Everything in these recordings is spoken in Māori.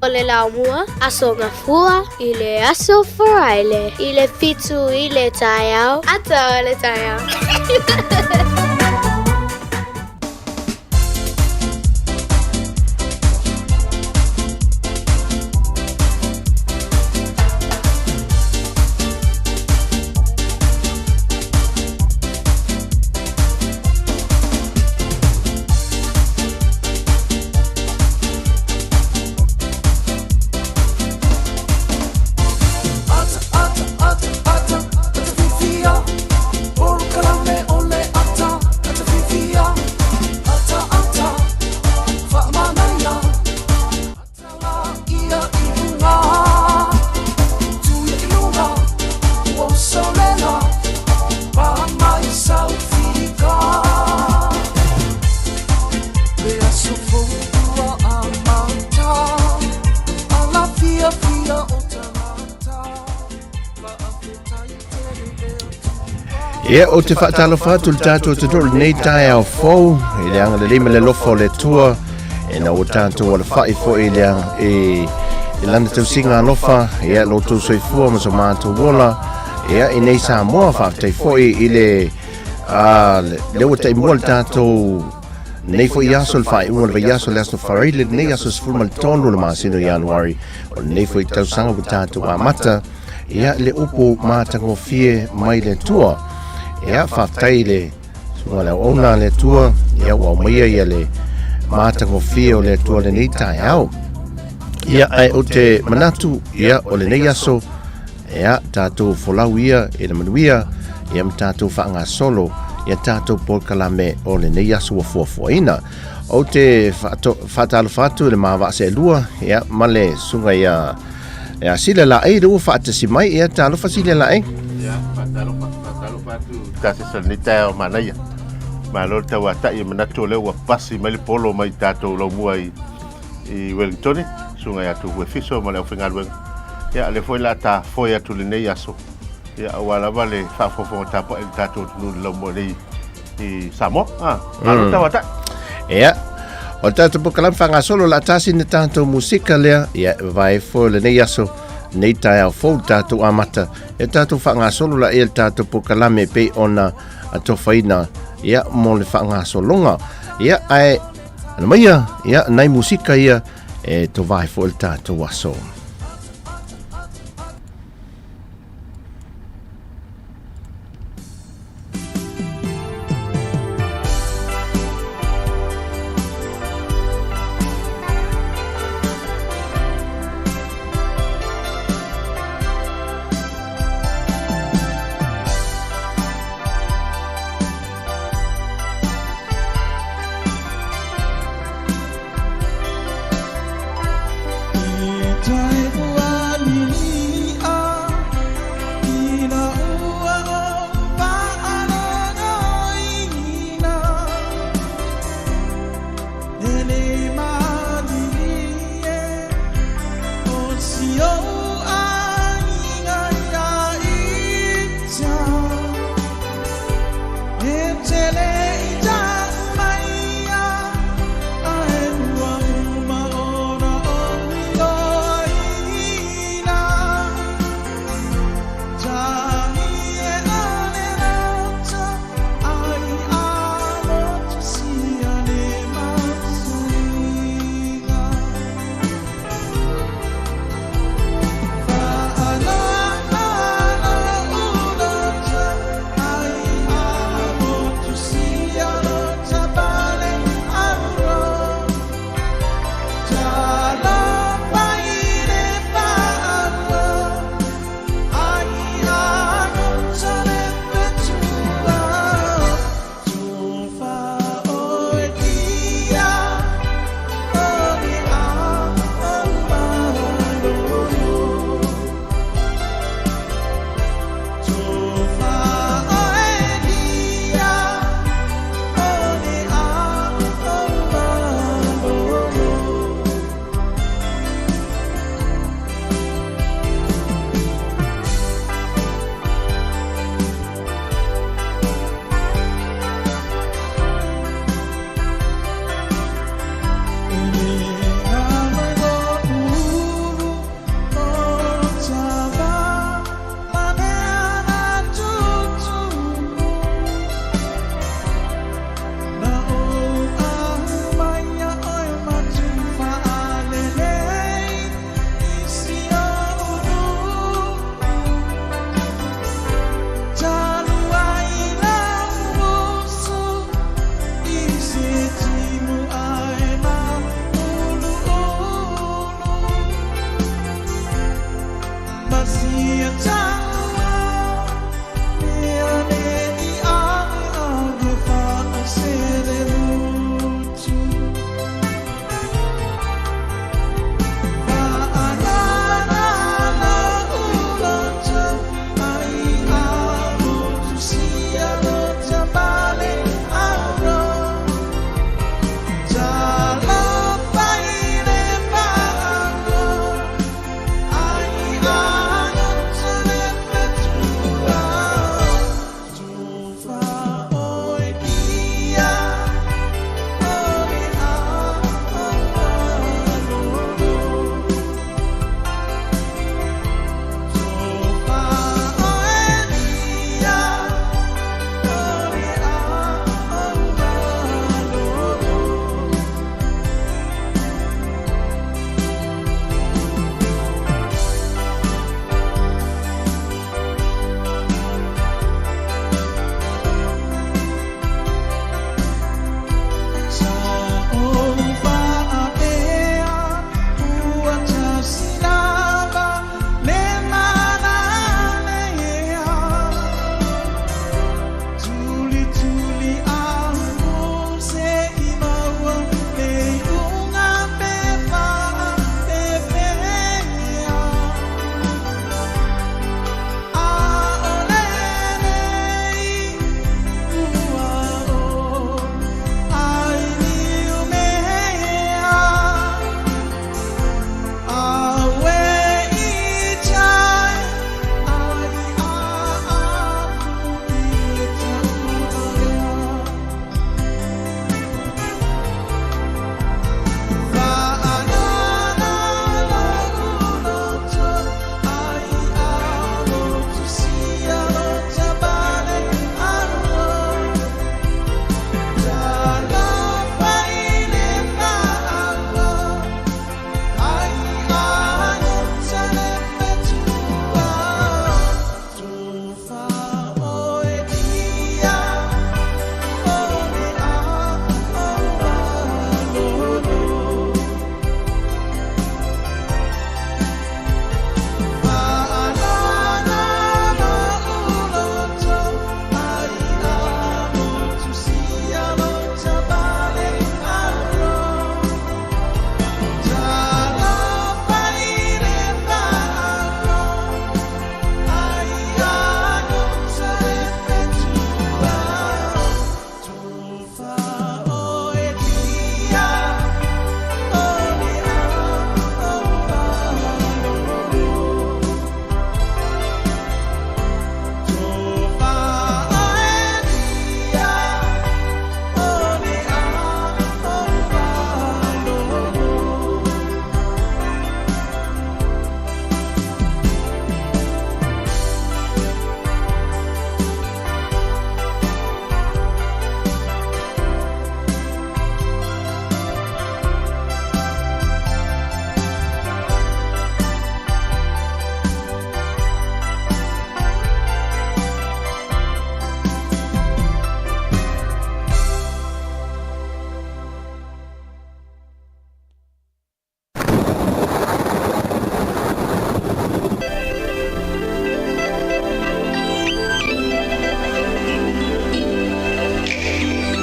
Ole la mua, aso ngafua, ile aso foraile, ile fitu, ile tayao, ata ole tayao. Ia o te whaatalo whātu le tātou te tōru nei tae au fōu, i le anga le lima le lofa o le tua, e na o tātou o le whai fō i le anga e lana tau singa alofa, ia lo tō soifua ma so mātou wola, ia i nei sā moa whaatai fō i le o tai mua le tātou nei fō i aso le whai unga le vai aso le aso wharai le nei aso sifurma le tonu le māsino i Januari, o nei fō i tau sanga ku tātou a mata, ia le upo mātango fie mai le tua, ia whaatai le sunga le ona le tua, ia wau maia ia le mātango fie o le tua le nei tai au. Ia ai o te manatu, ia o le nei aso, ia tātou folau ia, e le manuia, ia ma tātou whaanga solo, ia tātou polkalame o le nei aso wa fuafuaina. O te whaatalo whatu le mawa se lua, ia male sunga ia sile la ei rua whaatasi mai, ia tālo whasile la ei. Ia, whaatalo whatu tāse sa ni tau manaia. Ma lo tau atai manatu leo wa pasi mai le polo mai tātou lau mua i Wellington, sunga ia tu hue fiso ma leo whingaruenga. Ia le foi la ta foi atu le nei aso. Ia awala wale whaafofonga tāpua e tātou tunu lau mua nei i Samoa. Ma lo tau atai. Ia. O tātou pokalam whangasolo la tasi ni tātou musika lea, ia vai fo le nei aso, nei tai au fau tātou amata, e tātou whangasolo la e tātou pokalame pe ona a tofaina, ia mo le whangasolonga, ia ai, ana maia, ia nai musika ia, e to vai fo le tātou aso.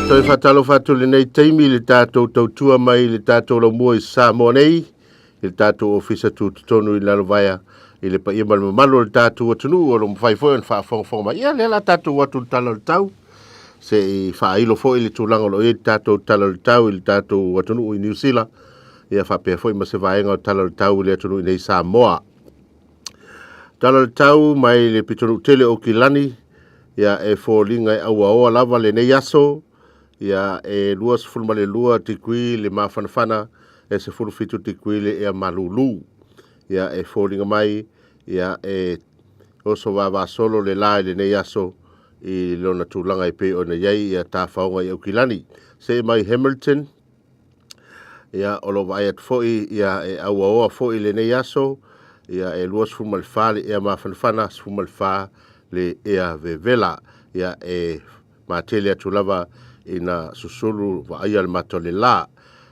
Toi whatalo whatu le nei teimi le tātou tautua mai le tātou la mua I Samoa nei, le tātou ofisa tu tonu I lalo vaia, I le pa ia malo le tātou atunu o lo mwhai fo en whaafong mai. Ia le la tātou watu tala le tau, se I whailo fo I le tūlanga lo le tātou tala le tau I le tātou atunu I New Zealand, ia whapea fo I ma se vaenga o tala le tau I le atunu I nei Samoa. Tala le tau mai le pitonu tele o Kilani, ia e fōlinga I aua oa lava le nei aso, ia e lua se fulma le lua tikui le mawhanawhana, e se fulu fitu tikui le ea malulu. Ia e fōlinga mai, ia e oso wawa solo le lai le nei aso, I lona tūlanga I pe o na iei, ia tā whaonga I Aukilani. Se mai Hamilton, ia olo vai at foi, ia e aua oa foi le nei aso, ia e lua se fulma le wha le ea mawhanawhana, se fulma le wha le ea vevela, ia e matele atu lava ina susulu wa aia le mato le la.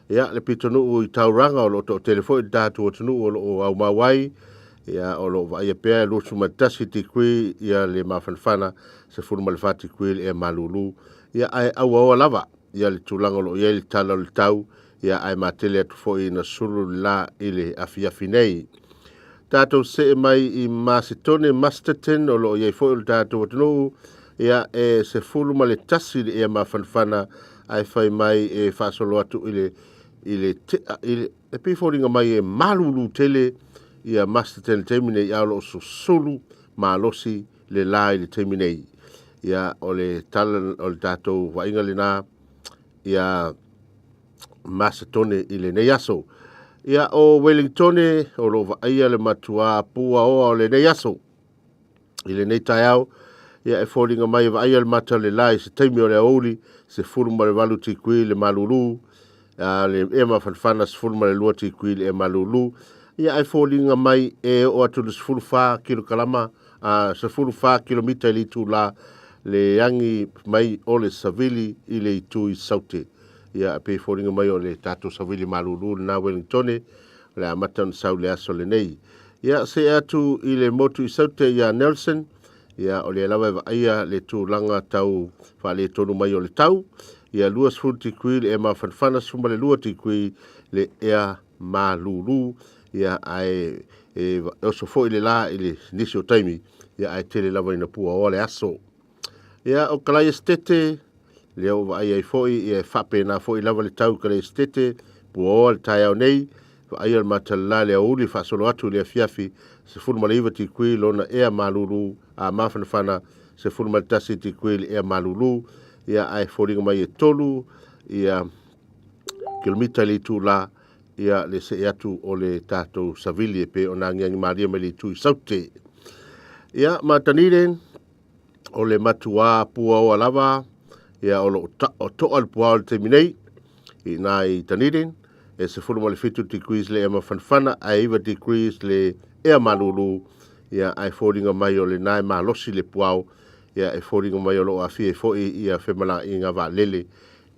Ia le pitonu I tauranga o lo to telefoni datu o tunu o au mawai, ia o lo wa aia pea lo sumatasi tikui, ia le mawhanwhana se furuma le whati kui le e malulu, ia ai aua oa lava, ia le tulanga lo ia le tala le tau, ia ai matele atu fo ina sulu la ile afiafi nei. Tātou se mai I Macedone Masterton o lo iei fo il tātou o tunu, ia e se fuluma le tasi le ea mawhanwhana ai whai mai e whaasolo atu e piforinga mai e malulu tele ia Masterton temine ia lo susulu malosi le lai le temine ia o le talan o le tātou wainga le nā ia Macedone I le nei aso. Ia o Wellington o lo vaia le matua pua o le nei aso. I le nei tai au, ia e fōringa mai vaia le mata le lai se teimi o le auli, se furuma le walu tikui le malulu, le ema whanwhana se furuma le lua tikui le malulu, ia e fōringa mai e o atu le se furu wha kilo kalama, se furu wha kilomita li tu la le yangi mai o le savili I le itu I saute. Ia pe fōringa mai o le tātou savili malulu na Wellington, le amatan sau le aso le nei. Ia se atu I le motu I saute ia Nelson, ia o le lawa vaia le tūlanga tau wha le tonu mai o le tau, ia lua sfuru tikui le e mawhanwhana suma le lua tikui le ea malulu, ia ai oso fo I le la I le nisi o taimi, ia ai tele lawa ina pua o le aso. Ia o kalai estete, le o vaia I foi, ia whape na foi lawa le tau kalai estete, pua o le tai au nei, vaia le matala le auli whaasolo atu le afiafi, se fulma le iwa tikui lona ea malulu, a mawhanawhana se fulma le tasi tikui le ea malulu, ia ai fōringa mai e tolu, ia kilomita li tu la, ia le se atu o le tātou savili e pe o nā ngiangi maria me li tu I saute. Ia mataniren, o le matua pua o alava, ia o toa le pua o le teminei, I nā I taniren, e se fulma le fitu tikui le ea mawhanawhana, a iwa tikui le ea malulu, ia ai fōringa mai o le nai malosi le puao, ia e fōringa mai o lo awhi e fōi ia whemala I ngā wā lele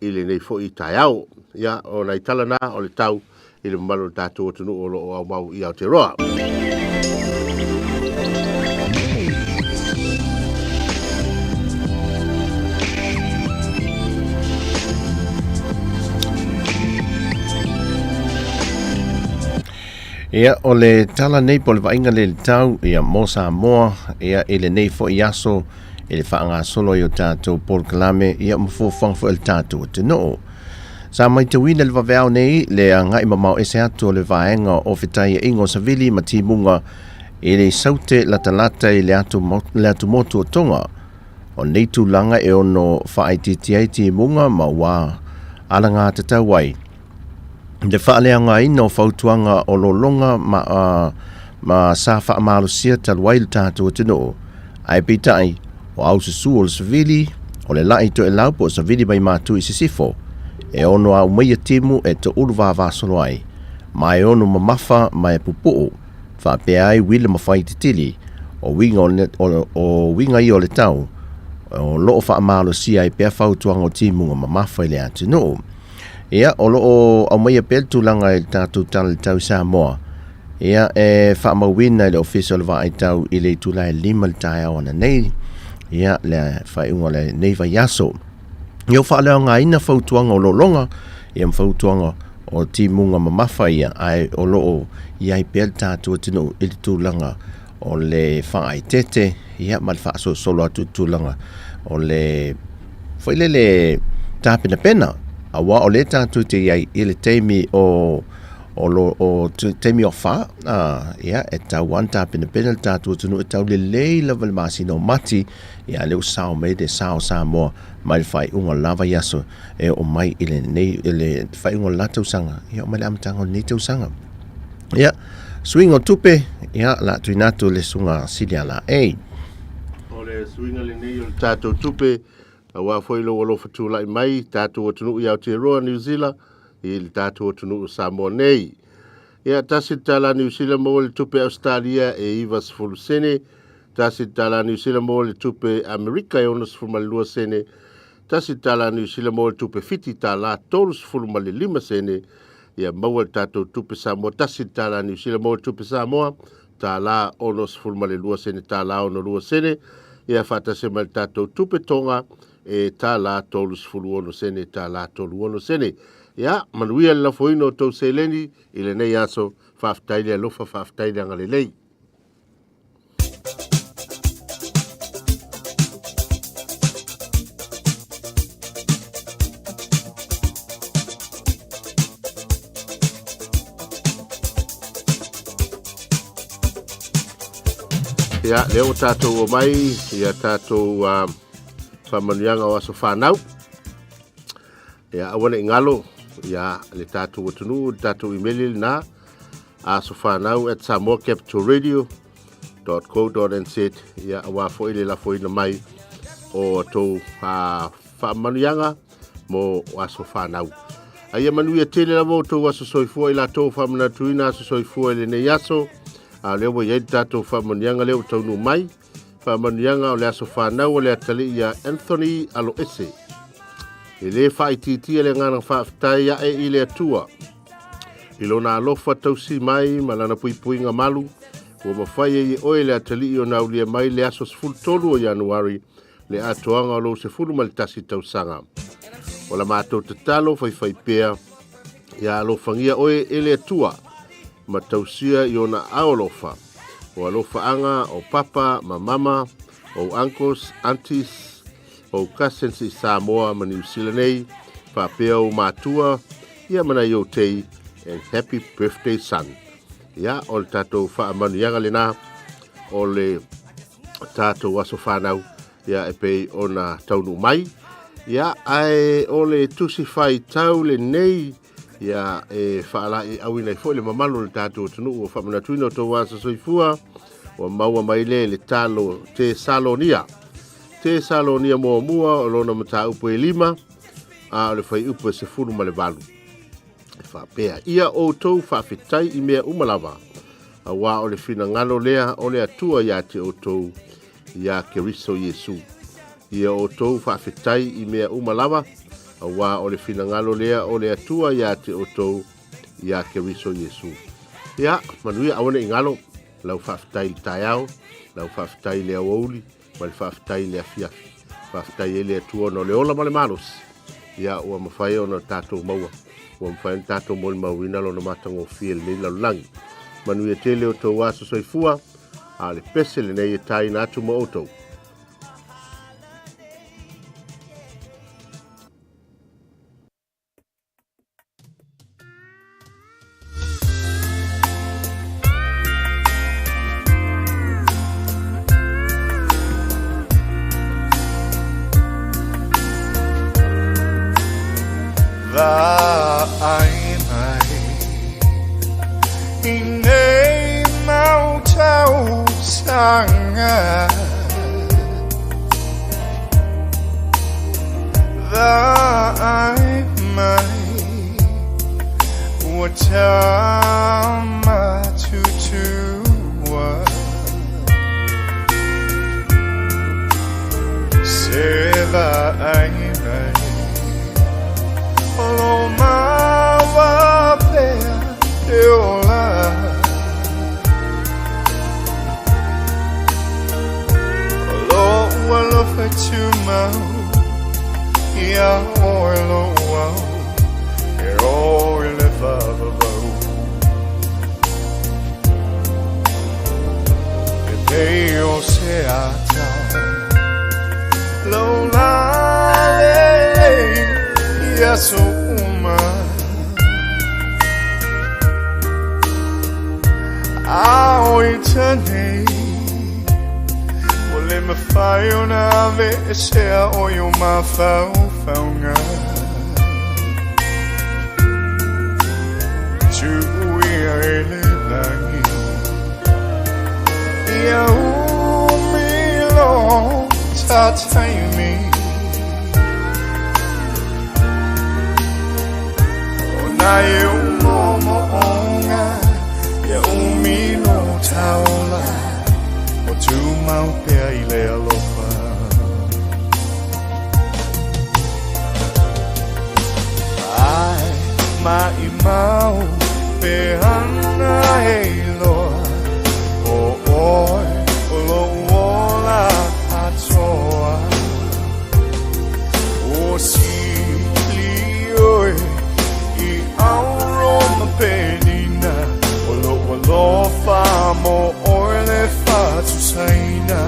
I le nei fōi tai au. Ia o nei talana o le tau I le malo tātou o tunu o lo o au mau I Aotearoa. Ia o le tala nei po le vainga le tau ia mo Samoa ia ele nei fo iaso ele whaanga solo I o tātou Paul Kalame ia mawhofang fo el tātou te no. Sa mai te wina le waweau nei le ngai mamau ese atu o le vaenga o whitai ingo savili ma timunga ele saute latalata I le atu motu o tonga. O nei tūlanga e ono whaititiaiti munga ma wā alanga te tauai. De whaaleanga ina o whautuanga o lolonga ma sa whaamalusia taluai le tātou tino. Ai pitai, o au susu o le savili, o le lai to e laupo o savili mai mātu I sisifo. E ono au meia timu e te uru vāwāsolo ai. Mai ono mamafa mai pupuo, whapea ai wile mawhai titili, o winga I o le tau, o loo whaamalusia I pia whautuanga o timu o mamafa I le atino. Ia o loo au meia peltulanga I tātou tala tau Samoa. Ia e whaamawina I le official wa ai tau I le tula e 5 le tai awana nei. Ia le whaiunga le nei vai aso. Ia whaaleo ngā ina whautuanga o lolonga, ia mwhautuanga o timunga mamafa ia, ai o loo iai pēl tātua tino ili tūlanga o le whaai tete, ia ma le whaaso solo atu tūlanga o le whaile le tāpina pena, awa o le tātua te iai ili teimi o teimi o wha, ia e tau an tāpina pena le tātua tino e tau le lei lava le masino mati, ia leo sao mei de sao sa moa mai fai unga lava yaso e o mai ile nei ile fai unga la tausanga ia o mai amtanga ni tausanga ia swing o tupe ia la tuinato le sunga sidia la e o le swinga le nei o tato tupe a wa foi lo lo fatu lai mai tato o tunu ia o te roa New Zealand i le tato o tunu Samoa nei ia tasi tala New Zealand mo le tupe Australia e ivas fulusene tasi tala New Zealand mo le tupe Amerika e onas fumalua sene tasi tala New Zealand mo le tupe fiti tala tolus fulumale lima sene ia maua tato tupe Samoa tasi tala New Zealand mo le tupe Samoa tala onas fulumale lua sene tala ono lua sene ia fata se mal tato tupe Tonga e tala tolus fuluono sene tala toluono sene ia manuia la foino to seleni ile nei aso faftaile lofa faftaile ngalelei ia leo tatou o mai ia tatou whamanianga o aso whanau ia awana ingalo ia le tatou o tunu tatou imeli na aso whanau at samoacapitalradio.co.nz ia awa foi le la foi na mai o tou whamanianga mo aso whanau ia manuia tele la mo tou aso soifua ila tou whamanatuina aso soifua ele nei aso a leo mo yei tatou whamanianga leo taunu mai whamanianga o le aso whanau o le atali ia Anthony Aloese e le whaititi le ngana whaftai a e le atua i lona alofa tausi mai malana puipuinga malu o mawhai e oe le atali o naulia mai le aso sfultolu o Januari le atoanga o lo se fulu malitasi tausanga o la mātou tatalo whai pēa ia alofangia oe e le atua matausia i ona aolofa o alofa anga o papa, ma mama, o uncles, aunties, o cousins i Samoa ma New Zealand nei, whapea o mātua, ia mana i o tei, and happy birthday son. Ia, o le tātou whaamanuianga le nā, o le tātou aso whanau, ia e pei o na taunu mai, ia ai o le tusi whai tau le nei, ia e whaala e awina i fo le mamalo le tātou tunu o whamanatuina o tau asa soifua o maua mai le talo te Salonia mua mua o lona mata upo e lima a o le whai upo e se furu ma le valu e whapea ia o tau whawhitai i mea umalava a wā o le whina ngalo lea o le atua ia te o tau ia Keriso Yesu ia o tau whawhitai i mea umalava a wā o le whina lea o le atua ia te otou ia Keriso Yesu. Ia, manuia awane ingalo, lau whaftai tai au, lau whaftai le awauli, ma le whaftai le afiafi, whaftai e le atua no le ola ma le malos. Ia, ua mawhai o na tātou maua, ua mawhai o tātou mo le mawina lo na matango fiel nei lalulangi. Manuia tele o tau aso soifua, a le pese le nei e tai nātu ma otou. ia o e lo au e o e le whawawau e pei o se ata lo la le ia so uma a o i tanei le me fai una vesea o io ma faunga tu ia ele langi ia umilo ta taimi o na eu momo onga ia umilo taola tu mau pea I le alofa ai mai mau pe ana e loa o oi o lo ola atoa o si li oi I auroma penina o lo fa mo le fatu saina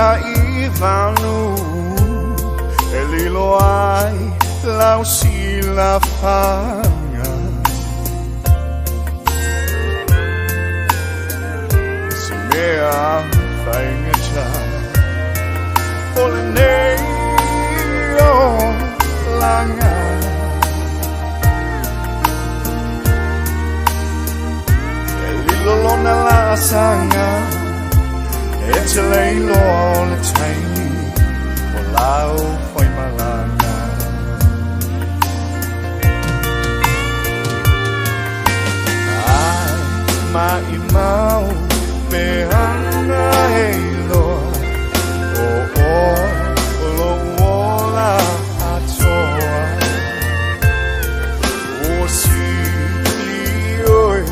ia I vanu e lilo ai lau si la fanga si mea fainga cha ole nei o langa e lilo lona la sanga e te leilo o le taimi o lau foi malanga ai mai mau me ana e loa o oi o lo ola atoa o si li oi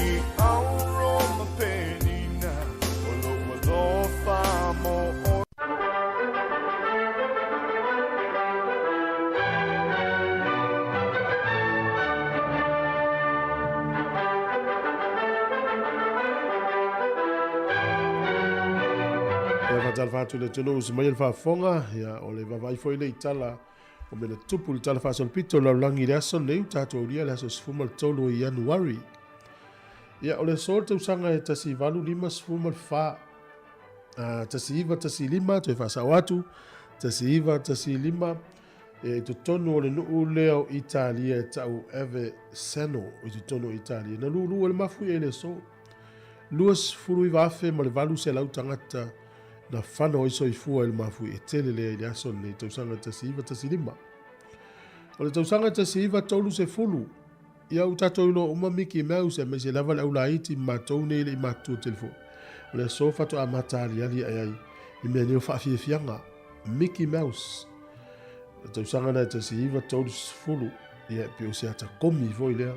I auroma penina Fatu le tolo se mai le whafonga ia o le vavai foi le itala o me le tupu le tala whasol pito la langi le aso leu tato ria le aso sfuma le tolo I Januari ia o le sol te usanga e tasi valu lima sfuma le wha tasi iwa tasi lima to e whasa watu tasi iwa tasi lima e to tonu o le nuu leo Italia e tau Eve Seno o to tonu Italia na lulu o le mafu e le so luas furu I wafe ma le valu se lau tangata na whana o iso I fua il mafu e tele lea I aso le tausanga tasi iwa tasi lima. O le tausanga tasi iwa tolu se fulu. Ia utato ilo uma Mickey Mouse me se lava le aula iti matou ne le I matu telefo. O le sofa to a matari ali ai I mea neo whaafie fianga. Mickey Mouse. Le tausanga na tasi iwa tolu se fulu. Ia pe o se ata komi voi lea.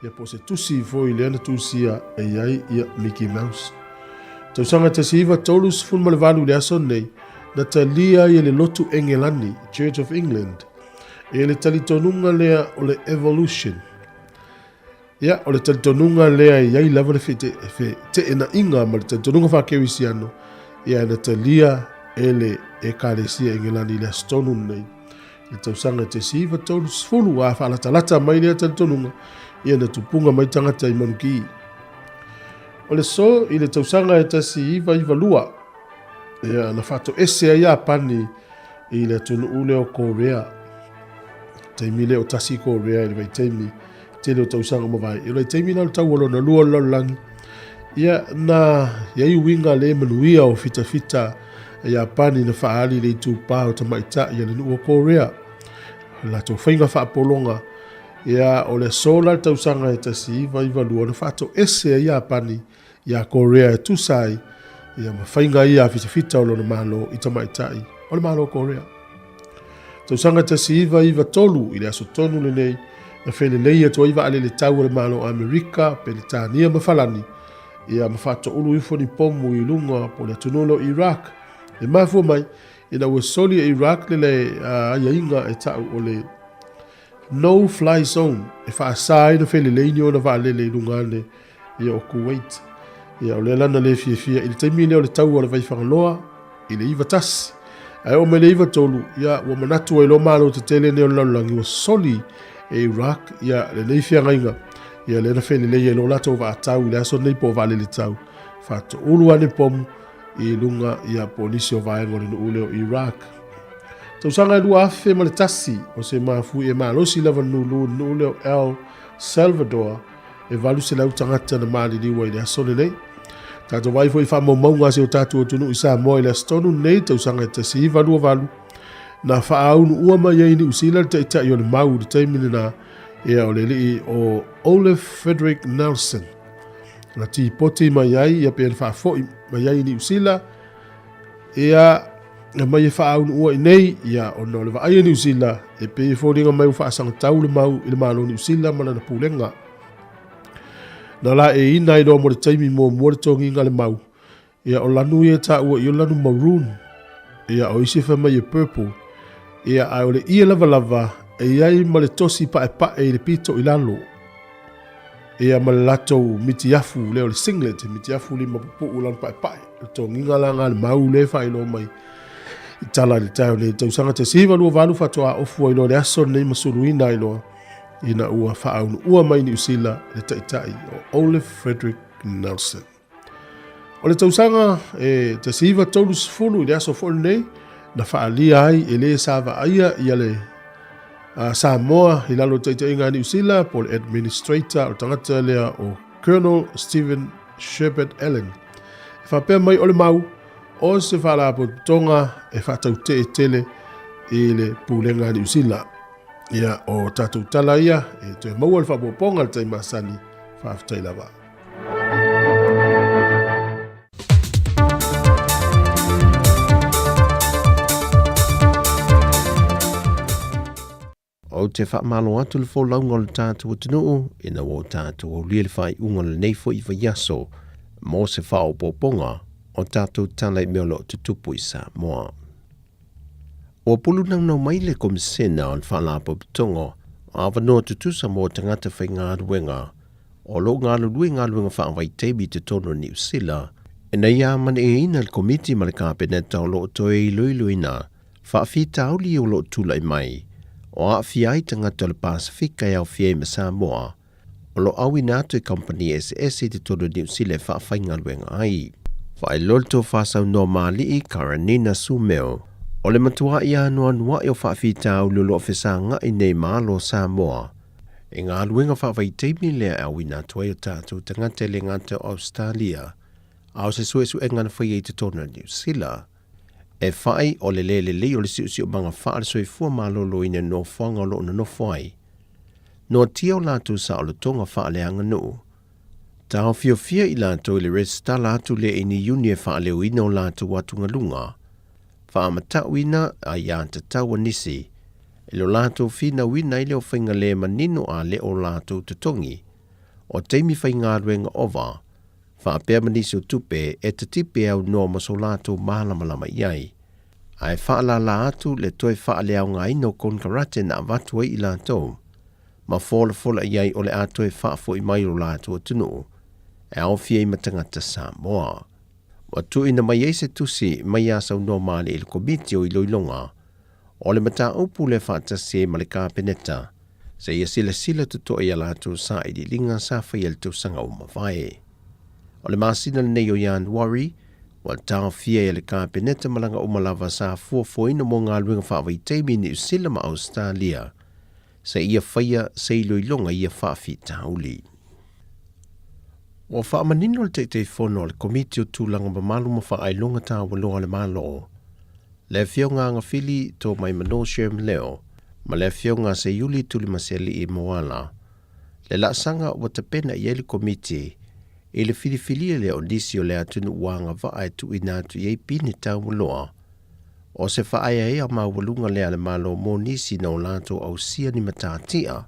Ia po se tusi voi lea na tusia e ai ia Mickey Mouse. Tausanga tasi iwa tolu se fulu malevalu le aso nei. Na talia I le lotu Engelani, Church of England. E le talitonunga lea o le Evolution. Ia, o le talitonunga lea iai lava le te ena inga ma le talitonunga whakeo isiano. Ia na talia e le ekalesia Engelani le astonu nei. Le tausanga tasi iwa tolu se fulu a whaalatalata mai lea talitonunga. Ia na tupunga mai tangata I manuki. O le so I le tausanga e tasi iwa lua. Ia na whato ese ia pani I le tunu ule o Korea. Taimi le o tasi Korea I le vai taimi tele o tausanga mawai. I rei teimi nal tau alo na lua lalangi. Ia na iai winga le manuia o fita ia pani na whaali le tu pā o tamaita ia le nua Korea. La tau whainga whaapolonga ia o le sola tausanga e tasi iwa lua na whaato ese ia pani ia Korea e tusai ia mawhainga ia fita o lona malo i tamaitai o le malo Korea. Tausanga tasi iwa tolu i le aso tonu le nei na whele leia tua iwa ale le tau o le malo Amerika pe le tānia mawhalani ia mawhato ulu ifo ni pomu i lunga po le tunolo Iraq. E mafua mai ina ua soli e Iraq le aia inga e tau o le no fly zone e whaasai na whele leini o na waalele i lungane ia o Kuwait. Ia o le lana le fia i le taimi leo le tau o le waifangaloa i le iwa tasi. Ai o me le iwa tolu ia ua manatu e lo malo te tele neo laulangi ua soli e Iraq ia le neifia ngainga. Ia le na whele leia e lo lato wa atau i le aso nei po waalele tau. Whato ulu ane pomu i lunga ia polisi o vaenga le ule o Iraq. Tausanga lua afe ma le tasi o se mafu e malosi lava nulu ule o El Salvador e valu se lau tangata na maali liwa i le asone nei. Tato waifo i wha maunga se o tatu o tunu i sa moa i le astonu nei tausanga e tasi i valu o valu. Na wha aunu ua mai ei ni usila te ita i o le mau le taimine na ia o le li o Olaf Frederick Nelson. Na ti poti mai ai ia pe fa fo mai ai ni usila ia na mai fa au ua nei ia ono le vai ni usila e pe fo dinga mai fa sang tau le mau i le malo ni usila mana na pulenga na la e ina i do mo taimi mo tongi ngale mau ia o lanu ia ta ua i lanu maroon ia o isi fa mai purple ia ai ole ia lava e ai ma le tosi pa e le pito i lalo. Ia malato mitiafu leo le singlet mitiafu lima pupu ulan pai to nginga langa le mau le fa ilo mai itala le tau le tausanga te siva lu valu fatoa ofu ilo le aso nei masuluina ilo ina ua fa au ua mai ni usila le taitai o Olaf Frederick Nelson. O le tausanga te siva tolu sifulu le aso fol nei na fa alia ai ele sava aia ia le Samoa i lalo taitai ngā ni usila po le administrator o tangata lea o Colonel Stephen Shepard Allen. E whapea mai o le mau o se whala po tonga e whatau te e tele i le pūlenga ni usila. Ia o tātou tala ia e te maua le whapoponga le tai masani whaftai lava. O te whaamalo atu le wholaunga le tātou o tunuu, ina o tātou o lia le whai unga le neifo i whaiaso, mō se whao pōponga, o tātou tālai meolo tutupu i Samoa. O pulu nau mai le komisena o le whaalapo pitongo, a wanoa tutusa mō tangata whai ngā ruenga, o lo ngā ruenga whaawai teibi te tono ni usila, ina ia mane e ina le komiti ma le kāpeneta o lo toe i luiluina, whaafita auli o lo tula i mai, o a fiai tangata le Pasifika e au fiai ma Samoa, o lo awi nato e company SS i te todo New Zealand whaafai luenga ai. Whae lolto whaasau no mali i Karanina Sumeo, o le matua i anua nua i o whaafita au lolo whesanga i nei malo Samoa. E ngā luenga whaafai teimi lea awi nato e o tātou tangata le ngata Australia, au se suesu e ngana whai i te todo New Zealand. E whai o le o le siusi o manga whaare soi fua malolo ina no whanga o lo na no whai. No tia o lātou sa o le tonga whaale anga nuu. Tau fia i lātou le resta lātou le ini uni e whaale o ina o lātou watunga lunga. Whaamata wina a ianta tawa nisi. E lo lātou fina wina i leo whainga le manino a le o lātou tutongi. O teimi whainga ruenga ova. Whaapea manisi o tupe e te tipe au noa maso lātou mahalamalama iai. Ai whaalala atu le toi whaale au ngā ino kon karate na watua i lātou. Ma fola iai o le atoe whaafo i mai o lātou tunu. E au fia i matangata Samoa. Watu ina mai eise tusi mai asau noa maali il komiti o iloilonga. O le mata upu le whaatasi e malika peneta. Se ia sila tuto i a lātou sa i di linga sa whai el tausanga o mawhae. O le masina nei o Ian Wari, wa tau fia e le kāpeneta malanga o malawa sa fuafoina mo ngā luenga whaawai teimi ni usila ma Australia. sa ia whaia sa iloilonga ia whaafita uli. O whaamanino le te whono le komiti o tūlanga mamalu ma whaailonga tā waloa le malo. Le whionga ngā whili tō mai mano Sherman leo, ma le whionga sa iuli tuli maseli i moala. Le la sanga o te pena i ele komiti, i le whiliwhilia le o nisi o le atunu uanga vae tu inatu i pini tā waloa. O se whaaya ea mawalunga lea le malo mō nisi na o lato au sia ni matātia,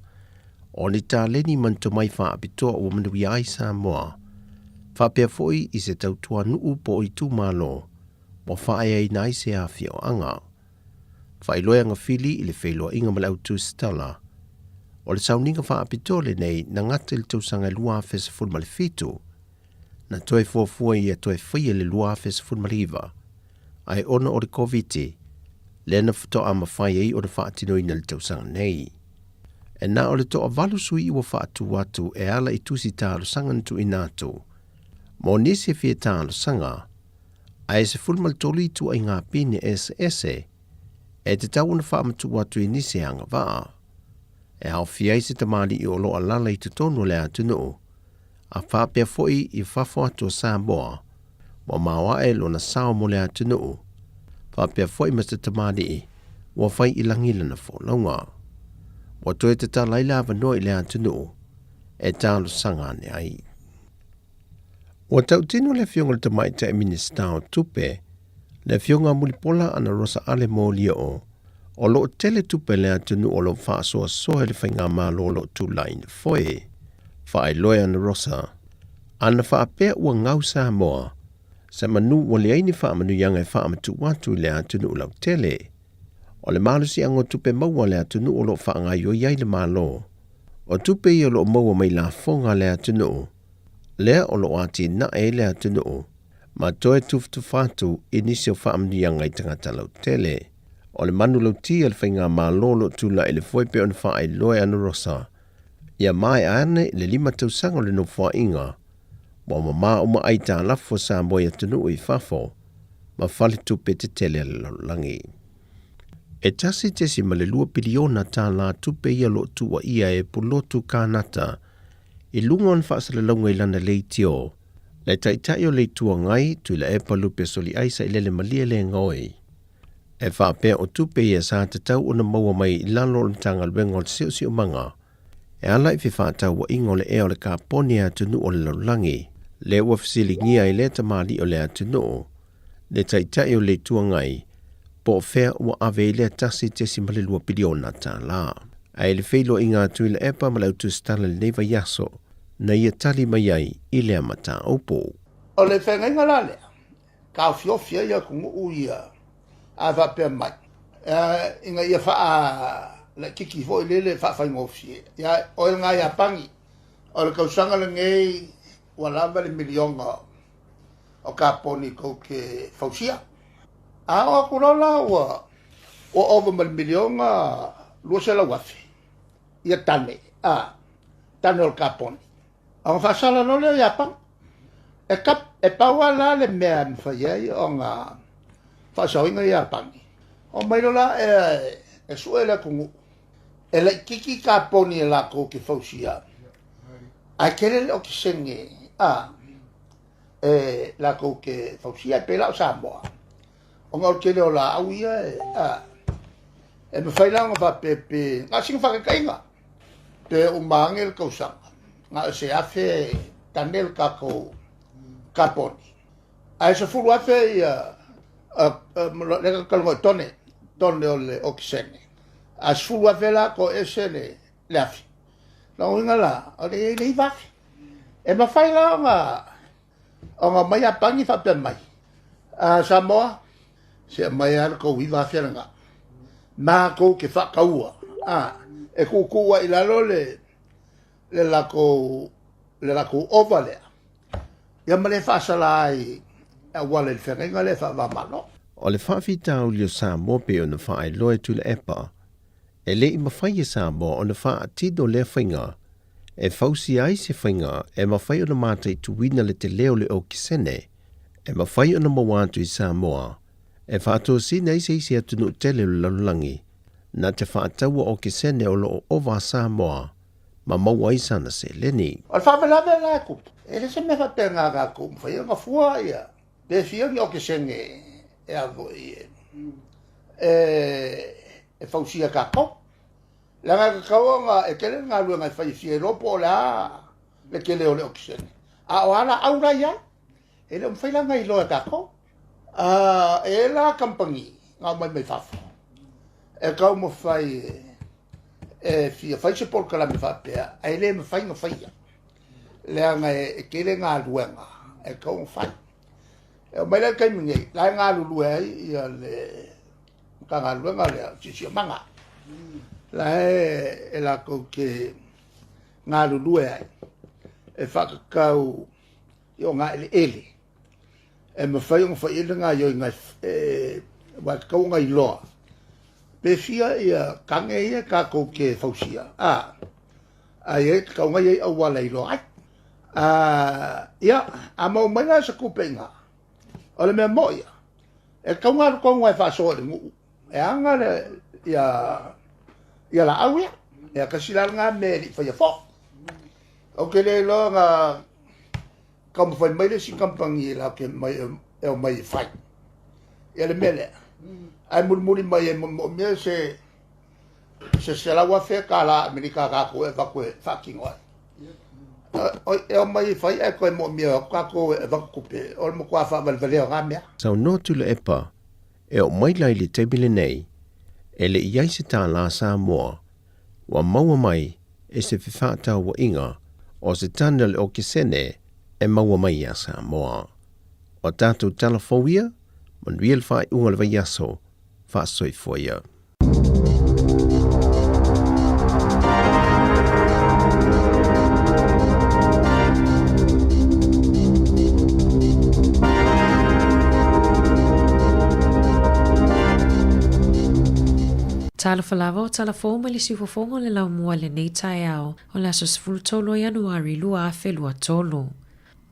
o ni tā leni manto mai wha apitoa o manui ai sa moa. Whapea foi i se tautua nuu po i tū malo, mo whaaya i nai se awhia o anga. Whailoa ngā whili i le whailoa inga malau tū stala. O le sauninga wha apitoa le nei na ngata il tausanga lua fesa fulmale fitu, na toe fuafua i a toe whaia le lua fesa fulmale iwa. Ai ona o le COVID, le na futoa ma whaia i o le whaatino ina le tausanga nei. E na o le toa valu sui iwa whaatu watu e ala i tusi tālo sangan tu inatu. Mo nisi fie tālo sanga, ai se fulmal tolu i tu ai ngā pini ese, e te tau na whaamatu watu i nisi anga waa. E hao fiai se tamali i olo alala i te tonu le atunu, a whapea foi i whafo atu o Samoa, mo mawa e lo na sao mo le atunu, whapea foi ma se tamali i, wa whai ilangila na wholaunga. Wa toe te tā laila avano i le atunu, e tālo sanga ne ai. Wa tau tino le fionga le tamaita e minista o tupe, le fionga mulipola ana Rosa ale mo lia o lo tele tupe le atunu o lo whaasoa soa le whainga malo o lo tūlain foe. Whae loe ana Rosa, ana whaapea ua ngau Samoa, sa manu wa le aini whaamanu yanga e whaamatu watu le atunu o lau tele. O le malo si ango tupe maua le atunu o lo whaangai o iai le malo. O tupe i o lo maua mai la fonga le atunu. Lea o lo ati na e le atunu. Ma toe tuftu fatu inisi o whaamnu yangai tangata lau tele. O le manu lau tia le whainga malo lo tula ele foipe on whae loe anu Rosa. Ia mai ane le 5 tausanga le no wha inga. Wa mama uma aita lafo sa moia atunu i fafo. Ma fale tupe te tele le langi. E tasi tesi ma le 2 piliona tā la tupe ia lo tua ia e pulotu kānata. I lunga on whaasala launga i lana leitio. Le taitai o leitua ngai tu la e palupe soli aisa i lele malia le ngoi. E whaapea o tupe ia sa te tau ona maua mai i lalo o tanga luenga o le seo si o manga. E ala i whiwhaatau wa ingo le e o le kāponi atunu o le laulangi. Le ua fisilingia i le tamali o le atunu. Le taitai o leitua ngai. Po fea ua ave le tasi tesi ma le 2 piliona tā la. Ai le feilo i ngā tui le epa ma lautu stala le neiva yaso, na ia tali mai ai i le amata opo. O le whenga la lea, ka fiofia ia kungu uia, a whapea mai. Inga ia wha le kiki fo i le wha whaingofie. Ia o ngā ia pangi, o le kausanga le ngei, walawa le milionga o ka poni ko ke fausia. A o kurola ua o over milionga lua se la wafi. Ia tane, tane o kaponi. Ang fasala no le yapang. E paua la le mea mwhaiei o ngā fasawinga yapang. O mailo la e suela kungu. E le kiki kaponi e la ko ki fausia. Ai kere o ki senge, e la ko ke fausia pe la o Samoa. O ngau kere o la auia e me whailanga wha pepe, ngā singa whakakainga, pe umangel kausanga, ngā se afe tanel kako kaponi. Ai se furu afe ia, leka kalungo tone o le okisene. A se furu afe la ko esene le afi. Na uinga la, o le i wafi. E ma whailanga, o ngā mai apangi wha pe mai. Samoa, se mai ana ko i wafi ana ngā. Ma ko ke whakaua. E kukua i lalo le lako ovalea. Ia ma le whaasala ai a wale le whenga le whaamano. O le whaafita o lio Samoa pe o na whae loe tu le epa. E le i mawhai e Samoa o na whaatido le whainga. E whausi ai se whainga e mawhai o na mātai tu wina le te leo le o kisene. E mawhai o na mawātu i Samoa. E whātua si nei se isi atunu tele o lalulangi. na te whaataua o ke sene o lo ova Samoa, ma maua isana se leni. O whamela me la kupu. E le se me whapea ngā ngā kupu, whai ngā fua ia. Te whiangi o ke senge e avo i e whausia ka kau. Langa ka kaua e kele ngā lua ngai whai fie ropo o le kele o le o ke senge. A o ala aura ia, e le mwhaila ngai loa ka kau. E la kampangi, ngā mai whafo. E kau mo whai e fia whai se polka la me whapea, e le me whai ngā whaia. Leanga e kele ngā luenga, e kau mo whai. E o maila kai mingi, lai ngā lulue ai, ia le, ka ngā luenga lea, sisia manga. Lai e la kou ke ngā lulue ai, e whakakau, i o ngā ele. E me whai ngā whai ele ngā ioi ngai, wai kau ngai loa. Pe fia ia kange ia ka kou ke whausia. Ai kau ngai ai au wala i loa ai. Ia, a mau mai nga sa kupenga. O le mea mo ia. E kau ngā ruko ngai whasoa le ngu. E anga le ia la au ia. E a kasila ngā meri whai a who. O ke le loa ngā kau mwhai mai le si kampangi la ke mai e o mai whai. Ia le mele. Ai muri mai e mo mea se lawa whea ka la Amerika ka koe whakoe whakingo ai. E o mai whai e koe mo mea ka koe e whakupe. O mo kua whawalvaleo ngā mea. Sau no tula epa, e o mai lai le teibile nei, e le iai se tā la Samoa, wa maua mai e se whiwhātau wa inga, o se tana le o ke sene e maua mai a Samoa. O tātou talafouia, man riel whai unga le vai aso, whaasoi foia. Tala falava o tala fōma le sifofonga le lau mua le nei tai ao o le aso 10 Januari lua afe lua tolu.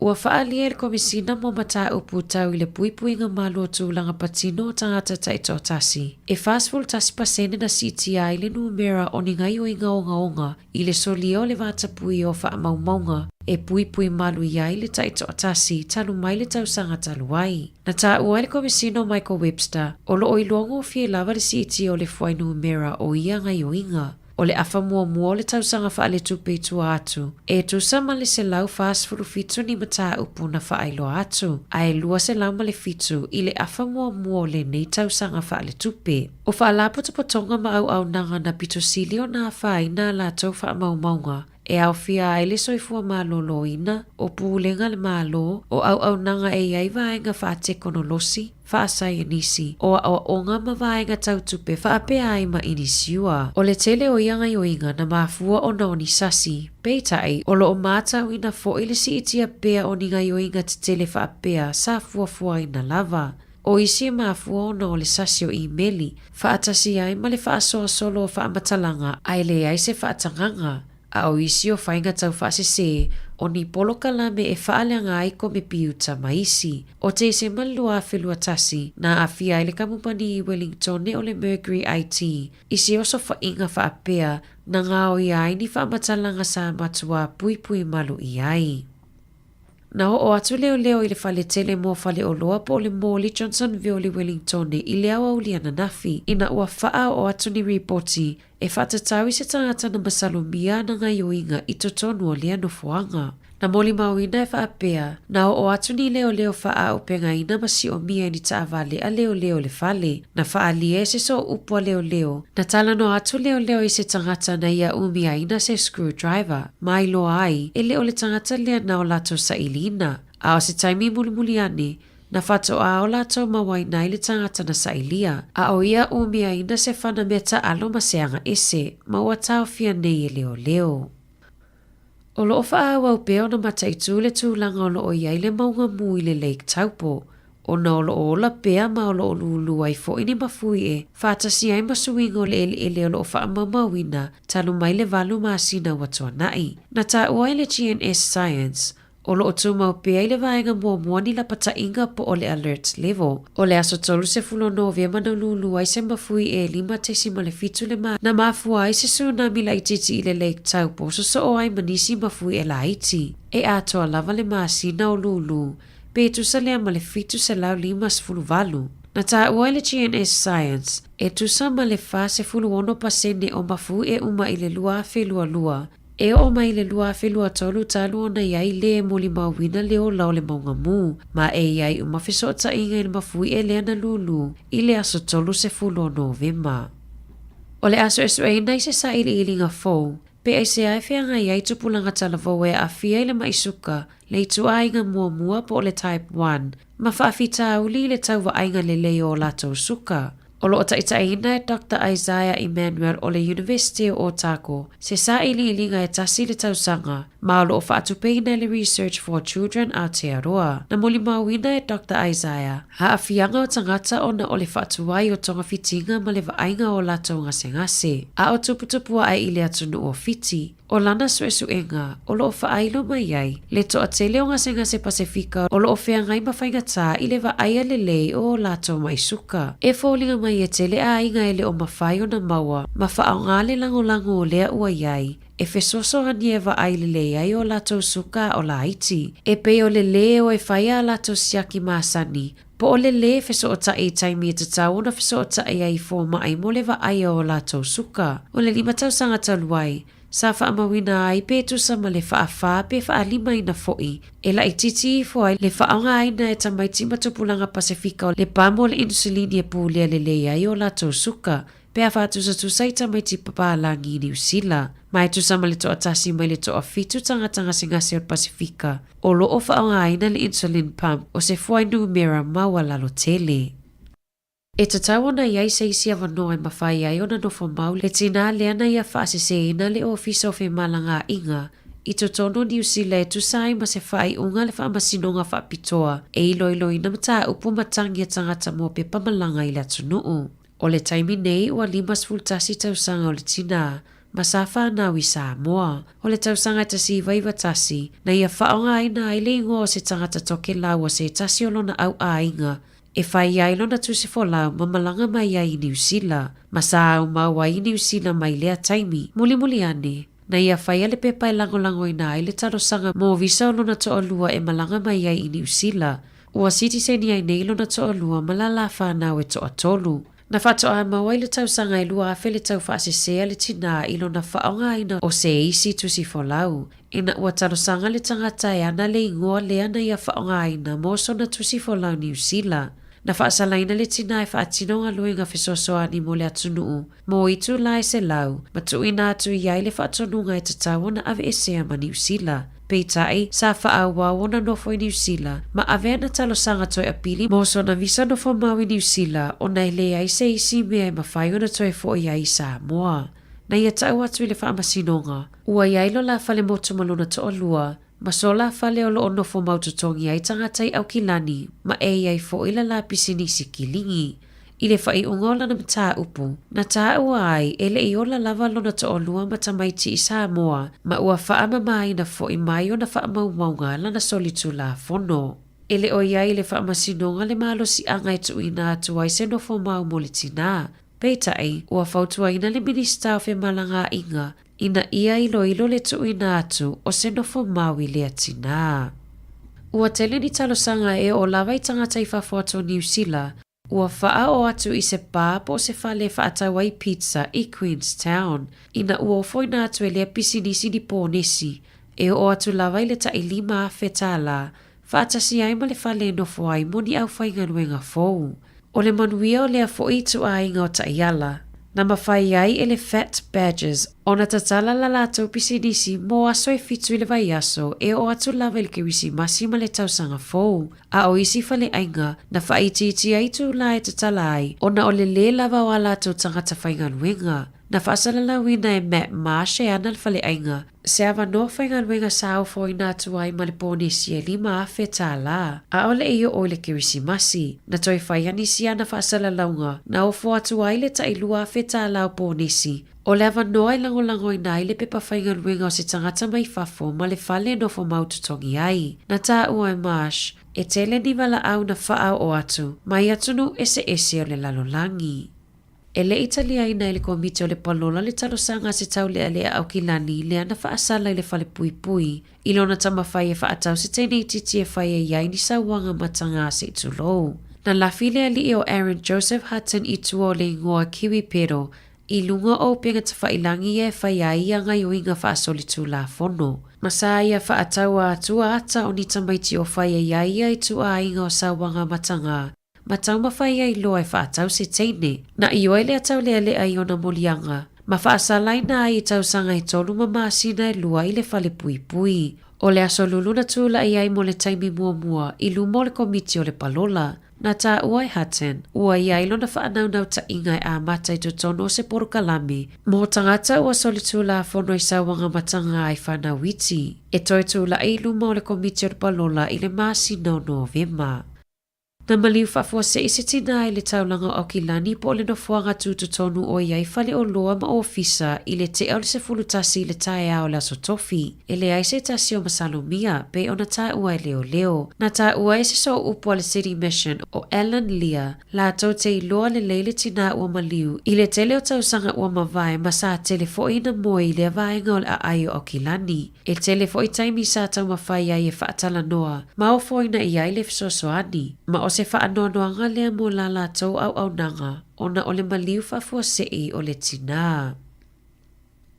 Ua whaalia le komisina mo mata upu tau i le puipuinga malo tūlanga patino o tangata taito tasi. E fastful tasi pasene na CTI le numera o ni ngai o inga onga i le solio le vatapui o wha maumaunga e puipui malu iai le taito tasi talu mai le tausanga talu ai. Na ta ua le komisino Michael Webster o lo oilongo fie lava le CTI o le fuai numera o ia ngai o inga. O le afa mua le tausanga wha le tupe tua atu. E tu sama le se lau fastful fitu ni mata upu na wha ailo atu. A e lua se lau ma le fitu i le afa mua le nei tausanga wha le tupe. O wha la potopotonga ma au nanga na pito silio na wha ina la tau wha maunga. E au fia ai le soifua malolo ina, o pūlenga le malo, o au nanga e ai vaenga wha tekonolosi, wha asai nisi, o onga ma vaenga tautupe wha apea ai ma inisiua. O le tele o ianga i oinga na mafua o naoni sasi, peitai, o lo o mātau ina fo ili si itia pea o ninga i oinga te tele wha apea sa fuafua ina lava. O isi mafua o na o le sasio i meli, wha atasi ai ma le wha asoa solo o wha amatalanga, ai le ai se wha atanganga. A o isi o whainga tau whaasese, o ni poloka la me e whaaleanga aiko me piuta maisi. O te se malua whelua tasi, na a fia ele kamupani i Wellington ne o le Mercury IT, isi oso whainga whaapea, na ngā o iai ni whaamatalanga sa matua pui malu iai. Na o atu leo i le whale tele mo whale o loa po le mōli Johnsonville le Wellington i leo au liana nafi. Ina ua whaa o atu ni reporti e whatatau i se tangata na masalumia na ngai o inga i totonu o lea no fuanga. Na moli mauina e whaapea, na o atu ni leo whaa o penga ina masi o mia ni taavale a leo le whale. Na whaalia e se so upua leo, na tala no atu leo i se tangata na ia umia ina se screwdriver. Mai loa ai, e leo le tangata lea na o lato sa ilina. A o se taimi muli ane, na whato a o lato mawai nai le tangata na sa ilia. A o ia umia ina se whana mea ta alo maseanga ese, maua tau fia nei e leo. O loo wha au peo na mata i tūle tūlanga o loo iai le maunga mui le Lake Taupo. O na o loo ola pea ma o loo lulu ai fo ini mafui e, whātasi ai masuingo le ele o loo wha mamawina, talu mai le valu maasina watua nai. Na ta uai le GNS Science, O lo o tūmau pea i le vaenga mua ni la patainga po o le alert level. O le aso tolu se fulo Novema na lulu ai se mafui e 5 le ma na mafua ai se tsunami la ititi i le Lake Taupo so o ai manisi mafui e la Haiti. E atoa lava le masina o lulu. Pe tusa lea ma le fitu se lau 5 Na ta ua le GNS Science, e tusa ma le fa se fuluono pasene o mafu e uma i le lua lua. E o mai le lua tolu talu o na iai le muli mawina le o lau le maunga mu, ma e iai uma fiso ta inga i le mafu e le na lulu, i le aso tolu se fulono vema. O le aso esu e nai se sa ili ilinga fou, pe ai se ai whianga iai tupulanga talavo e a fia i le maisuka, le itu ainga mua po le type 1, ma whaafita uli le tau wa ainga le leo o lato suka. O lo ta itaina e Dr. Isaiah Emmanuel o le University o Otago, se sa ili ilinga e tasi le tausanga, ma o lo whaatupeina le Research for Children Aotearoa. Na muli mawina e Dr. Isaiah, ha a fianga o tangata o na o le whaatuwai o tonga fitinga ma le waainga o lato ngase. A o tuputupua ai ili atunu o fiti. O lana suenga, o lo whaailo mai ai, le toa tele o ngase Pasifika, o lo whea ngai mawhaingata i le waaia le lei o lato mai suka. E fōlinga mai e tele a inga ele o mawhai o na maua, ma whaao ngale lango o lea ua iai, e fesoso hani e waai le lei ai o lato suka o la Haiti. E pe o le le o e whaia lato siaki maasani, po o le le feso o tae taimi e tatau na feso o tae ai fōma ai mo le waaia o lato suka. O le 5 tausanga taluai, sa whaamawina ai pe tusa ma le whaafa pe whaalima ina fo'i. E la ititi i foai le whaonga aina e tamaiti matupulanga Pasifika o le pamo le insulini e pūlea le leia i o lato suka. Pe a whaatusa tusai tamaiti papalangi i New Zealand. Mai tusa ma le toa tasi mai le toa fitu tanga singase o Pasifika. O lo o whaonga aina le insulin pump o se fuai numera maua lalo tele. E tatawa na iai se isi avanoa e mawhai ai o na nofo mau le tina lea na ia whaasese ina le ofisa o whi malanga inga. I to tono New Zealand e tusai ma se whai unga le whaamasinonga whaapitoa e ilo ina mata upu matangi a tangata mo pe pamalanga i le atunuu. O le taimi nei ua 5 tausanga o le tina, ma sa whanau i Samoa. O le tausanga e tasi vaiva tasi, na ia whaonga aina ai le ingo o se tangata toke laua se tasi o lona au a inga. E whai ai lona tusi folau mamalanga mai ai i New Zealand, ma sa au maua i New Zealand mai lea taimi, muli ane. Na ia whai ale pepa e lango ina ai le tarosanga mo visa o lona toa lua e malanga mai ai i New Zealand. Ua citizen ai nei lona toa lua malala whanau e toa tolu. Na whatoa mawai le tausanga e lua afe le tau whaasesea le tina i lona whaonga ina o se isi tusi folau. Ina ua tarosanga le tangata e ana le ingoa le ana ia whaonga ina mo sona tusi folau New Zealand. Na whaasalaina le tina e whaatinonga luenga fesosoa ni mo le atunuu. Mo itu lai se lau, ma tuina atu iai le whaatonunga e tatawa na ave esea ma New Zealand. Peitai, sa whaawao na nofo i New Zealand, ma ave na talosanga toi apili mo so na visa nofo mau i New Zealand o na ile ai se isi mea e mawhaio na toi fo i ai Samoa. Na ia tau atu i le whaamasinonga, ua iai lo la whale motu maluna to o lua, ma so la whale o lo ono fo maututongi ai tangatai au kilani, ma e iai fo ila la pisini si kilingi. I le whai ungola na mta upu, na taa ua ai ele i ola lava lona to o lua matamaiti i Samoa, ma ua whaama mai na fo i mai o na whaamaumaunga lana solitu la fono. Ele o iai le whaamasinonga le malo si anga e tuina atu ai se no fo mau mo le tina. Peitai, ua whautua ina le minista o whi malanga inga, ina ia ilo le tuina atu o se no fo mau i le atina. Ua tele ni talosanga e o lava i tangata i whafoato New Zealand, ua wha o atu i se pā po se whale whaatawai pizza i Queenstown. Ina ua ofoina atu e lea pisinisi di pōnesi, e o atu lava i le ta i 5 whetala, whaatasi ai ma le whale no fwai moni au whainga nuenga fōu. O le manuia o lea fo i tu a inga o ta iala. Na mawhai ai e le Fat Badges, o na tatala la lātou pisinisi mo aso e fitu i le vai aso e o atu lava il kirisi masi ma le tausanga fōu. A o isi whale ainga, na whaititi ai tu la e tatala ai, o na o le lava o a lātou tangata whainga nuenga. Na whaasalalawina e Matt Marsh e ana whaleainga. Se awa no whainga wenga sao fo ina tuai ma le Ponesi e 5 awhe tā la. A ole e o le kirisimasi. Na toi whaiani si ana whaasalaunga. Na o fo atu ai le ta ilua awhe tā la o Ponesi. O le awa noa i lango ina i le pepa whainga wenga o se tangata mai fafo ma le whale no fo maututongi ai. Na tā ua e Marsh. E tele ni wala au na whaau o atu. Mai atunu ese o le lalolangi. E le Italia ina le komite o le palola le talosanga se tau le au kilani le ana whaasala i le whale pui. Ilona tama whai e whaatau se tene i titi e whai e iai ni sawanga matanga se tulou. Na la file ali o Aaron Joseph Hutton i tuo le ingoa kiwi pero. I lunga o penga ta whailangi e whai ai anga i oinga whaasoli tu la fono. Masa ia whaatau a tua ata o ni tamaiti o whai e iai i tua inga o sawanga matanga. Matau mawhai ai loa e whaatau se teine. Na i oe le atau lea lea i ona molianga. Ma whaasalai na ai tau sanga i tolu mamasina e lua i le whale pui. O le aso luluna tūla i ai mo le taimi mua i lumo le komiti o le palola. Na tā ua i Hutton, ua i ai lona whaanaunau ta ingai a mata i tutono se porukalami. Mo tangata ua soli tūla a whono i sawanga matanga ai whanawiti. E toi tūla i lumo le komiti o le palola i le masina o Novema. Na maliu whafua se isi tina i le taulanga o kilani po le no fuanga tūtu tonu o iai whale o loa ma ofisa i le te au le se fulutasi i le tae au la so tofi. E le aise tasi o masalomia pe o na tae ua e leo. Na tae ua e se so upo le City Mission o Alan Lea la tau te i loa le leile tina ua maliu i le tele o tausanga ua mawai ma sa tele fo ina moe i le avaenga o le a aio o kilani. E tele fo i taimi sa tau mawhai ai e whaatala noa ma o fo ina i ai le fisosoani. Ma o se whaanoanoanga lea mo la la tau au nanga, ona o le maliu whafua sei o le tina.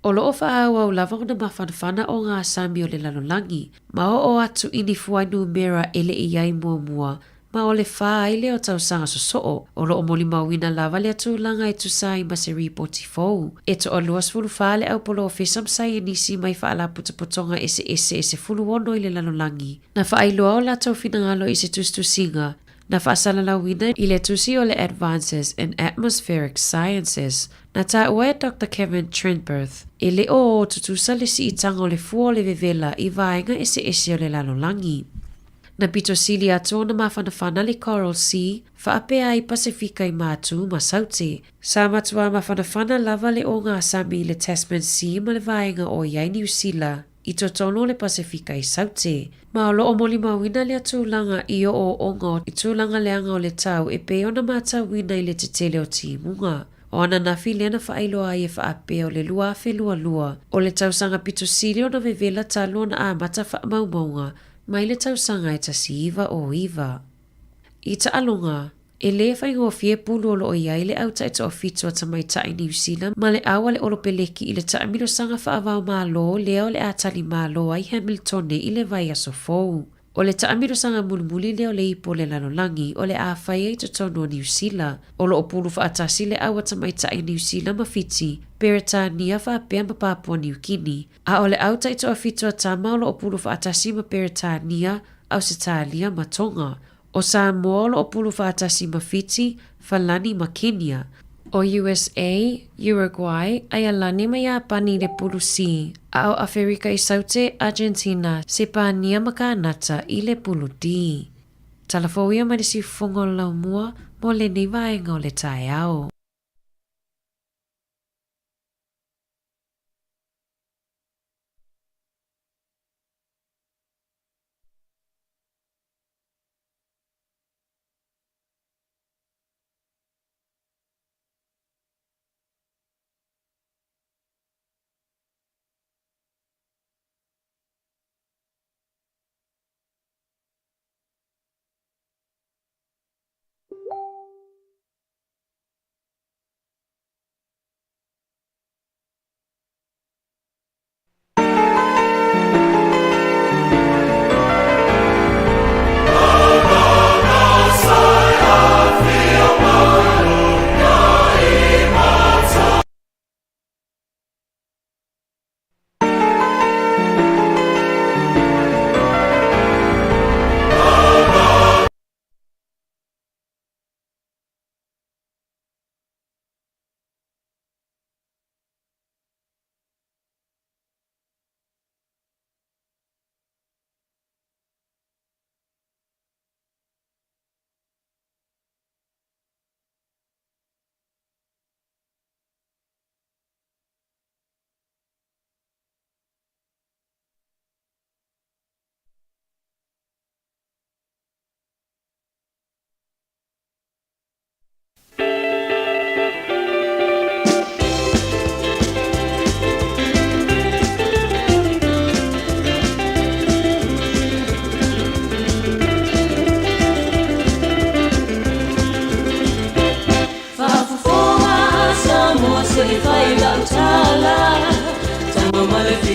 O loo whaau au lava na mawhanawhana o ngā sami o le lalolangi, ma o atu ini fuai numera ele i ai mua, ma o le wha ile o tau sanga sosoo, o loo moli mawina lava le atu langa e tu sai ma se ripoti fau. E to o luas fulu whaale au polo o fesam sai e nisi mai whaala putapotonga ese fulu ono i le lalolangi. Na whaailoa o la tau finangalo i se tustusinga, na whaasalalawina i le tusi o le Advances in Atmospheric Sciences, na ta ue Dr. Kevin Trenberth, i le o tutusa le si itanga o le fua o le vevela i vaenga ese o le lalolangi. Na pito sili ato na mawhanawhana le Coral Sea, whaapea i Pasifika i mātu ma saute. Sa matua mawhanawhana lava le o ngā sami le Tasman Sea ma le vaenga o iai New Zealand, i totono le Pasifika i saute. Ma o loo moli mawina le atūlanga i o ongo i tūlanga leanga o le tau e pe ona mata wina i le te tele o timunga. O ana nafi lena whaailoa ai e whaape o le luafe lua. O le tausanga pito sili o na vevela talo na a mata whaamaumaunga, mai le tausanga e tasi iwa o iwa. I ta alonga, e le whaingo fie pulu o loo iai le au taita o fitua tamaita i New Zealand ma le awa le olo peleki i le taamilo sanga whaavau malo leo le atali malo ai Hamilton i le vai aso fou. O le taamilo sanga mulmuli leo le ipo le lalolangi o le awhai e totono o New Zealand. O loo pulu whaatasi le awa tamaita i New Zealand mawhiti, Peretania whaapea ma Papua New Guinea. A o le au taita o fitua tama o loo pulu whaatasi ma Peretania au Sitalia ma Tonga. O Samoa o pulu whaatasi ma Fiji, Falani ma Kenya. O USA, Uruguay, ai alani ma Japani le pulu si. A o Afrika i saute, Argentina, se pānia ma Kanata i le pulu di. Talafouia ma le si fungo lau mua, mo le ni vaenga o le tae au.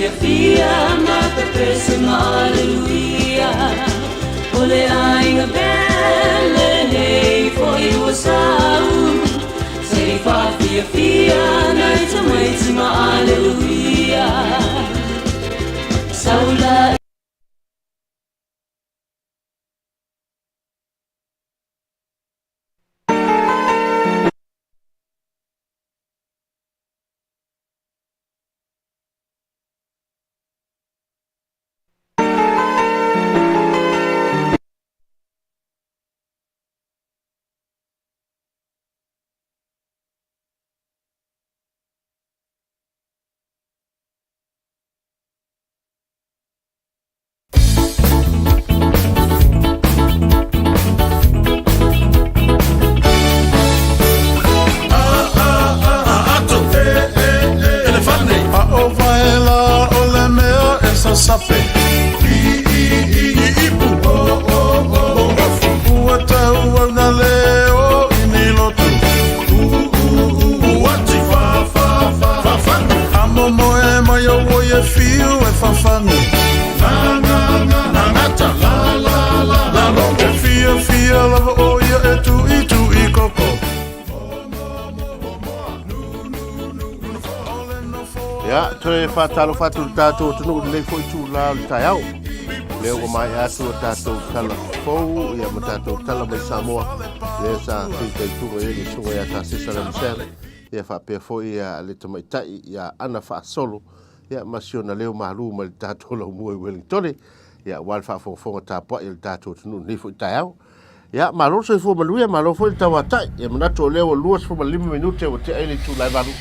fia fia ma te pesima aleluia. Ole ainga belle nei foi o sau. Sei fa fia fia nai tamaisima aleluia. Saula sape ipu ua tau au na leo ini lotu uati fafangu amomo e mai au e fiu e fafangu na ngata la roke fia lava o ia e tu i koko. Ya, toe whātalo whātu tātou tunu nei fo i tū la o tai au. Leo o mai atu o tātou tala fau, ia ma tātou tala mai Samoa. Leo sa whita i tunga e ni sunga ia tā sisara misere. Ia whapea fo ia le tamaitai, ia ana wha solo. Ia masiona leo maru ma le tātou lau mua i Wellington. Ia wal whafonga tāpua i le tātou tunu nei fo i tai au. Ia maro so i fo maluia, maro fo i tawatai. Ia manatu o leo o luas fo ma 5 minute o te aile tū lai varu.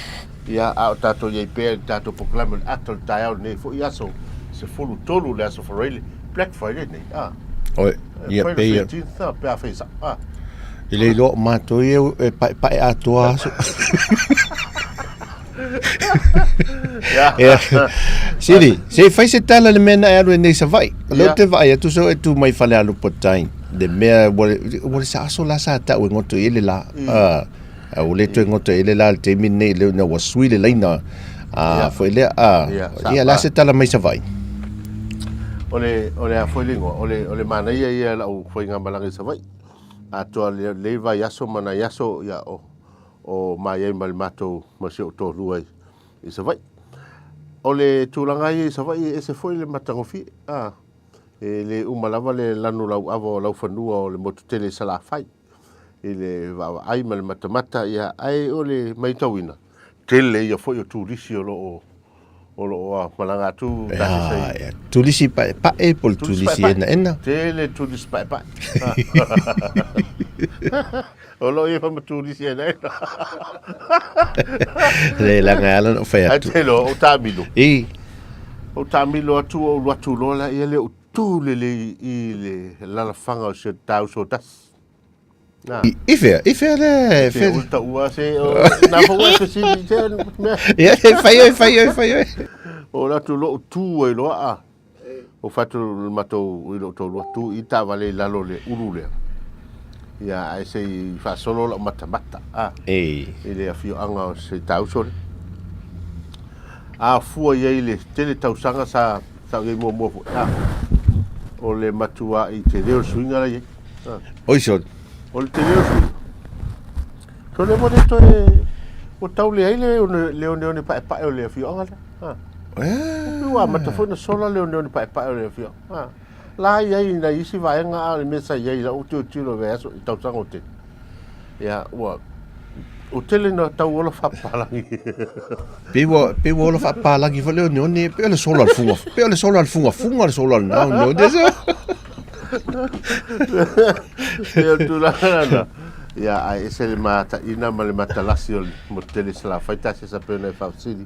Ia au tātou iei pēr, tātou proklama le ato le tai au nei fo i aso. Se folu tolu le aso whareile. Black Friday nei. Oi, ia pēr. Pēr whaisa. I le lo mātou e pai atoa aso. Siri, se fai se tala le mena e aru e nei sa vai. Lo te vai atu so e tu mai fale alu potain. De mea, wale sa aso la sa tau e ngoto ele la. O le tu ngoto ele la te mine le na wasui le leina foi le ia la se tala mai sa vai ole a foi lingo ole mana ia la o foi ngamalanga sa vai a to le vai yaso mana yaso ya o mai mal mato ma se o to luai i sa vai ole tulanga i sa vai e se foi le matangofi e le umalava le lanu lau avo lau fanua o le motutele sala fai ile va ai mal matamata ia ai ole mai tawina tele ia foi o turisi o lo malanga tu ya turisi pa e pol turisi ena tele turisi pa o lo ia fa turisi ena le la ngala no fa tu telo o tamilo o tamilo atu o watu lola ia le tu le ile la fanga o se tau so tas Ife le fe ulta ua se na fo e se ya fai o la tu lo tu e lo o fatu mato o to lo tu i ta vale la lo le urule ya ai se fa solo la matamata ile a fio anga se tau so fu ye ile tele tau sanga sa ge mo o le matua i te leo swinga ye oi so o le telefoni. Ko le mone to e o tau le aile o leone pa o le fio anga. Ua matafona sola leone pa o le fio. La ia na isi vai nga le mesa ia la o tilo verso i tau sango te. Ya ua o tele no tau ola fa palangi. Pe ola fa palangi fa leone pe le sola al funga. Pe le sola al funga le sola no deso. Ya ai se le mata ina male mata lasio mo tele sala faita se sa pena fa sili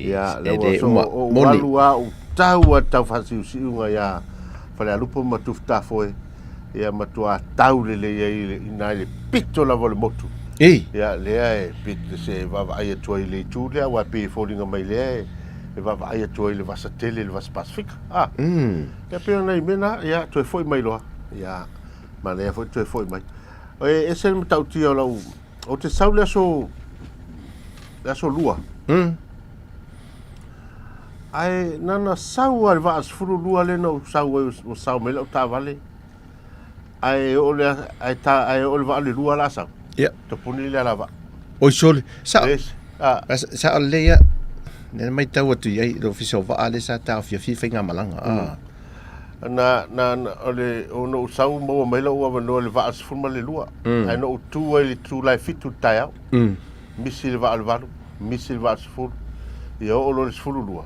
ya le o walua o tau fasi usiunga ya fale alupo matufta foi ya matua tau le ina le pito la vole motu ya le ai pit se va ai toi le tu le wa pe folinga mai le va ai toi le vasa tele le vasa pacific ya pena mena ya toi foi mai lo ya ma le foi toi foi mai e se me tau tio la o te saule so lua ai nana sau al va sfuru lua le no sau o sau me lo ta vale ai ole ai ta ai ole va le lua la sa ia to puni le la va o sole sa ah sa le ia ne mai tau tu ia do fiso va ale sa ta fi finga malanga na ole ono sau mo me lo wa no le va sfuru le lua ai no tu le tu lai fitu ta misil va al va misil va sfuru ia o lo sfulu lua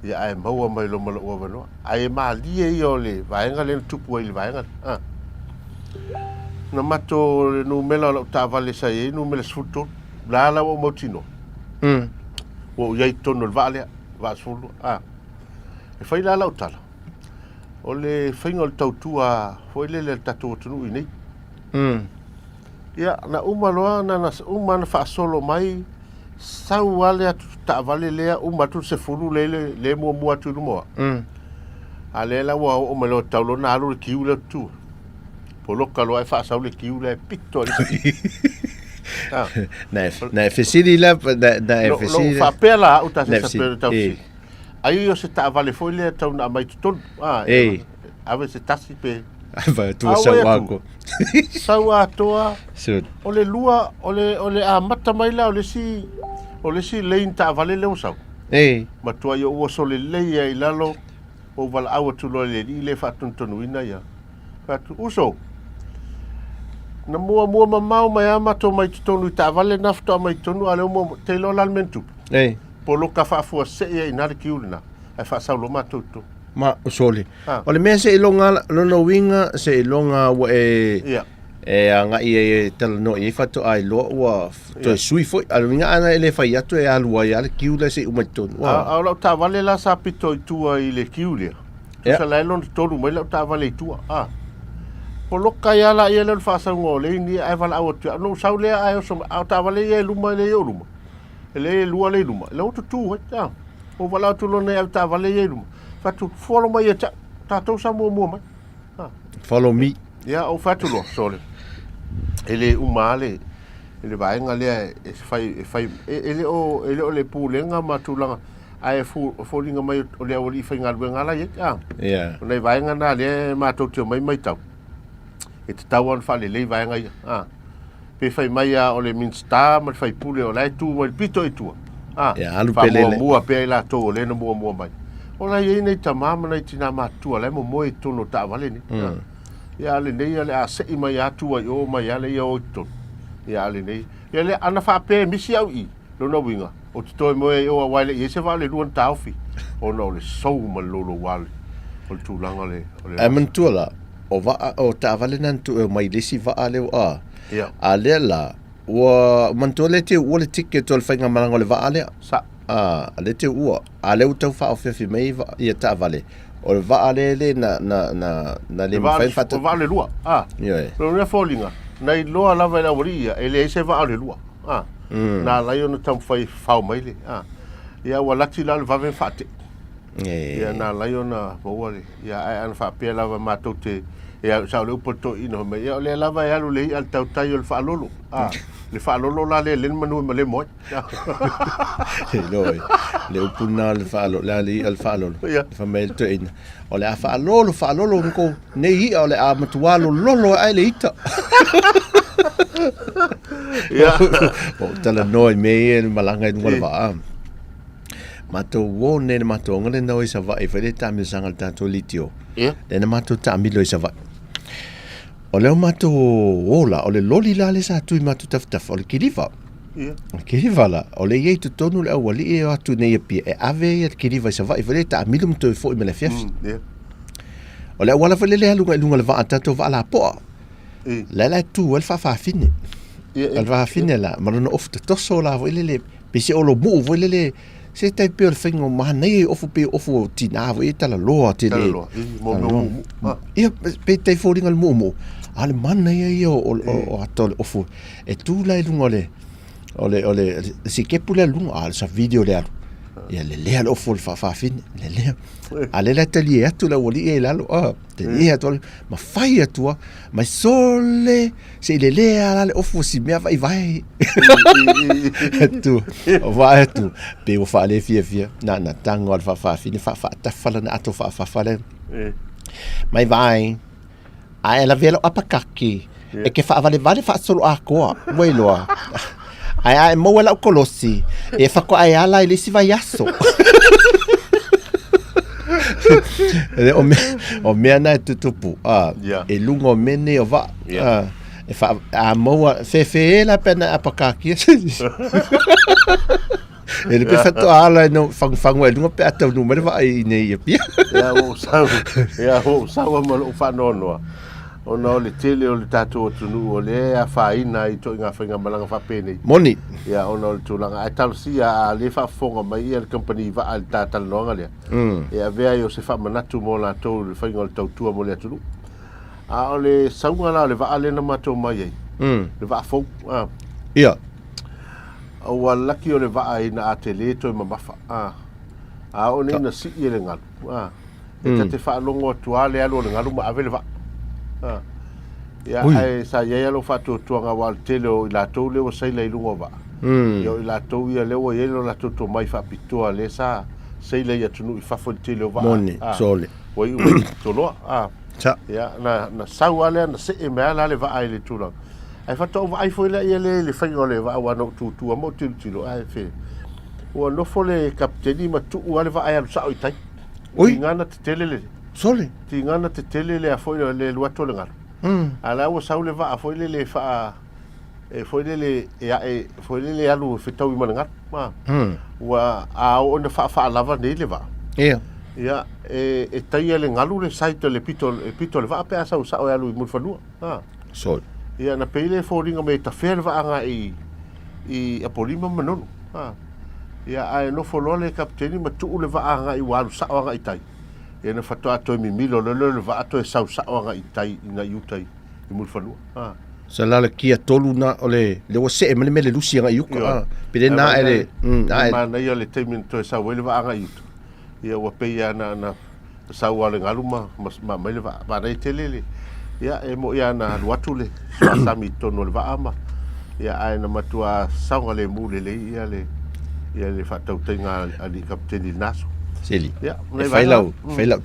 ia ai maua mai lo malo ua vanoa ai malia ia o le vaenga le tupu ai le vaenga na mato no mela lo tavale sa e no mela sfulu la la o motino o ia tono le vale va sfulu e fai la tala o le fainga le tautua foi le tatu tunu nei ia na umaloa na uma na fa solo mai sau wale atu ta vale lea umatu se fulu le mua tu mo ale la wa o melo taulo na alu kiu le tu polo kalo ai fa sau le kiu le pito na fesili la na fesili fa pela uta se pela tau ai yo se ta vale foi le tau na mai tu ave se tasi pe vai tu sau atoa ole lua ole a mata mai la ole si lein ta vale le usau ma tua yo o sole le ai lalo o val au tu lo le fa tonu ina ya fa tu uso na mua mau mai ama to mai tonu ta vale nafto mai tonu ale mo te lo lalmentu polo ka fa fu se e na ki ulna ai fa sa lo ma tu ma sole ole me se longa no winga se longa wa anga i tala no i fato ai lo wa to sui foi alinga ana ele fai atu e alua ya kiule se umaton wa ala ta vale la sa pito tu i le kiule sa la lon tolu mai la ta vale tu poloka ya la ia le fa sa ngole ni ai vala au tu no sa le ai so ta vale ye luma le yo luma le lua le luma le tu ta o vala tu lo ne ta vale ye luma fatu follow mai ta to sa mo mai follow me ya o fatu lo sole ele umale ele vaenga le fai ele o le pulenga matulanga ai folinga mai o le oli fai ngalwenga la ya nei vaenga na le matotio mai tau e te tau an fale le vaenga pe fai mai o le minsta ma fai pule o la tu o pito e tu ya alu pelele mua pe la to le no mua mai o la ye nei tamama nei tina matu le mo e tono ta vale ni ya le nei ale a se mai atu ai o mai ale o to ya le nei ya le ana fa pe misi au i lo no winga o to mo e o wale ye se vale luan taufi o no le so malolo wale o tu langa le amentula o va o ta vale nan tu mai lesi va ale o ale la o mantole te o le ticket o le fanga malanga le va ale sa ale te o ale o tau fa o fe mai ia ta vale o va ale le na le fai fata va le lua lo ne folinga nei loa lava la woria ele se va ale lua na la yo no tam fai fa mai le ia wala ti la va ven fate ia na la yo na wole ia ai an fa pe lava matote ia sa le poto ino me ia le lava ia le al tau tai el fa lolo le fa lolo la le manu le mo le upuna le fa lolo la li al fa lolo fa mel to in o le fa lolo ko nei o le a matualo lolo ai le ita ia o tala noi me el malanga i ngol va mato wone ne mato ngale no isa va e fele tami sanga tanto litio le mato tami lo isa va o le mato ola o le loli la le sa tu mato taf o le kiliva kiliva la o le ye tu tonu le awali e atu ne pi e ave e kiliva isa va e fele tami lo to fo me le fef o le wala fele le lunga le va tanto va la po la tu el fa fine el va fine la ma no of to so la vo le pisi o lo mu vo le se tai pe o fingo ma nei ofu pe ofu tina vo e tala loa te le ia pe tai foringa le momo ale man nei o atol ofu e tu la lunga le ole si ke pula lunga al sa video le ia le lea lo fol fa fin le lea ale la tali atu la wali e la lo te ia to ma fai atu ma sole se le lea la le ofu si me vai tu vai tu pe o fa le fia na tango al fa fin fa ta fala na ato fa le mai vai ai la velo apakaki e ke fa vale fa solo a ko voi lo ai mo wala kolosi e fa ko ai ala ile si vai aso o me na tutupu e lungo mene o va e fa a mo fe la pena apakaki e le perfetto ala no fang we lungo pe ata no me va ai nei pia ya o sa mo fa no ona o le tele o le tatou tunu o le a faina i to nga whainga malanga whapene. Moni. Ia ona o le tūlanga. Ai talusia a le whafonga mai ia le company wa a le tātala noanga lea. Ia vea i o se whamanatu mo la tau le whainga o le tautua mo le atunu. A o le saunga la o le wa le na matou mai ei. Le wa fong. Ia. O a laki o le wa ina a te le toi mamafa. A o ne ina si i le ngalu. E ta te whaalongo tua le alo le ngalu ma avele wa. Ya ai sa ya lo fatu tuanga wal telo la tole o sai le lungo ba yo la to ya le o yelo la to mai fa pitua le sa sai le ya tunu fa fo telo ba moni sole o to lo cha ya na sa wale na se e me la le va ai le tula ai fa to ai fo le le fa le va wa no tu mo tilo ai fe o no fo le kapteni ma tu wale va ai sa o tai oi ngana te tele le sole ti ngana te tele le a fo le luato le ngalo ala o saule va foi le fa e foi le ya e foi le alu fitau i mananga ma wa a o na fa lava nei le va ya e tai le ngalu le site le pito le va pe asa o alu i mulfanu sol ya na pele fo ringa me ta fer va anga i apolima manon ya ai no fo lo le kapteni ma tu le va anga i walu sa anga i tai e na fatoa to mi milo le va to sa nga itai na yutai i mulfanu sa la kia tolu na ole le o se mele lusi nga yuka pele na ele ma na yo le temin to sa wele va nga yutu ia wa pe ya na sa wale ngaluma ma mele va na telele ia e mo ia na watu le sa mi to no le va ama ia ai na matua sa nga le mule le ia le fatau tenga ali kapteni naso Seli. Ya, fai lau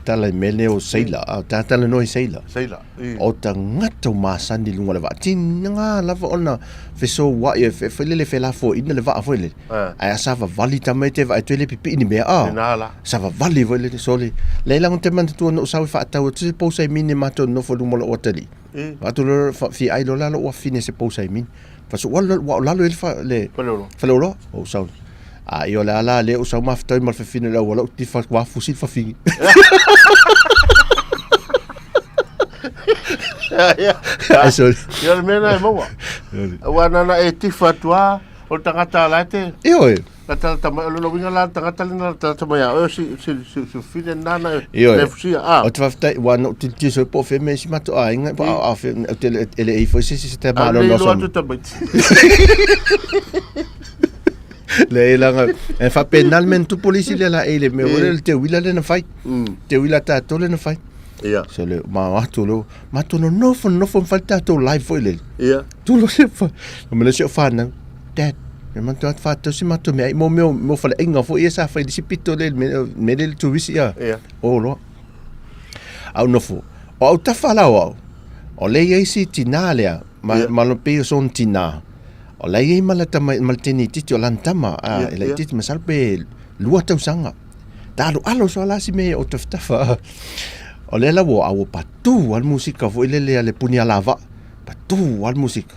tala mele o seila, tala noi seila. Seila. O ta ngata masani lunga le va. Tinga lava ona feso wa e felele fela fo ina le va foi le. Ai asava vali tamai te va tele pipi ni me Nala. Sava vali voi le soli. Leila ngon te man tu no sa fa ta o te po sai mini mato no fo lumo o tali. Va tu fi ai lo la lo fine se po sai min. Fa so wa lo el fa le. Fa lo o sa io la le o sa mafta mal fa fine la wala ti fa wa fusil fa fi so yo me na mo wa na e ti fa tua o tangata la te io kata ta lo winga la tangata na ta ya o si fine nana le fusi o te fa wa no ti so po fe me si mato inga pa fe ele e fo si te ma no so le langa e fa penalmente polisi le la ele me ore te wila le na fai te wila ta to le na fai so le ma no no falta to live foi le tu lo se fa me le se fa na dad me man fa to si mato me mo fa le inga fo esa fa di pito le me le tu visi o lo au no fo o ta fa la o le ye si tinalea ma lo pe son tina o la ye malata malteni titi o lantama la titi masalpe lua tau sanga talo alo so la si me o taftafa o le la wo au patu al musika fo le le punia lava patu al musika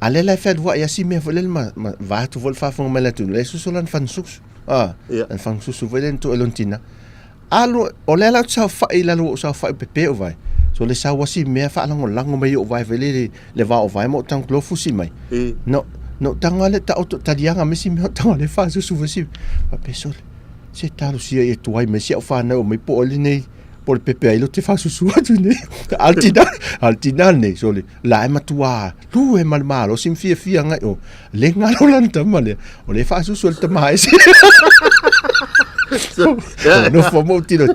ale la fed wa ya si me fo le ma va tu vol fa fo malatu le su solan fan sus an fan sus fo le to elontina alo o le la sa fa ila lo sa fa pepe o vai so le sa wasi me fa lango mai o vai vele le va o vai mo tang klofu si mai no tanga le ta auto talianga me si me tanga le fa su vasi pa pesol se talo si e tuai me si o fa na o me po le nei po le pepe ai lo te fasusu atu nei. Altina nei, so le, la e matua, lu e malmalo, sim fia ngai, o, le ngalo lan tamale, o le fasusu el tamai si. No fo mo tiro,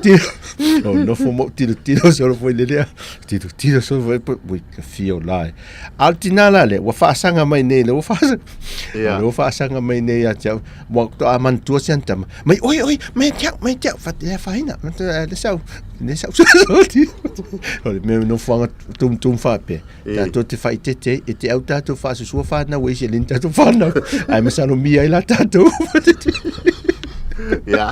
no fo mo tiro, so lo foi le lea, tiro, so foi, ui, ka fio lai. Altina la le, wa faasanga mai nei, le wa faasanga mai nei, a tia, wa to a mantua si antama, mai, oi, mai tia, fatia faina, le sau, ole me no fanga tum fa pe ta to te fai te e te au tato fa su fa na we se linta to fa na ai me sano mia ila tato ya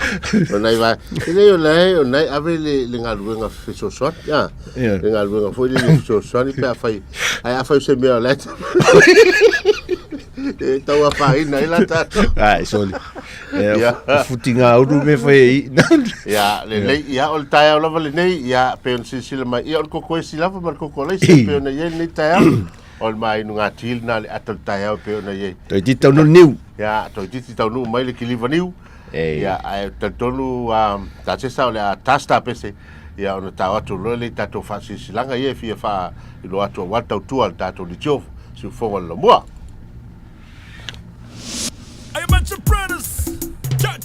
onai va onai ave le ngaluenga fiso sot ya le ngaluenga foi le fiso sot pe afai ai afai se me ala e tau a faina ila tato ai soli futinga uru me foi ya le ya ol taia lava le nei ya pe on sila mai ya ol ko si lava mar ko le se pe on ye ni taia ol mai no ngatil na le atol taia pe on ye to ti tau no niu ya to ti tau no mai le kiliva niu ya ai tonu ta se sa le tasta pese ya on ta atu le tato fa silanga ye fia fa lo atu wa tau tu al tato di jof su fongo lo mo. I am at your brothers. Cha.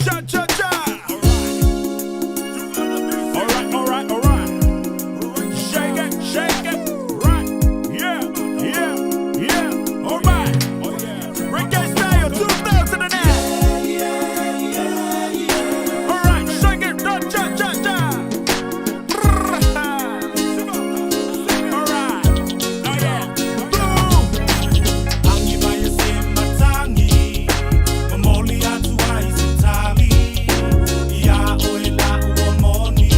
All right. Shake it. Right. Yeah. All right. Oh yeah. Reggae style 2009. All right. Shake it. Cha. All right. Oh yeah. Boom. Angi vai sema tangi. Mamoli atu ai sitali. Ya oela uomoni.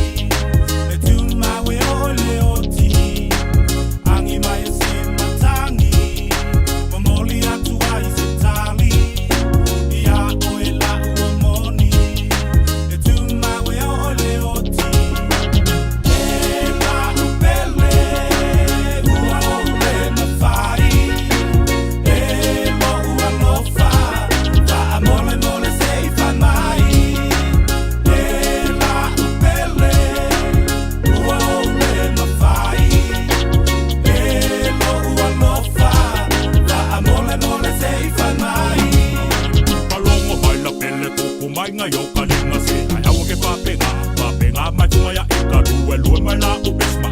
Le tun mawe ole oti. Angi mai sema tangi. Mamoli atu ai sitali. Ya oela uomoni. Le tun mawe ole oti. Ela upele. Uole mafai. Elo ualofa. Va mole sei fan mai. Ela upele. Uole mafai. Elo ualofa. Va mole sei fan mai. Palongo baila pele kuku mai nga yo kalinga se. Ayaw ke papenga mai tunga ya ikaru. Elu mai la upes ma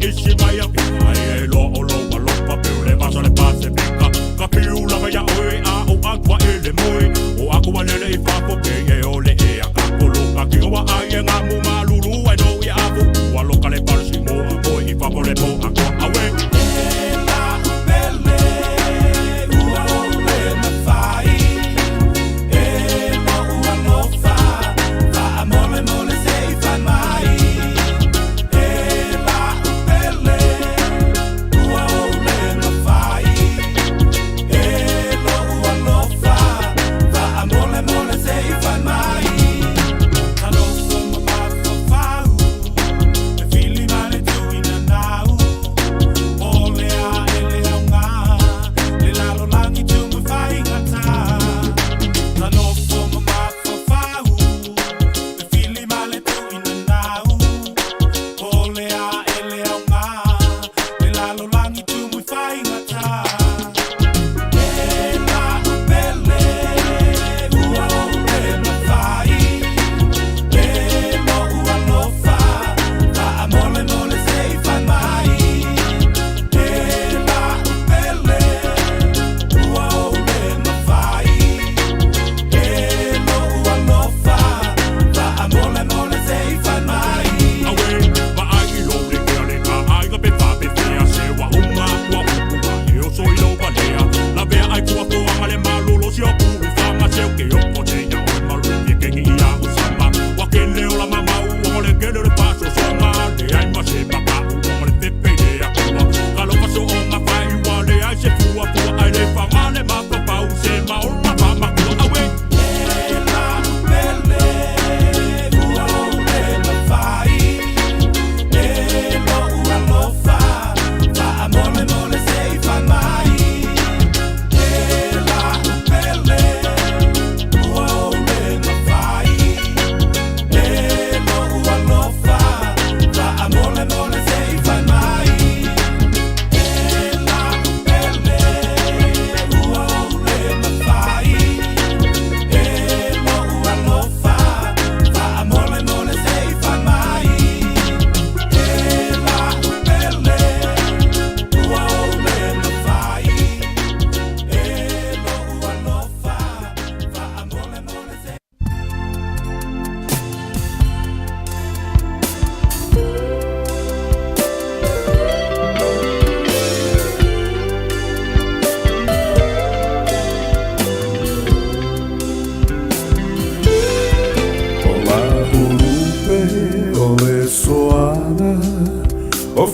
ishi mai ya pika. Elo olo alofa pele basa le pase pika. Kapiu lava ya oe a o akwa ele moi. O akwa lele I fapo pe e ole e a kakolo. Kakinga wa aye nga mu malulu e no I avu. Ua loka le parsi mo a moi I fapo le po akwa awe. Ela upele. Uole mafai. Elo ualofa. Va mole sei fan mai. Ela upele. Uole mafai. Elo ualofa. Va mole sei fan mai.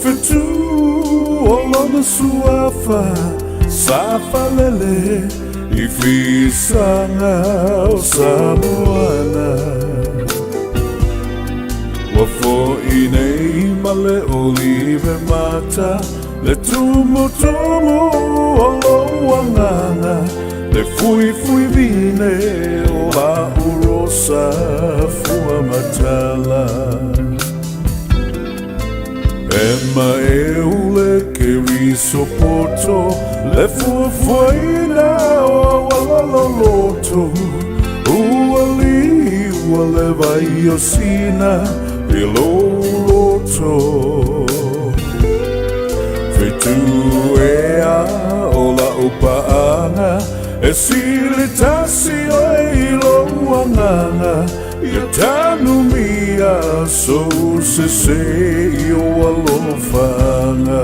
fitu o lona suafa safa lele I fisanga o Samoana Wa fo I nei male olive mata Le tumu o loanganga Le fui vine o la urosa fua matala Emma e ule ke risopoto Le fuaina o walaloloto Uali wale vai osina E loloto Fetu ea o la upaanga E silitasi o iloanganga Ia tanu mia so se o alofanga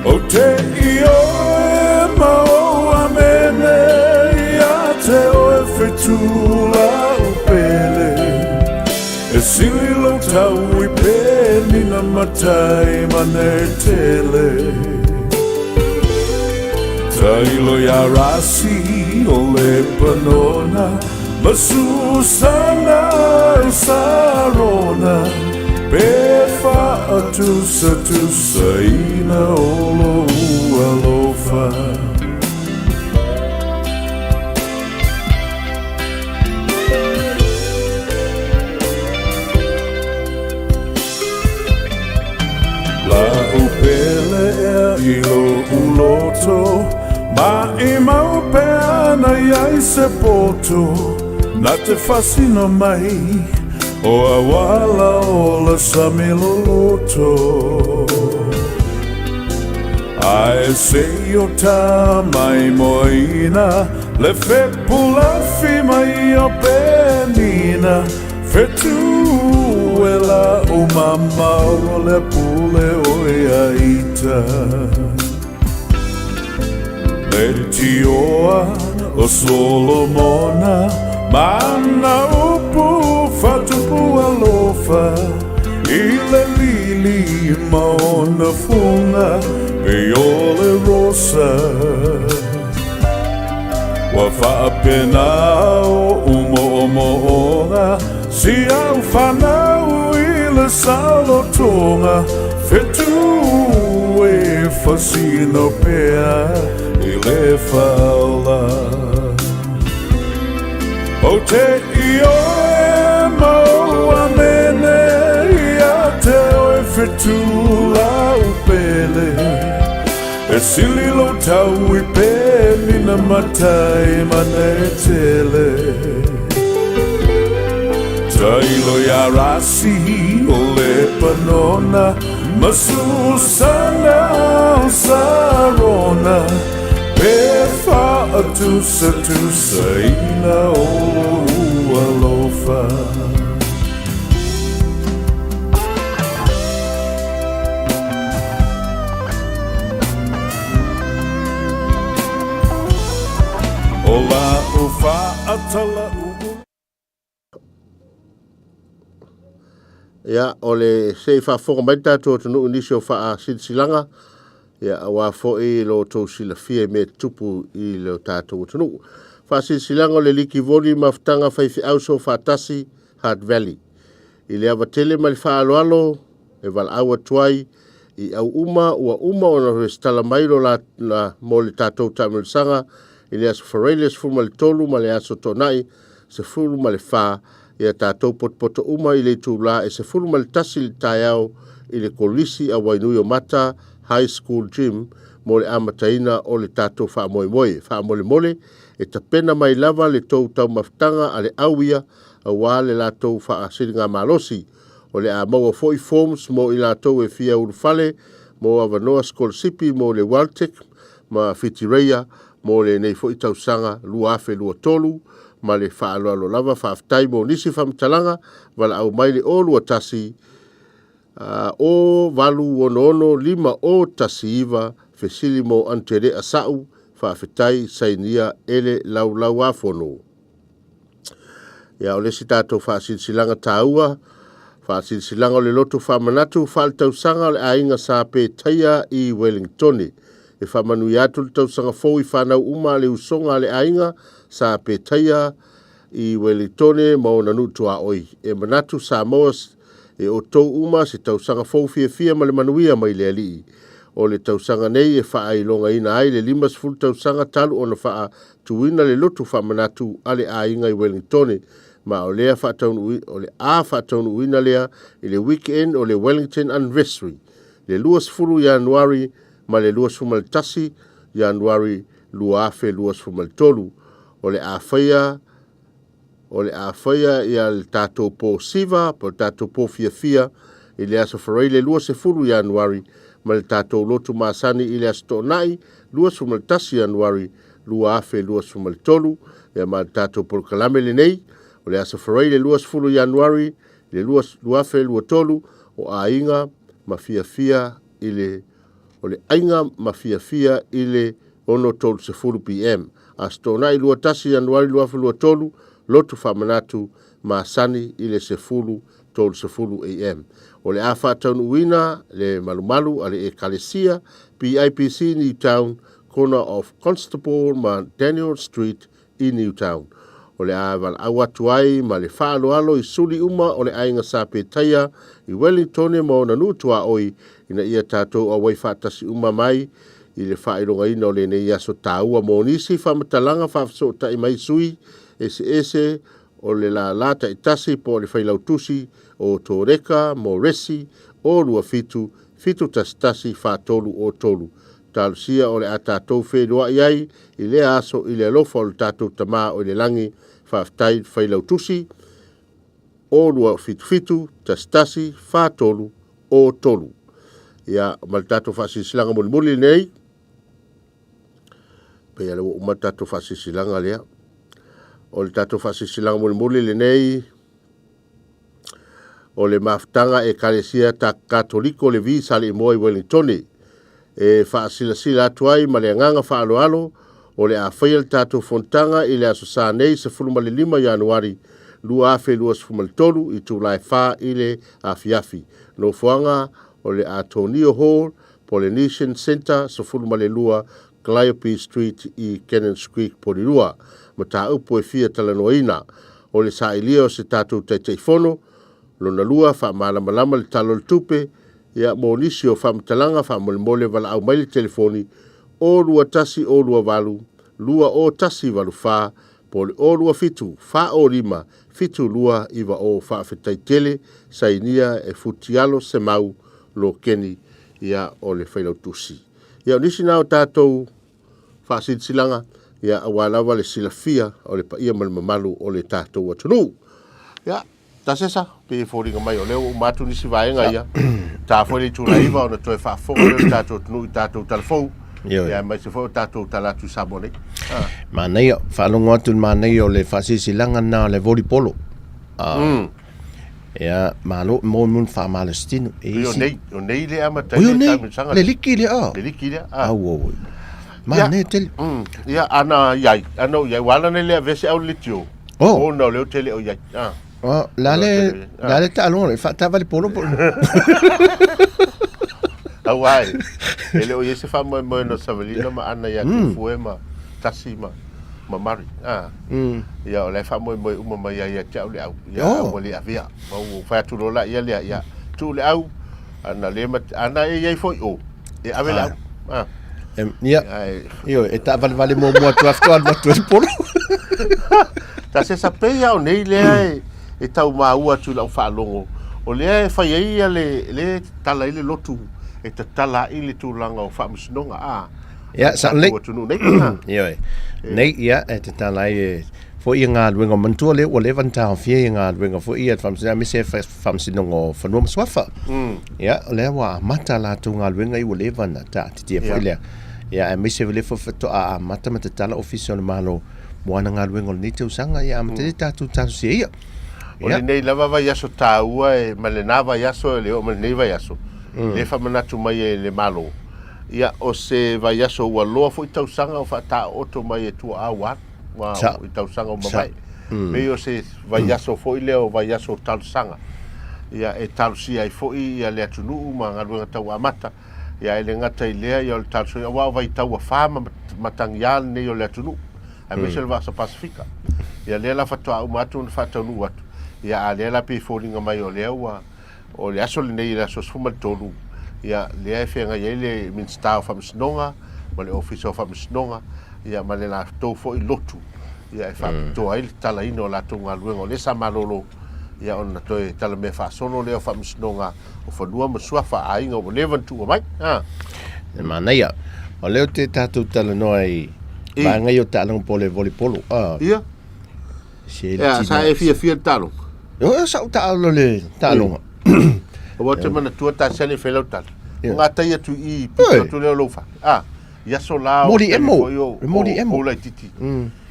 O te io e mao amene Ia te o e fetula upele E sililo tau I peni na matai manetele Tailo ya rasi o le panona Masusana sarona Pefa atusa ina olo alofa La upele ilo uloto Ma ima upeana ya se poto Na te fascina mai O awala o la samiloloto Ai se o ta mai moina Le fe pula fi mai o penina Fetu e la o mama o le pule o iaita Le tioa o Solomona Mana upu fatupu alofa Ile lili maona funga Peole rosa Wafa pena o umo Si au fanau ile salotonga Fetu e fasino pea Ile faula O te io e mau amene Ia te o e fetula upele E sililo tau I peni na matai manetele Tailo ya rasi o le panona Masusana o sarona Pefa atusa ina o alofa Ola ufa atala Ya ole se fa fo mai tato tonu inisio fa silanga ya wa fo lo to sila fie me tupu I lo tato tonu fa silanga le liki voli maftanga fa fi auso fa tasi Hard Valley I le avatele mal fa alo e val awa tuai I au uma ona restala mai lo la mo le tato tamil sanga I le aso fareles fu mal tolu mal aso tonai se fulu mal fa ia tātou potpoto uma I le tūla e se fulu mal tasi le taiao I le kolisi a Wainuio Mata High School Gym mo le amataina o le tātou wha mole e tapena mai lava le tau tau maftanga a le awia a wā le lātou wha siringa malosi o le a maua foi forms mo I lātou e fia urufale mo a Vanoa Scholarship mo le Waltec ma Fitireia mo le nei foi tausanga lua afe lua tolu ma le whaaloalo lava whaaftai mo nisi whamtalanga wala au mai le o lua tasi o valu ono lima o tasi iwa fesili mo antere asau whaafetai sainia ele lau afono. Ia o lesi tātou whaasilsilanga tāua Whaasilsilanga o le loto whamanatu whaaltausanga le ainga sa pe taia I Wellington. E whamanui atu le tausanga fōi whanau uma le usonga le ainga sa pe taia I Wellington mo na nutua oi. E manatu Samoas e o tau uma se tausanga fōu fia ma le manuia mai le alii. O le tausanga nei e whaailonga ina ai le 5 tausanga talu o na wha tuina le loto whamanatu ale ainga I Wellington. Ma o lea whataunu uina lea I le weekend o le Wellington Anniversary. Le 2 Januari ma le 2 Januari luafe 2 o le awhaia ia le tātou pō siva, po tātou pō fia I le aso wharai le 2 Januari ma le tātou lotu māsani I le aso tōnai 2 Januari luafe 2 ia ma le tātou pō kalame le nei o le aso wharai le 2 Januari le luafe 2 o ainga ma fia I le o le ainga ma fia I le ono tolu se fulu PM. Astona I 2 Januari luafe 2 lotu whamanatu māsani I le se fulu tolu se fulu AM. O le a whataunu uina le malumalu a le Ekalesia PIPC Newtown, corner of Constable ma Daniel Street I Newtown. O le a wala awatu ai ma le whaaloalo I suli uma o le ainga sa pe taia I Wellington mo na nutua oi ina ia tātou a wai whaatasi uma mai I le whaeronga ina o le nei aso tāua mo nisi whamatalanga whaafaso tai mai sui ese o le la lata I tasi po le whailautusi o Toreka mo resi o lua fitu tasi whaatolu o tolu. Talusia o le a tātou whenua iai I le aso I le alofa o le tātou tamā o le langi whaaftai whailautusi o lua fitu tasi whaatolu o tolu. Ia maltato whaasisilanga muli nei. Pea lewa umatato whaasisilanga lea. O le tato whaasisilanga muli le nei. O le maftanga e kalesia ta katoliko le visa le moa I Wellington. E whaasilasila atuai ma le anganga whaaloalo. O le a whaia le tato fontanga I le aso sa nei se 5 Januari. Lua afe 2 I tūlai wha I le afiafi. No fuanga o le Antonio Hall, Polynesian Center, sa lua Calliope Street I Cannons Creek, Porirua. Ma tā upo e fia talanoina. O le sa ilia o se tātou taitaifono, lona lua wha malama le talo le tupe, ia mo nisi o wha mtalanga wha mole wala au mai le telefoni, o lua tasi o lua walu, lua o tasi walu wha, po le o lua fitu, wha o rima, fitu lua iwa o wha whetai tele, sa inia e futialo se mau, lo keni ia o le whailautusi. Ia nisi nao tātou whaasilanga ia awalawa le silafia o le paia mamalu o le tātou atunu. Ia, tasesa, pe fōringa mai o leo umatu nisi vaenga ia. Tā whare tūna iwa o na toi whaafonga le tātou atunu I tātou talafou. Ia mai se fō tātou talatu sabone. Manei, whaalongo atu manei o le whaasilanga na le volipolo. Ia, malo mo mun fa Palestino. O nei le amatai le liki le a. Le liki le a. Au. Ma ne tel. Ia ana iai wala nei le vese au litio. O no le tele o iai. La le talon le fa tava le polo. Au ai. Ele o yese fa mo no savelina ma ana ia ku fuema tasima. Mamari. Ia o le fa mo uma mai ia tau le au. Ia mo le avia. Mo fa tu lola ia le ia. Tu le au ana le ana ia foi o. E ave le au. Ia. Io e ta vale mo tu afto tu polo. Ta se sape ia o nei le e tau maua tu la fa longo. O le fa ia le tala ile lotu. E te tala ile tu langa o fa musnonga Ia sa le. Ia. Nei ia e te tala fo ia ngā luenga mantua le o le vanta o fia ngā luenga fo ia famsina me se famsinonga fanua swafa. Ia le wa mata la tu ngā luenga I o le vana ta te fo ile. Ia e me se le fo to a mata mata tala official malo moana ngā luenga ni te usanga ia mate ta tu ta se ia. O le nei lava vai aso taua e malena vai aso le o malena vai aso. Le fa manatu mai le malo. Ia o se vai aso ua loa fo I tausanga o fa ta oto mai e tua awa. Wa I tausanga o mamai. Me o se vai aso fo I leo vai aso tausanga. ia e talusia ai fo'i ia le atunuu ma galuega tauamata ia e le gata i lea ia o le talusia ua o vaitau afā ma tagia lenei o le atunuu ae mai se le vaasa pasifika ia lea la fatoa'au ma atu ona fa'ataunuu atu ia a lea la pe foliga mai o lea ua o le aso lenei le aso sefuma le tolu ia lea e feagai ai le minista o fa'amasinoga ma le ofisa o fa'amasinoga ia ma le latou fo'i lotu ia e fa'apitoa ai le talaina o latou galuega o le sa malolo ia ona toe tala me fa'asono lea o fa'amasinoga o fanua ma suafa'aiga ua lē vantu'ua mai E manaia. O leo te tātou talanoa i maangai o tālanga po le volipolo. Ia. Ia, sa e fia talo. Ia, sa o tālo le tālonga. O te mana tua ta sele felau talo. Ngā tai atu i pita tu leo loufa. Ia so la Mori emo. Mori emo. Ola i titi.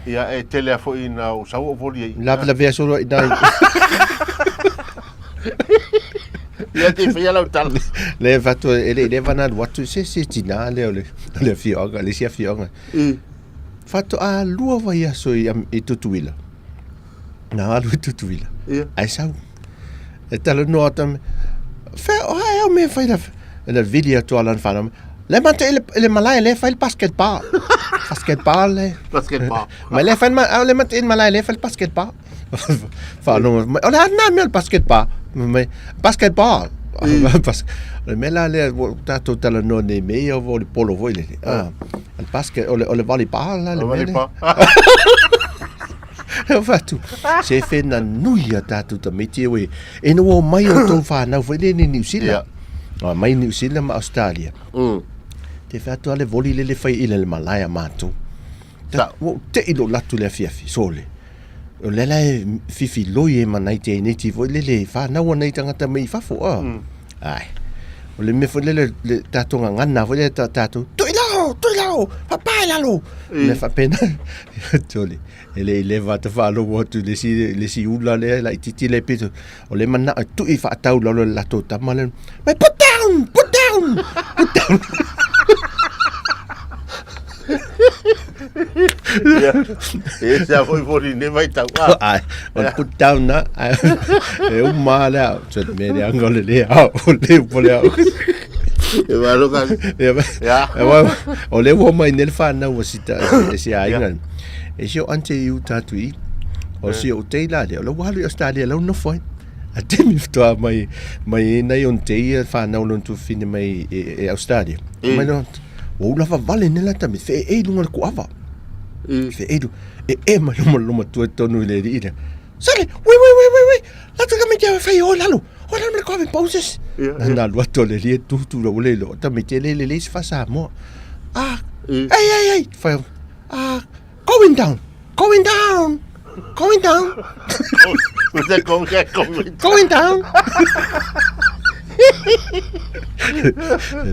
Ia e tele a fo i na o sau o voli ai. La vea solo i nai. Ia te fia lau talo. Le fatu ele vana watu se tina le fionga, le sia fionga. Fatu a lua vai aso i tutuila. Na alu i tutuila. Ia. Ai sau. E talo no atam. Fe o ai me fai na video to alan fanam. Le mante ele malai le fai basketball. Basketball le. Basketball. Ma le fai le mante in malai le fai basketball. Fa no. Ola na me basketball. Basketball. Me la le tato tala no ne me o voli polo voile. Al basket o le volleyball la le volleyball. Fatu. Se fena nuia tato ta meti we. E no mai o to fa na voile ni New Zealand. Mai New Zealand ma Australia. Te fatu ale voli le fai ile le Malaya mato. Te ilo latu le fiafi sole. O lela e fifi loi e manai te neti vo lele fa na wana i tangata mai fafo ai o le me fo lele tatonga ngana vo le tato tuilao papai lalo le fa pena tole ele va te fa lo watu le si ula le la titi le pito o le mana tu i fa tau lalo la to tamalen mai put down Esa foi voli ne mai tau. Ai, on put down na. E o mala, chat me le angole le pole. E va lo kan. Ya. O le wo mai nel fa na wasita si aingan. E si o ante u tatui. O si o te la le o wali o stadia lo no foi. A temi ftoa mai na on te fa na lo tu fine mai e Australia. Mai no. O la fa vale nela tami fe e lunga ku ava. Fe e ma lo tu tonu le ida. Sale, we. La tu me ja fe o lalo. O la me ko be pauses. Na lo to le tu lo le lo tami te le fa sa mo. Ai. Fa going down. Going down.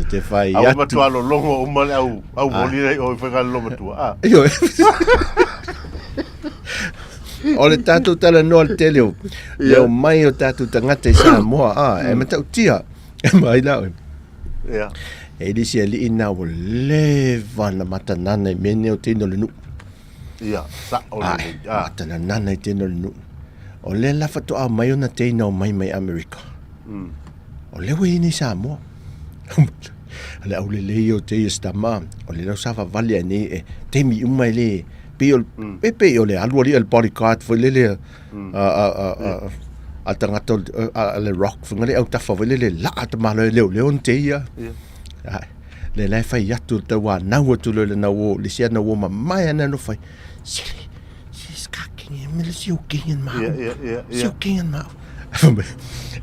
Te fai atu. Au matua lo longo o male au voli nei o whaka lo matua. Iyo. O le tatu tala no al teleo. Leo mai o tatu tangata i Samoa. E matau tia. E mai lau. Ia. E disi ali ina o levana matanana i mene o tino le nu. Ia. Sa o le. Matanana i tino le nu. O le lafa to a mai o na teina o mai Amerika. O lewe ini Samoa. Ale au le leo te istama. O le lau safa vale ane e te mi umai le pe o le alu ali el bodyguard foi le a tangata le rock funga le au tafa foi le la at malo leo te ia. Le lai fai atu te wa nau tu le nau le sia nau ma mai ana no fai. She's cocking him le si o king ma. Yeah. Si o king ma.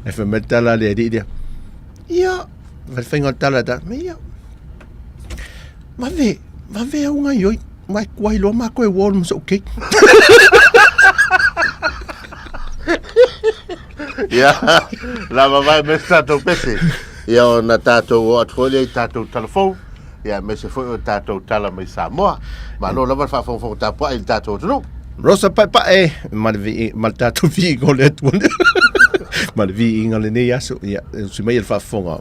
E fa metala le dia. Ia, vai fenga tala da, me ia. Ma ve unga yoi, mai kwai lo ma koe wol mo okay. Ia, la vai me stato pese. Ia ona tato o atfolia tato telefon. Ia me se foi o tato tala mai Samoa. Ma no lava fa fo tapo il tato tu. Rosa papa mal tato vi go le tu. Mal vi inga le nei aso, ia, si mai el fa fonga.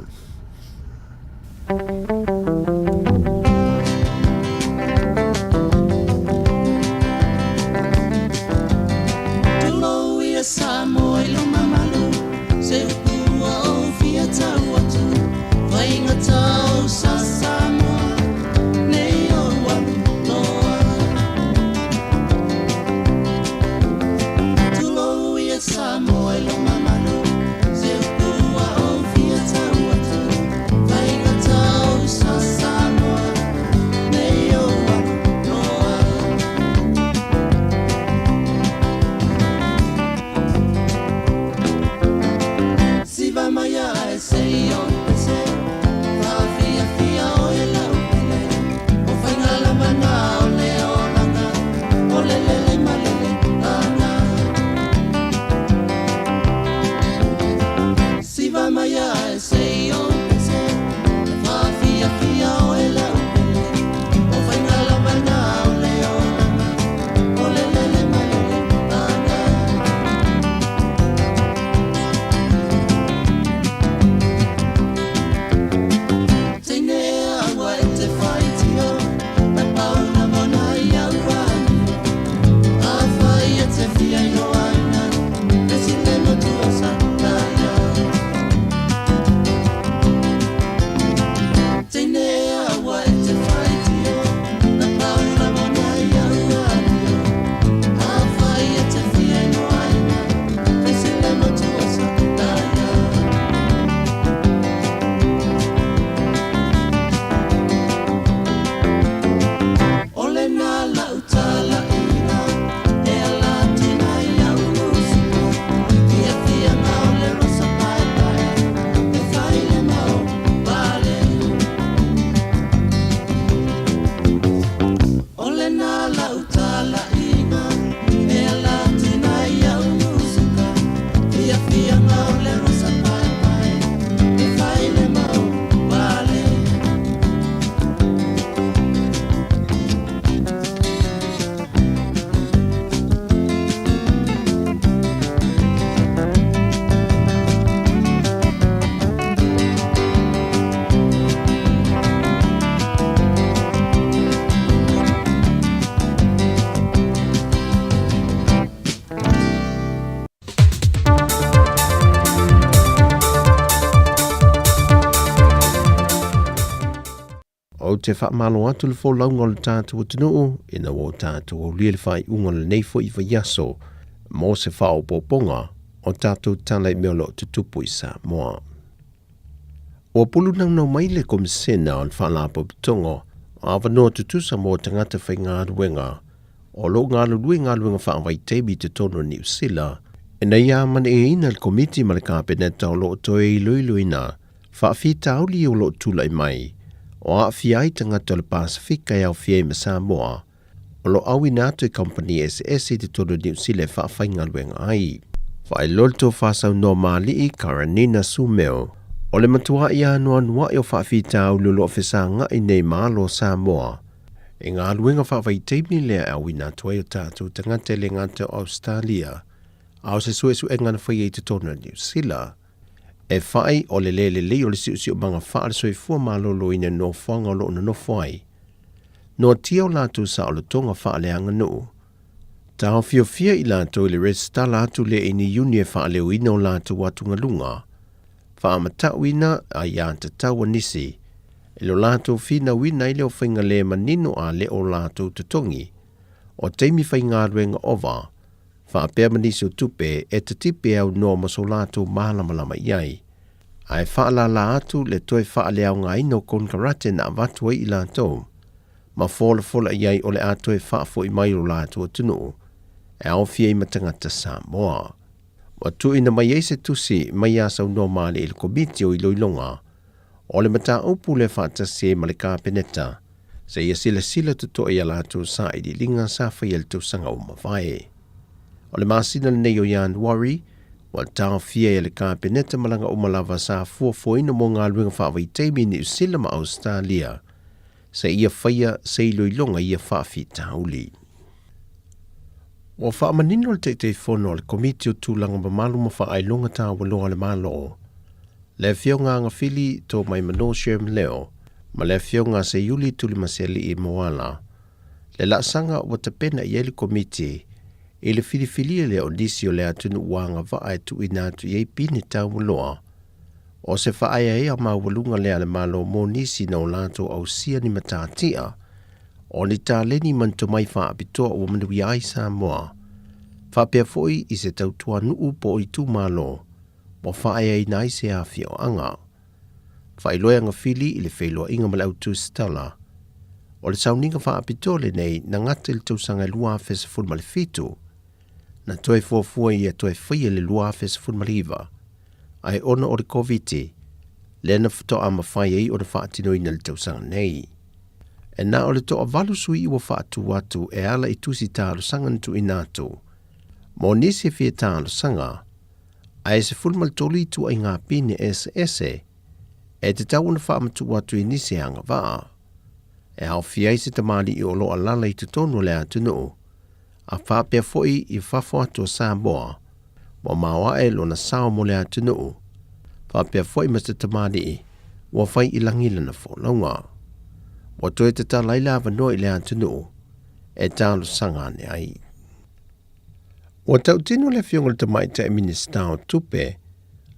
Tulo ia Samoa lo mamalu, se te whaamalo atu le wholaunga le tātua tunuu, ina o tātua lia le whai unga le neifo i whaiaso, mō se whao pōponga, o tātou tālai meolo tutupu i Samoa. O pulu nau mai le komisena on whalapo pitongo, awanoa tutusa mō tangata whai ngā ruenga, o lo ngā luenga whaawai teibi te tono New Zealand, e nei a mane e ina le komiti ma le kāpeneta o lo toe i luiluina, whaafita auli o lo tūlai mai, o a fiai tangata le Pasifika e au fiai ma Samoa, o lo awi nātu e company SS i te tono New Zealand whaafai ngā luenga ai. Whae lolto whaasau no mali i Karanina Sumeo, o le matua i anua nua i o whaafita auli lo whesa nga i nei malo Samoa, e ngā luenga whaafai teimi lea awi nātu e o tātou tangata le ngata o Australia, au se suesu e ngana whai e te tono New Zealand, e whai o le le o le siusi o manga whaare soi fua malolo ina no whanga o lo na no whai. No tia o lātou sa o le tonga whaale anga nuu. Tau fia i lātou le resta lātou le ini uni e whaale o ina o lātou watunga lunga. Whaamatau ina a ianta tau nisi. E lo lātou fina wina i leo whainga le manino a le o lātou tutongi. O teimi whainga ruenga ova. Whaapea manisi o tupe e te tipe au no maso lātou mālamalama iai. Ai whaalala atu le toi whaale au ngā ino kon karate na avatua i lātou. Ma fola iai o le ato e whaafo i mai o lātou tunu. E au fia i matangata Samoa. Wa tu ina mai eise tusi mai asau no maale il komiti o iloilonga. O le mata upu le whaatase ma le kāpeneta. Se ia sila tuto e lātou sa i di linga sa whai el tau sanga o mawhae. O le masina le nei o Ian Wari, wa tau fia e le kāpeneta malanga o malawa sa fuafoina mo ngā luenga whaawai teimi ni usila ma Australia. Se ia whaia se iloilonga ia whaafi tauli. O whaamanino le te whono le komiti o tūlanga ma malu ma whaailonga tā waloa le malo. Le whionga ngā whili tō mai mano Sherm leo, ma le whionga se yuli tuli maseli i Moala. Le la sanga o te pena i ele komiti, e le whiliwhilia le o disi o le atunu wanga vae tu inatu i pini tā waloa. O se whaaya ea mawalunga lea le malo mō nisi na o lātou au sia ni matātia, o ni tā leni manto mai wha apitoa o manui ai Samoa. Whapea foi i se tautua nuu po i tū malo, mo whaaya i nai se awhi o anga. Whailoa ngā whili i le whailoa inga malau tū stala. O le sauninga wha apitoa le nei na ngata il tausanga lua fesa fun malifitu, na toe fuafua i a toe whaia le lua fesa fun maliva. Ai ona o le COVID, lena futo a mawhai ei o le whaatino ina le tausanga nei. E na o le toa valu sui iwa whaatu watu e ala i tusi tālo sanga ntu inatu. Mo nisi fia tālo sanga, ai se fulmal toli tu ai ngā pine SS, e te tau na whaamatu watu i nisi anga waa. E hao fia i se tamali i o lo alala i tutono le atunu, a whapea foi i whafo atu o Samoa, wa mawa e lo na sao mo le atunu. Whapea foi ma se tamali wa whai i langila na wholaunga. Wa toe te ta laila wanoa i le atunu, e tālo sanga ne ai. Wa tau tino le fionga le tamaita e minista o tupe,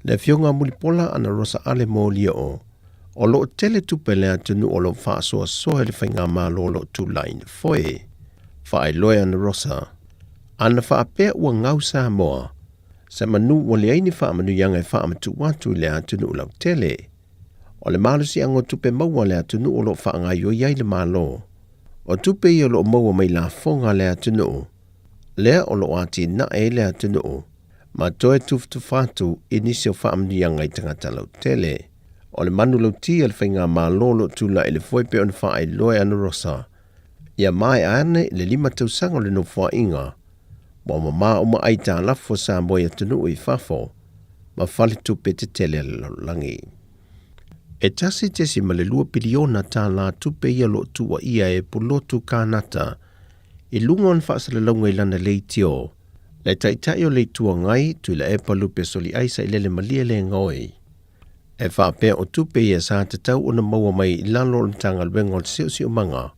le fionga mulipola ana Rosa Ale Molia o lo tele tupe le atunu o lo whaasoa soa le whainga malo lo tu lain foe. Whae loe ana Rosa, ana whaapea ua ngau Samoa, sa manu wa le aini whaamanu yanga e whaamatu watu le atunu lau tele. O le malo si ango tupe maua le atunu o lo whaanga yo iai le malo. O tupe i o lo maua mai la fonga le atunu. Lea o lo ati na e le atunu. Ma toe tuftu fatu inisi o whaamanu yanga i tangata lau tele. O le manu lau tia le whainga malo lo tula e le foipe on whae loe ana Rosa. Ia mai ane le 5 tausanga le no wha inga. Wa mama o ma aita lafo sa moe atunu i fafo. Ma fale tupe te tele le langi. E tasi tesi ma le 2 piliona tā la tupe ia lo tua ia e pulotu kānata. I lungon whaasala launga i lana leitio. Le taitai o leitua ngai tu la e palupe soli aisa i lele malia le ngoi. E whaapea o tupe ia sa te tau o na maua mai i lalo o tanga luenga o sio sio manga.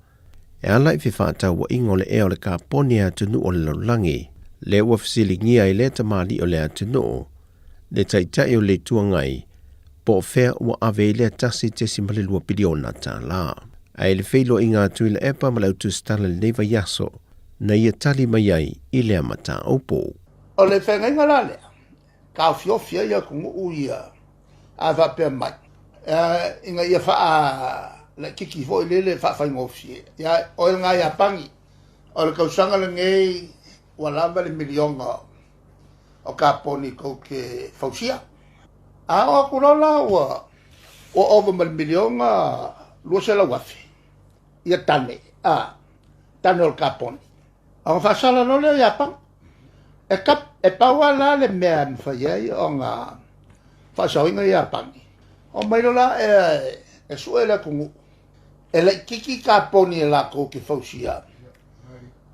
E ala i whiwhaatau wa ingo le eo le ka poni atunu o le laulangi. Le ua fisilingia i le tamali o le atunu. Le taitai o leitua ngai. Po fea ua ave le tasi tesi male 2 piliona tā la. Ai le feilo inga atu i le epa ma lau tu stala le neiva yaso na ia tali mai ai i le amata opo. O le whenga la lea, ka fiofia ia kungu uia a vape mai. Inga ia faa le kiki fo i lele faa whaingofie. Ia oil ngā ia pangi, o le kausanga le ngei walamba le milionga o ka poni kou ke fausia. A o kurola ua over mal milionga lua se la wafi. Ia tane, tane o ka poni. A whasala no leo ia pang. E paua la le mea mwhaiei o ngā whasaoinga ia pangi. O mairo la e suele kungu. E le kiki ka poni e la kou ke fausia.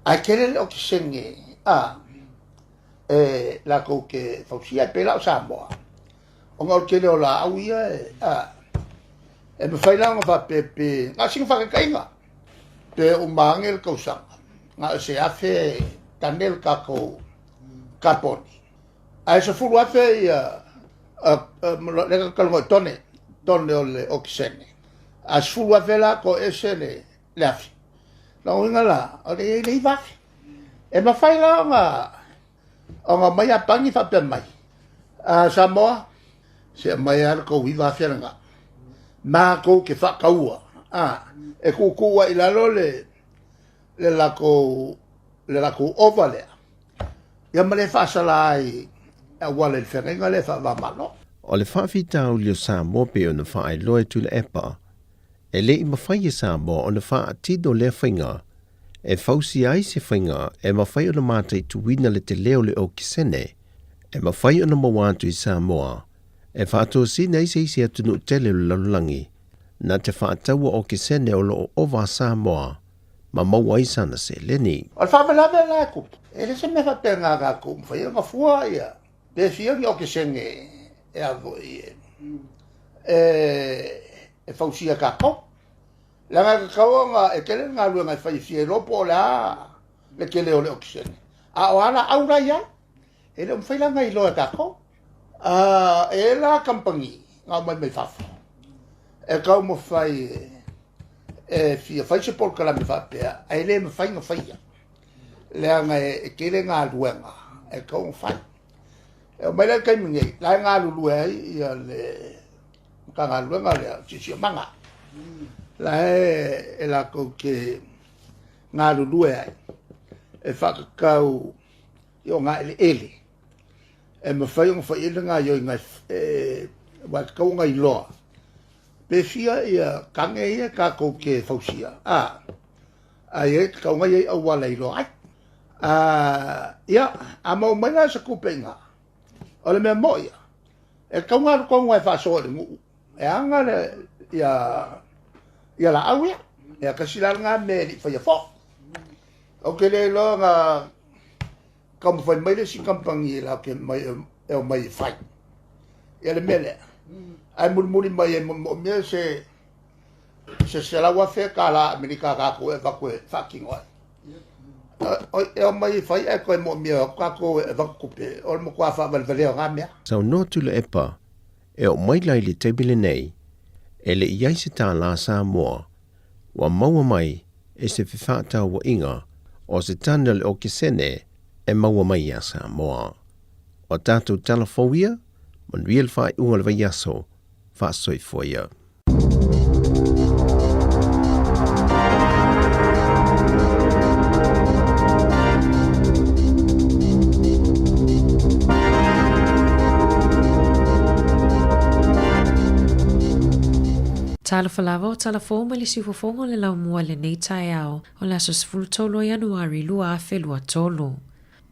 Ai kere le o ki senge, la kou ke fausia e pela o Samoa. O ngā kere o la au ia e me whailanga wha pepe, ngā singa whakakainga. Pe o maangel kausanga. Ngā se afe tanel ka kou ka poni. Ai se fulu afe ia lega kalungo tone o le o ki senge. A se fulu afe la ko ese le afi. Na uinga la, o le i wafi. E ma whaila o ngā mai a pangi whape mai. Samoa, se mai ala kou i wafi ala ngā. Mā kou ke whakaua. E kukua i lalo le lako ova lea. Ia ma le whaasala ai a wale le whenga le whamamano. O le whawhitau lio Samoa pe o na whaai loe tu le epa. E le i mawhai e Samoa o na wha atido le whainga. E fausi ai se whainga e mawhai o na mātai tuwina le te leo le o kisene. E mawhai o na mawātu i Samoa. E whātua sina i se isi atunu tele o lalulangi. Na te whaataua o kisene o lo ova Samoa. Ma maua i sana se leni. O le whamalawe la kupu. E le se me whape ngā ngā kupu. Whai ngā fua ia. Pe fia ni o kisene e avo i e fausia ka kau. Langa ka kaua e kele ngā lua ngai whai fia ropo le le kele o le o kisene. A o ana aura ia. E le mwhaila ngai loa ka kau. E la kampangi ngā mai mai whafu. E kau mo whai e fia whai se polka la me whapea. E le me whai ngā whaia. Leanga e kele ngā luenga. E kau mo whai. E o mai lai kai mingi. Lai ngā lulue ai ia le ka ngā luenga lea sisi manga. Lai e la kou ke ngā lulue ai. E whakakau i o ngā ele. E me whai o whai ele ngā ioi ngai wakakau ngai loa. Pe fia ia kange ia ka kou ke fausia. Ai e kau ngai ei au wala i loa. Ia, a mau maina sa kupenga. O le mea mo ia. E kau ngā ruko ngai whasoa le ngu. E anga le ia la au ia. E a kasilal ngā me li whai a fo. O ke le loa ngā kau mwhai mai le si kampangi la ke mai e o mai whai. Ia le mele. Ai muri mai e mo mea se lawa whea ka la Amerika kako e wako e whakingo ai. E o mai whai e koe mo mea kako e wako kupe. O mo kua whawalwaleo ngā mea. Sau no tula epa, e o mai lai le teibile nei, e le iai se tā la Samoa, wa maua mai e se whiwhātau wa inga, o se tana le o kisene e maua mai a Samoa. O tātou talafowia, man real whai unga le vai aso, whaasoi foia. Tala falava o tala fōma le sifofonga le lau mua le nei tai au o le aso 10 Januari lua afe lua tolu.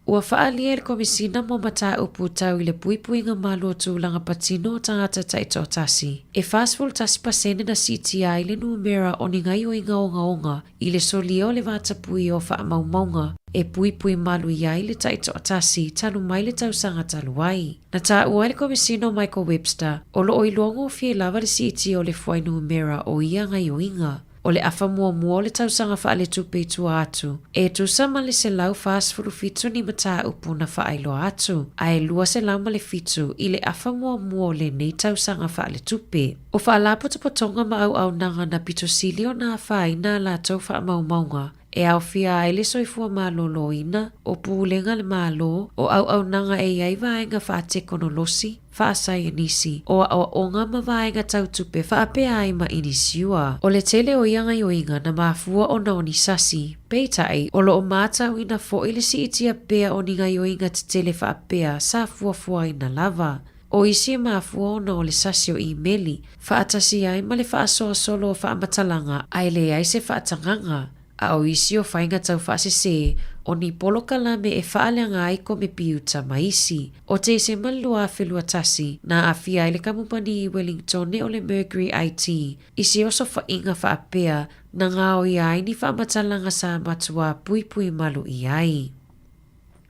Ua whaalia le komisina mo mata upu tau i le puipuinga malo tūlanga patino o tangata taito tasi. E fastful tasi pasene na CTI le numera o ni ngai o inga onga i le solio le vatapui o wha maumaunga e puipui malu iai le taito tasi tanu mai le tausanga talu ai. Na ta ua le komisina Michael Webster o lo oilongo o fie lava le CTI o le fuai numera o ia ngai o inga. o le afa mua le tausanga wha le tupe tua atu. E tu sama le se lau whaasfuru fitu ni mata upu na wha ailo atu. Ai lua se lau ma le fitu i le afa mua le nei tausanga wha le tupe. O wha la potonga ma au nanga na pito silio na wha ina la tau wha maunga. E au fia ai le soifua malolo ina, o pūlenga le malo, o au nanga e iai vaenga wha te konolosi, wha asai nisi, o onga ma vaenga tautupe wha apea ai ma inisiua. O le tele o ianga inga na mafua o naoni sasi, peitai, o lo o mātau ina fo ili si itia pea o ninga inga te tele wha apea sa fua ina lava. O isi mafua o na o le sasi o imeli, wha atasi ai ma le wha asoa solo o wha amatalanga, ai le ai se wha atanganga. A o isi o whainga tau whaasese, o ni poloka la me e whaaleanga aiko me piuta maisi. O te se malua whelua tasi, na a fia ele kamupani i Wellington ne o le Mercury IT, isi oso whainga whaapea, na ngā o iai ni whaamatalanga sa matua pui malu iai.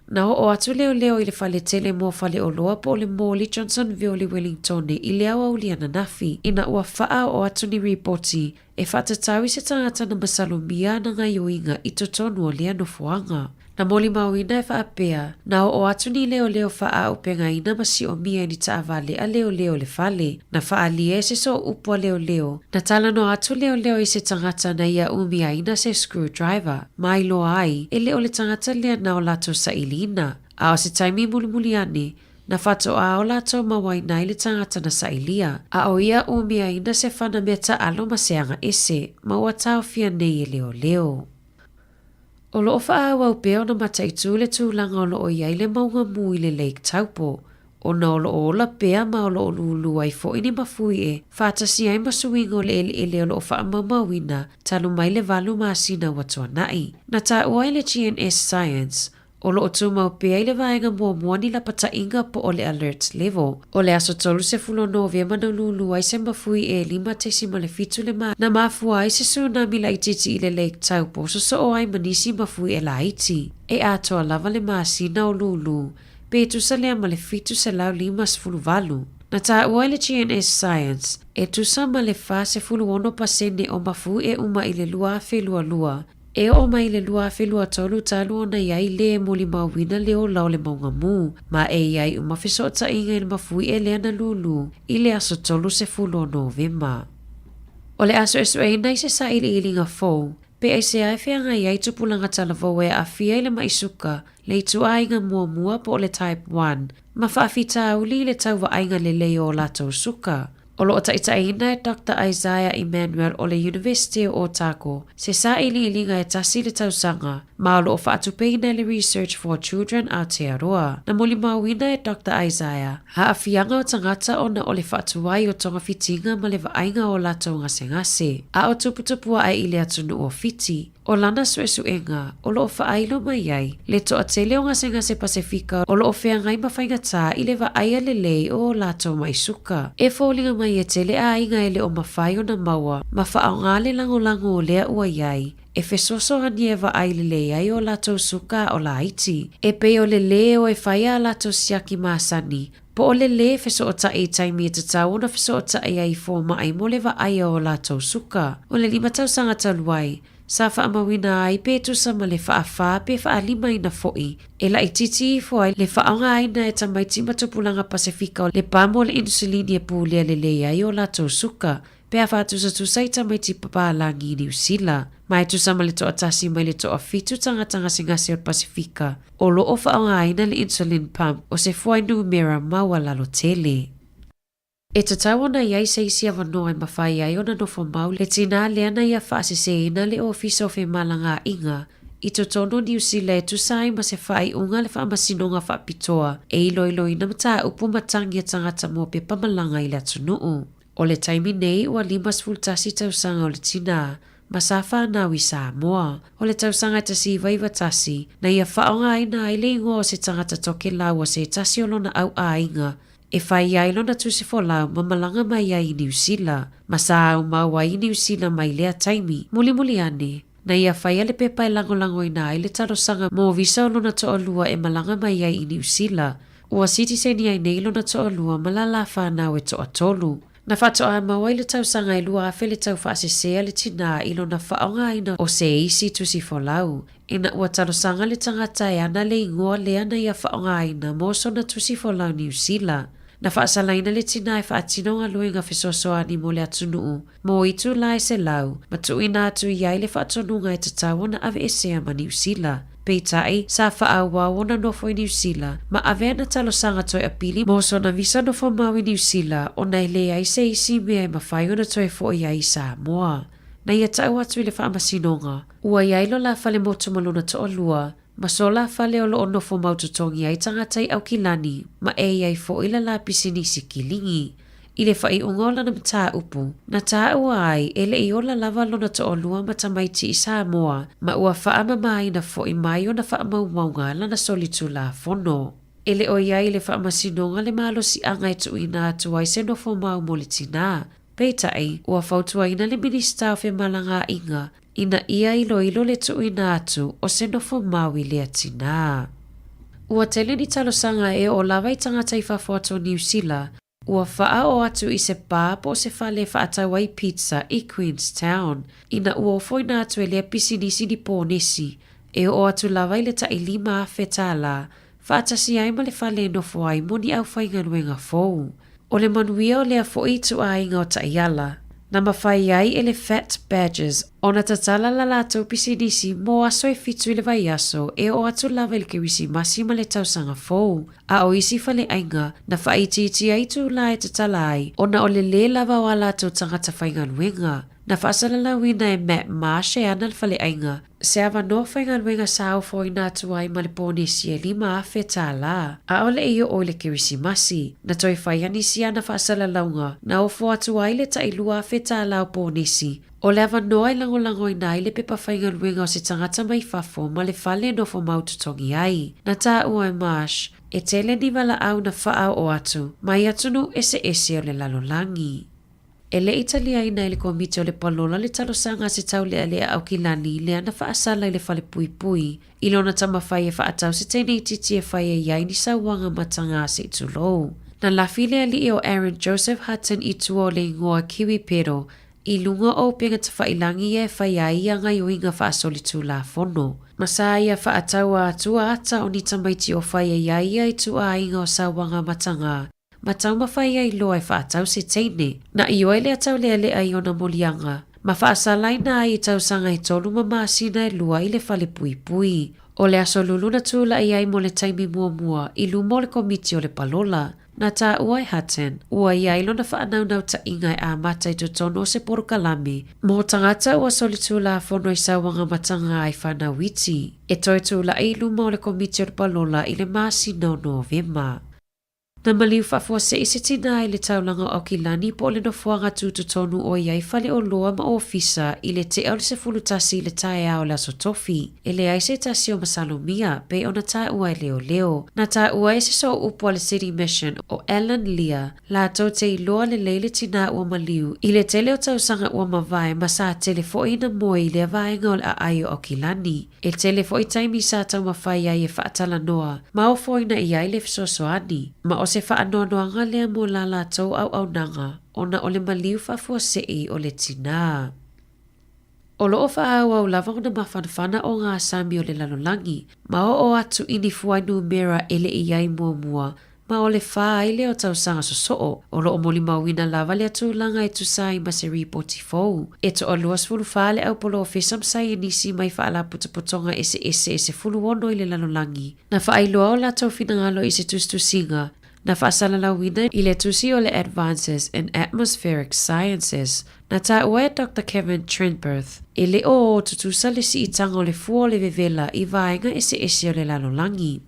Na o atu leo i le whale tele mo whale o loa po le Morley Johnsonville le Wellington i le awa uliana nafi, ina ua whaa o atu ni reporti, e whatatau i se tangata na masalumia na ngai oinga i totonu o lea no fuanga. Na moli mauina e whaapea, na o atu ni leo whaa o penga ina masi o mia ni taavale a leo le whale, na whaa lie se so upua leo, na tala no atu leo i se tangata na ia umia ina se screwdriver, mai loa ai, e leo le tangata lea na o lato sa ilina, a o se taimi muli ane, na whato a o lato mawaina i le tangata na sa ilia, a o ia umia ina se whana mea ta alo maseanga ese, maua tau fia nei e leo. O loo wha wau peo na matai tū le tūlanga o loo iai le maunga mu i le Lake Taupo. O na o loo la pea ma o loo lulu ai fo ini mafui e, whātasi ai masuinga o le ele o loo wha mamawina, talu mai le valu maasina watua nai. Na tā ua le GNS Science, o loo tūmau pea i le vaenga mua ni la pata inga po o le alert level. O le aso tolu se fulo November na lulu ai se mafui e 5 le fitu le ma. Na mafua ai se tsunami la ititi i le Lake Taupo so o ai manisi mafui e la iti. E atoa lava le maasina o lulu. Pe tu sa lea ma le fitu se lau 5 Na tā ua le GNS Science, e tu sa ma le fa se fulu 1% o mafu e uma i le lua lua. E o mai le lua tolu talu ona iai le moli mawina leo lau le maunga mu, ma e iai fiso ta inga il mafui e lea na lulu, i le aso tolu se fulo November. O le aso eina i se sa ili ilinga fau, pe ai se ai whianga iai tupulanga talavo e a fia i le maisuka, le itu ainga mua po le type 1, ma whaafita uli le tau wa ainga le leo o lato suka. O loo taitaina e Dr. Isaiah Emmanuel o le University o Otago, se sa ilinga e tasi le tausanga, ma o loo whaatupeina le Research for Children Aotearoa. Na moli mauina e Dr. Isaiah, haafianga o tangata o na o le whaatuwai o tonga fitinga ma le waainga o lato ngase. A o tuputupua ai ile atunu o fiti. O lana suesuenga, o loo whaailo mai ai, le toa tele o ngase Pasifika, o loo whea ngai mawhaingata i le waaia le lei o lato maisuka. E fōlinga mai e tele a inga ele o mawhai o na maua, ma whaao ngā le lango o lea ua iai, e fesoso hani e waaai le lei ai o lato suka o la iti. E pe o le le o e whaia lato siaki maasani, po o le le feso o ta e taimi e tatau ona feso o ta e ai fō mai mo le waaia o lato suka. O le 5 tausanga taluai, sa whaamawina ai pe tu sa ma le whaafa pe whaalima ina foi. E la ititi fo ai le whaonga aina e tamaiti matupulanga Pasifika o le pamo le insulini e pūlea le lea i o lato suka. Pe a whaatusa tu sa i tamaiti papalangi i New Zealand. Mai tu sa ma le toa tasi mai le toa fitu tanga singase o Pasifika. O lo o whaonga aina le insulin pump o se fuai numera maua lalo tele. E tatau ona iai se isi avanoa e mawhai ai ona nofo mau le tina leana ia whaaseseina le ofiso fe malanga inga. I totono New Zealand e tusai ma se whai unga le whaamasinonga whaapitoa e ilo ina mata upu matangi a tangata mo pe pamalanga i le atunuu. O le taimi nei ua 5 tausanga o le tina, ma sa whanau i Samoa. O le tausanga tasi vaiva tasi, na ia whaonga aina ai le ingo o se tangata toke laua se tasi o lona au ainga. E whai ai lona tusi folau mamalanga mai ai New Zealand, ma sa au maua i New Zealand mai lea taimi, muli ane. Na ia whai ale pepa e lango ina ai le tarosanga mo visa o lona toa lua e malanga mai ai New Zealand. Ua citizen i ai nei lona toa lua malala whanau e toa tolu. Na whatoa maua i le tausanga i lua afe le tau whaasesea le tina ilo na whaonga ina o se isi tusi folau. Ina ua talosanga le tangata e ana le ingoa le ana ia whaonga ina moso na tusi folau New Zealand. Na whaasalaina le tina e whaatino ngā luenga whesosoa ni mo le atunuu. Mo itu lai se lau, matu ina atu iai le whaatonunga e tatawa na ave esea ma New Zealand. Peitai, sa whaaua wana nofo i New Zealand, ma ave na talosanga toi apili moso na visa nofo mau i New Zealand o na ile ai se isi mea e mawhai ona toi fo iai sa moa. Na ia tau atu i le whaamasinonga, ua iai lo la whale moto malona to o lua, ma so la whale o lo ono fo maututongi ai tangatai au kilani, ma e iai fo ila la pisini si kilingi. I le whai ungola na mta upu, na taa ua ai ele i ola lava lona to o lua matamaiti i Samoa, ma ua whaama mai na fo i mai o na whaama maunga lana solitu la fono. Ele o iai le whaama sinonga le malo si anga e tu ina atu ai se no fo mau mo le tina. Peitai, ua whautua ina le minista o malanga inga, ina ia ilo le tu ina atu o se no fo mau i le atina. Ua tele ni talosanga e o lava i tangata i whafoato New Zealand, ua wha o atu i se pā po se whale whaatawai pizza i Queenstown. Ina ua foina atu e lea pisinisi di pōnesi, e o atu lava i le ta i lima a whetala, whaatasi ai ma le whale no fuai moni au whainga nuenga fōu. O le manuia o lea fo i tu a inga o ta iala. Na mawhai ai e le Fat Badgers, o na tatala la lātou pisinisi mo aso e fitu i le vai aso e o atu lava il kewisi masi ma le tausanga fōu. A o isi whale ainga, na whaiti iti aitu la e tatala ai, o na o le le lava o a lātou tangata whainga nuenga. Na whaasalala wina e Matt Marsh e ana whale ainga, se awa no whainga nuenga sao fo i nātu ai ma le pōnesi e lima a whetā la. A o le eo o le kewisi masi, na toi whaiani si ana whaasalalaunga, na o fo atu ai le ta ilua a whetā la o pōnesi. O le awa noa i lango i nai le pepa whainga nuenga o se tangata mai whafo ma le whale no fo maututongi ai. Na tā ua e Marsh, e tele ni wala au na whaau o atu, mai atunu ese o le lalolangi. E le Italia ina i le komite o le palola le talosanga se tau lea au kilani le ana whaasala i le whale pui. I lona tamawhai e whaatau se tene titi e whai e iai ni sawanga matanga se itulou. Na lafi lea li o Aaron Joseph Hutton i tua o le ingoa Kiwi Pero, i lunga o penga ta whailangi e whai ai anga i oinga whaasolitu la fono. Masa ia whaatau a tua ata o ni tamaiti o whai e iai ai tua a inga o sawanga matanga. Ma tau mawhai ai loa e whaatau se teine, na i oe le atau le ai o na molianga. Ma whaasalai na ai tau sanga i tolu mamasina e lua i le whale pui. O le aso lulu na tūla i ai mo le taimi mua i lumo le komiti o le palola. Na tā ua e Hutton, ua i ailo na whaanaunau ta inga e a mata i tutono se porukalami. Mo tangata ua solitula a whono i sawanga matanga ai whanau iti. E toi tūla i lumo le komiti o le palola i le masina o Novema. Na maliu whafua se isi tina i le taulanga o kilani po le nofuanga tūtutonu o iai whale o loa ma ofisa i le te au le se fulutasi le tae au la sotofi. E le ai se tasi o masalomia pe o na tae ua e leo. Na tae ua e se so upo le City Mission o Alan Lear. La tau te i loa le leile tina ua maliu i le tele o tausanga ua mawai ma sa tele fo ina moi le avaenga o le aio o kilani. E tele fo i taimi sa tau mawhai ai e whaatala noa. Ma o fo ina i ai le fisosoani. Ma o se whaanoanoanga lea mo la la tau au nanga, ona o le maliu whafua sei o le tina. O loo whaau au lava na mawhanawhana o ngā sami o le lalolangi, ma o atu ini fuai numera ele i ai mua, ma o le wha ile o tau sanga sosoo, o loo moli mawina lava le atu langa e tusai ma se ripoti fau. E to o luas fulu whaale au polo o whesam sai e nisi mai whaala putapotonga ese fulu ono i le lalolangi. Na whaailoa o la tau finangalo i se tustusinga, na whaasalala wina i le tusi o le Advances in Atmospheric Sciences. Na tā ua Dr. Kevin Trenberth. E le o tutusa le si itanga o le fua o le vevela i vaenga ese o le lalolangi.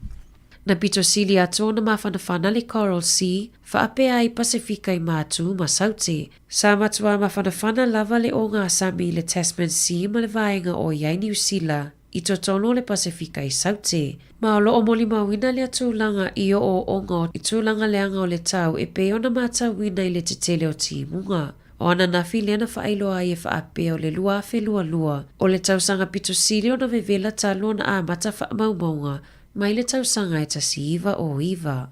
Na pito sili atu na mawhanawhana le Coral Sea, whaapea i Pasifika i mātu ma saute. Sa matua mawhanawhana lava le o ngā sami le Tasman Sea ma le vaenga o iai New Zealand. I totono le Pasifika i saute. Ma o loo moli mawina le atulanga i o ongo i tūlanga leanga o le tau e pe ona mata wina i le titele o timunga. O ana nafi lea na whaailoa ai e whaapea o le lua fe lua. O le tausanga pito sili o na vevela talo na a mata whaamaumaunga, mai le tausanga e tasi iwa o iwa.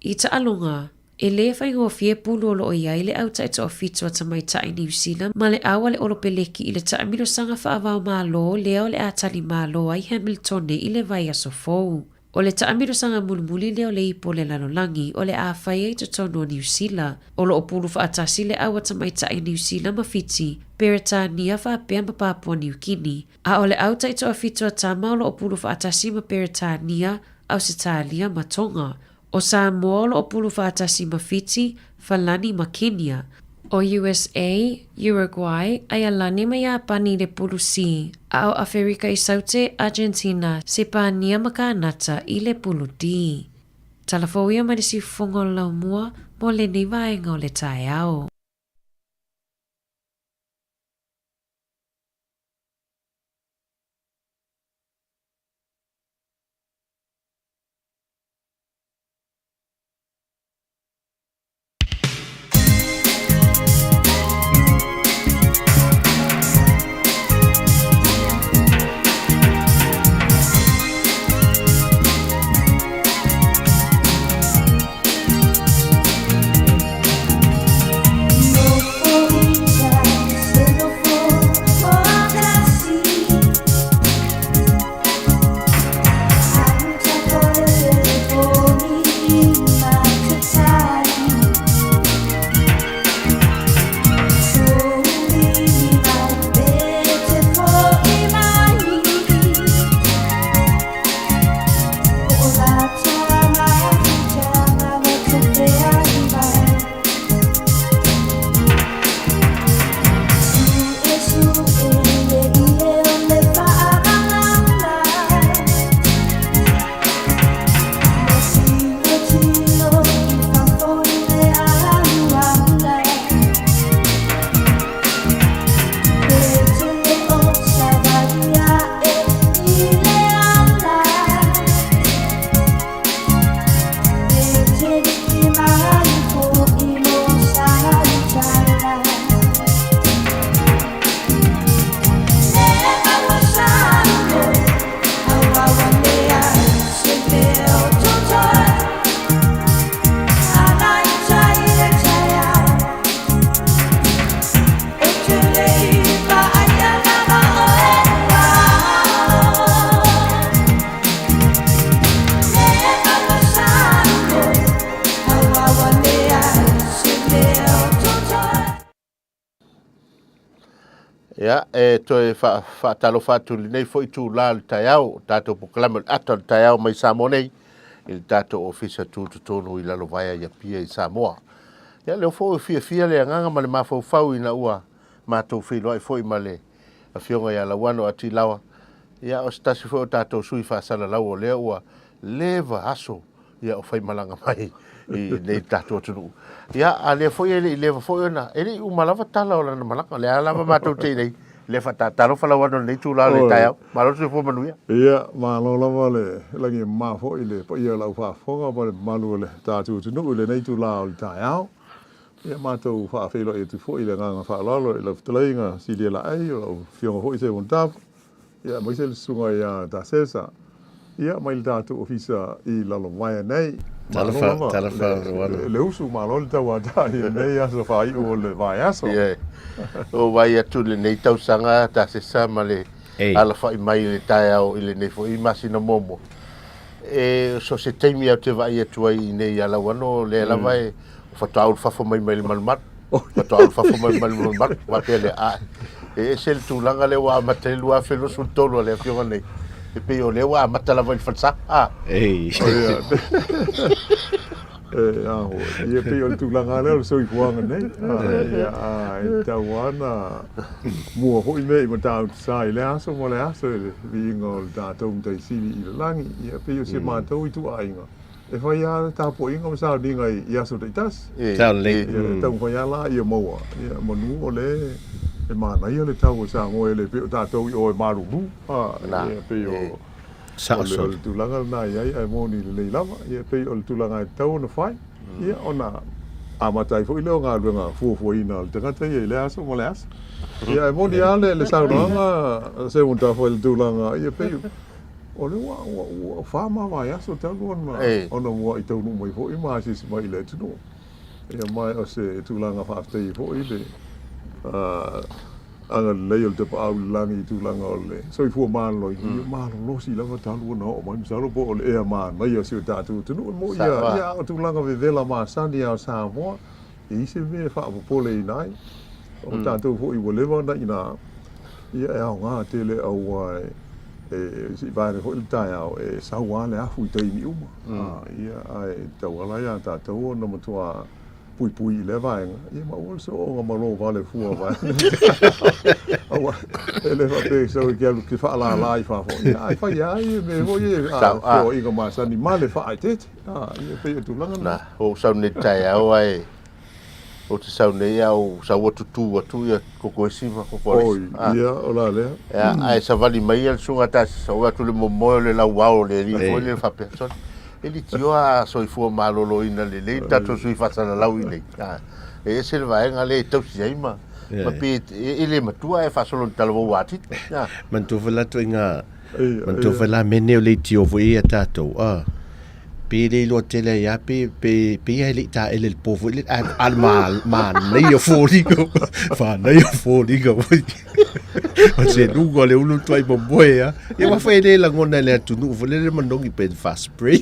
I ta alonga, E le whaingo fie pulu olo o iai le au taito o fitua tamaita i New Zealand ma le awa le olo peleki i le taimiro sanga whaavao malo leo le atali malo ai Hamilton i le vai aso fou. O le taimiro sanga mulmuli leo le ipo le lalolangi o le a whai e totono New Zealand. Olo o pulu whaatasi le awa tamaita i New Zealand mawhiti Peretania whaapea ma Papua New Guinea. A o le au taito o fitua tama olo o pulu whaatasi ma Peretania Ausitalia ma Tonga. O Samoa o pulu whaatasi ma Fiji, Falani ma Kenya. O USA, Uruguay, ai alani ma Japani le pulu si. A o Afrika i Saute, Argentina, Sepania ma Kanata i le pulu di. Talafouia ma le si fongo lau mua mo le ni vaenga o le tae au. Ya, toi fa talo fatu nei foi tu la taiao tato proclame ato taiao mai Samoa nei il tato ofisa tu tonu i la lovaya ya pia i Samoa. Ya le fo fia le nganga male mafo fau ina ua ma to fi loi foi male a fionga ya la wano ati lawa. Ya o stasi fo tato sui fa sala lawa le ua leva aso ya o fai malanga mai i nei tato tunu. Ya ale foi ele leva foi na ele u malava tala o la malanga le ala ma to te nei le fa talo fa la wano nei tu la le taiao malo se fo manuia. Ya ma lo lava le lagi ma fo ile po ia la fa fo ga malu le tato tunu le nei tu la o taiao. Ya ma to fa fe lo e tu fo ile nga fa la lo le tlainga si le la ai o fionga fo se un tap. Ya mai se sunga ya da sesa. Ya mai tato ofisa i la lo mai nei. Talafa le usu malo le tawa dai nei aso fa i o le vai aso. O vai atu le nei tau sanga ta se sama le ala fa i mai le taiao i le nei fo i masina momo. E so se teimi au te vai atu ai nei ala wano le ala vai fatau fa mai mai malmat. Fatau fa mai mai malmat wa pele a. E sel tu langa le wa matelu a felo sul tolo le fionga nei. E pe o le wa matala vai falsa. Ei. Ia pe o tu langa le so i fuanga nei. Ia tawana mua hoi mei ma tau sai le aso mo le aso vi ngol ta tong tai sili i langi. Ia pe o se ma tau i tu ainga. E fai a ta po inga sa dinga i aso te tas. Tau le. Tau fai ala ia moa. Ia manu o le e mana ia le tau sa ngo ele pe ta tau i o e maru bu. Ia pe o Saso. O tulanga na ia ai moni le lava ia pe o tulanga tau na fai ia ona amatai fo ile nga lunga fu ina te kata ia le aso mo le aso ia moni ale le saunanga se un ta fo le tulanga ia pe o le wa fa ma va ia so tau ma ona wa i tau no mai fo i ma si mai le tu ia mai o se tūlanga whaaftai fo i le anga lei o te pa au langi tūlanga o le soi fua mālo i mālo losi lava talu na o mai misalo po o le ea maa mai o si o tātu tunu mo ia o tūlanga ve vela maa sani au Samoa i se me whaapopole i nai o tātu fo i walewa na ina ia e au ngā tele au ai si vāre fo i tai au e saua le afu i teimi uma ia ai tau ala ia tātou na matua pui le vaenga ia ma ol so o malo vale fua vai awa ele va pe so que fa la i fa fo ai fa ia me vo ia o i ma sa ni male fa ai te ia pe tu langa na o sa ni tai au ai o te sa nei au sa o tu ia ko si va ko ia o la le ai sa vali mai al sunga ta sa o tu le mo le la wa le ri fo le fa person ele tio a soifua malolo ina le tato sui fasala lau i e se le vaenga le tau si aima ma pe ele matua e fasolo talvo wati man tu vela tu inga man tu vela meneo le tio voi a tato pe le lo tele ya pe ele ta ele povo ele al mal nei o foligo fa nei o foligo o se lungo le ulu tuai bomboia e ma fa ele la ngona le tu nu vole le manongi pe fast spray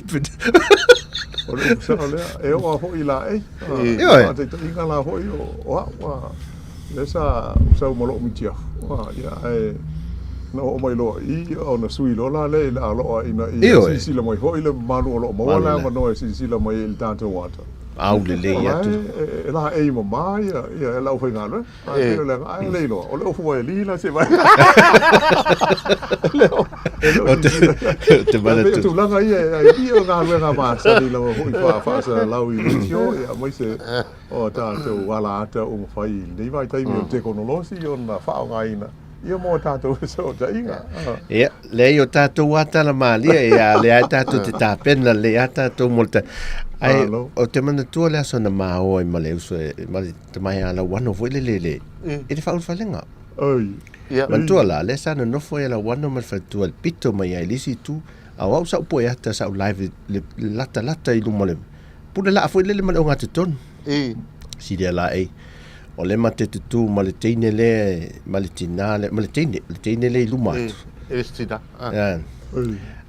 o le sa le e o ho ila e te inga la ho o wa le sa mo lo mi tia ya e no o mai lo i o na sui lo la le la lo ina i si la mai ho ile malu lo mo la ma no si la mai il tanto water au le ya tu la e mo mai ya la o fa ngalo e le ai le lo o le fo li la se vai te bala tu la ga i o ga le ga ba sa ni la ho fa sa la i tio ya mai se o tanto wala ta o fa i ni vai tai mi te konolosi o na fa o ga ina ia mo tātou so ta inga ia le yo tātou ata la malia ia le tātou te tāpena le tātou molta ai o te mana tua le aso na mao i male uso male te mai ala wano foi le e te whaul whalenga man tua la le sana no foi ala wano mal whatua pito mai ai lisi tu au au sa upo e ata sa live le lata i lumale puna la foi le male o ngate ton si dia la o le mate tu male teine le male tinale male teine le lumatu estina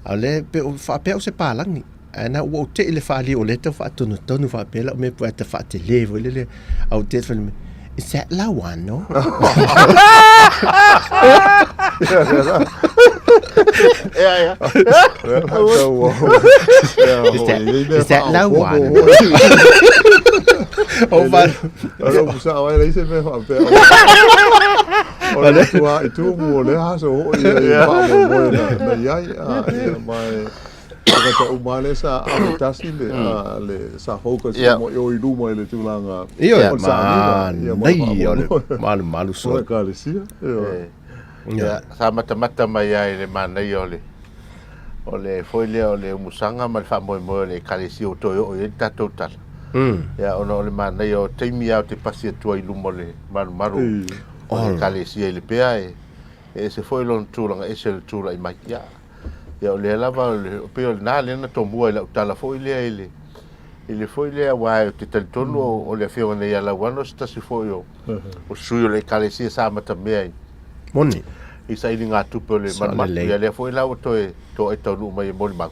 ale pe fa pe o se palangi ana o te le fa li o le te fa tonu fa pe la me po te fa te le le au te fa is that la one no is that la one o va o sa o le se me fa pe o le tua e tu mo le aso o ia pa mo na ia mai ka o male sa a tasi le sa focus mo yo i lumo le tulanga malu so ka le sia sa mata mai ai le mana i ole foi le musanga mal fa mo le kalisi o to o ta total ya ono le mana i o teimi au te pasi tu i lumo le maru o kalisi le pea e se foi lon tulanga e se tula i mai ya le lava le pe na le na tomua le tala foi le ele foi le wa te tonu o le feo ne ya la wano sta si foi o suyo le kalisi sa mata me moni isa ili nga tupe le man ya le foi la to e tonu mai mo ma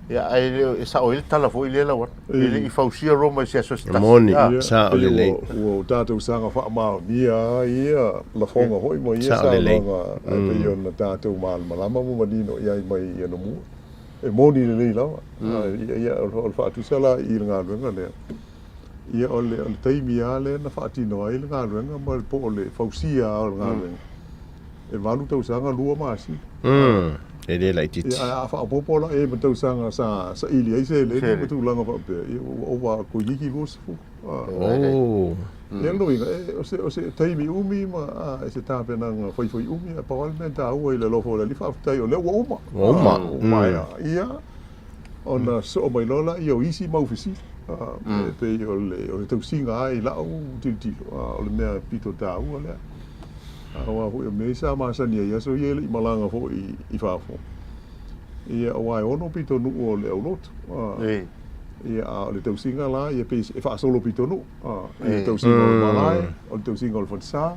ya ai sa o il tala foi le la wa ele I fausia roma se so sta moni sa o le o tatou sanga fa ma ia la fonga hoi mo ia sa le pe yo na tatou mal malama mo manino ia mai ia no mu e moni le la ia o fa tu sala I nga nga le ia o le taimi ale na fa ti no ai nga nga mo po le fausia o nga e valu tau sanga lua ma si e le lai titi a fa popola e tau sanga sa ili ai se le ni tu langa fa pe o wa ko yiki gos fu e no o se taimi umi ma e se tape na foi umi a provavelmente a o le lo fo le fa tai o le oma ia ona so mai lola io isi ma ufisi pe o le tau singa ai la o titi o le mea pito ta o le awa ho me sa ma sa ni ya so ye I malanga fo I fa fo ia o ai ono pito nu o le o lot ia o le tausinga la ia pe e fa solo pitonu ia tausinga o malai o tausinga o fansa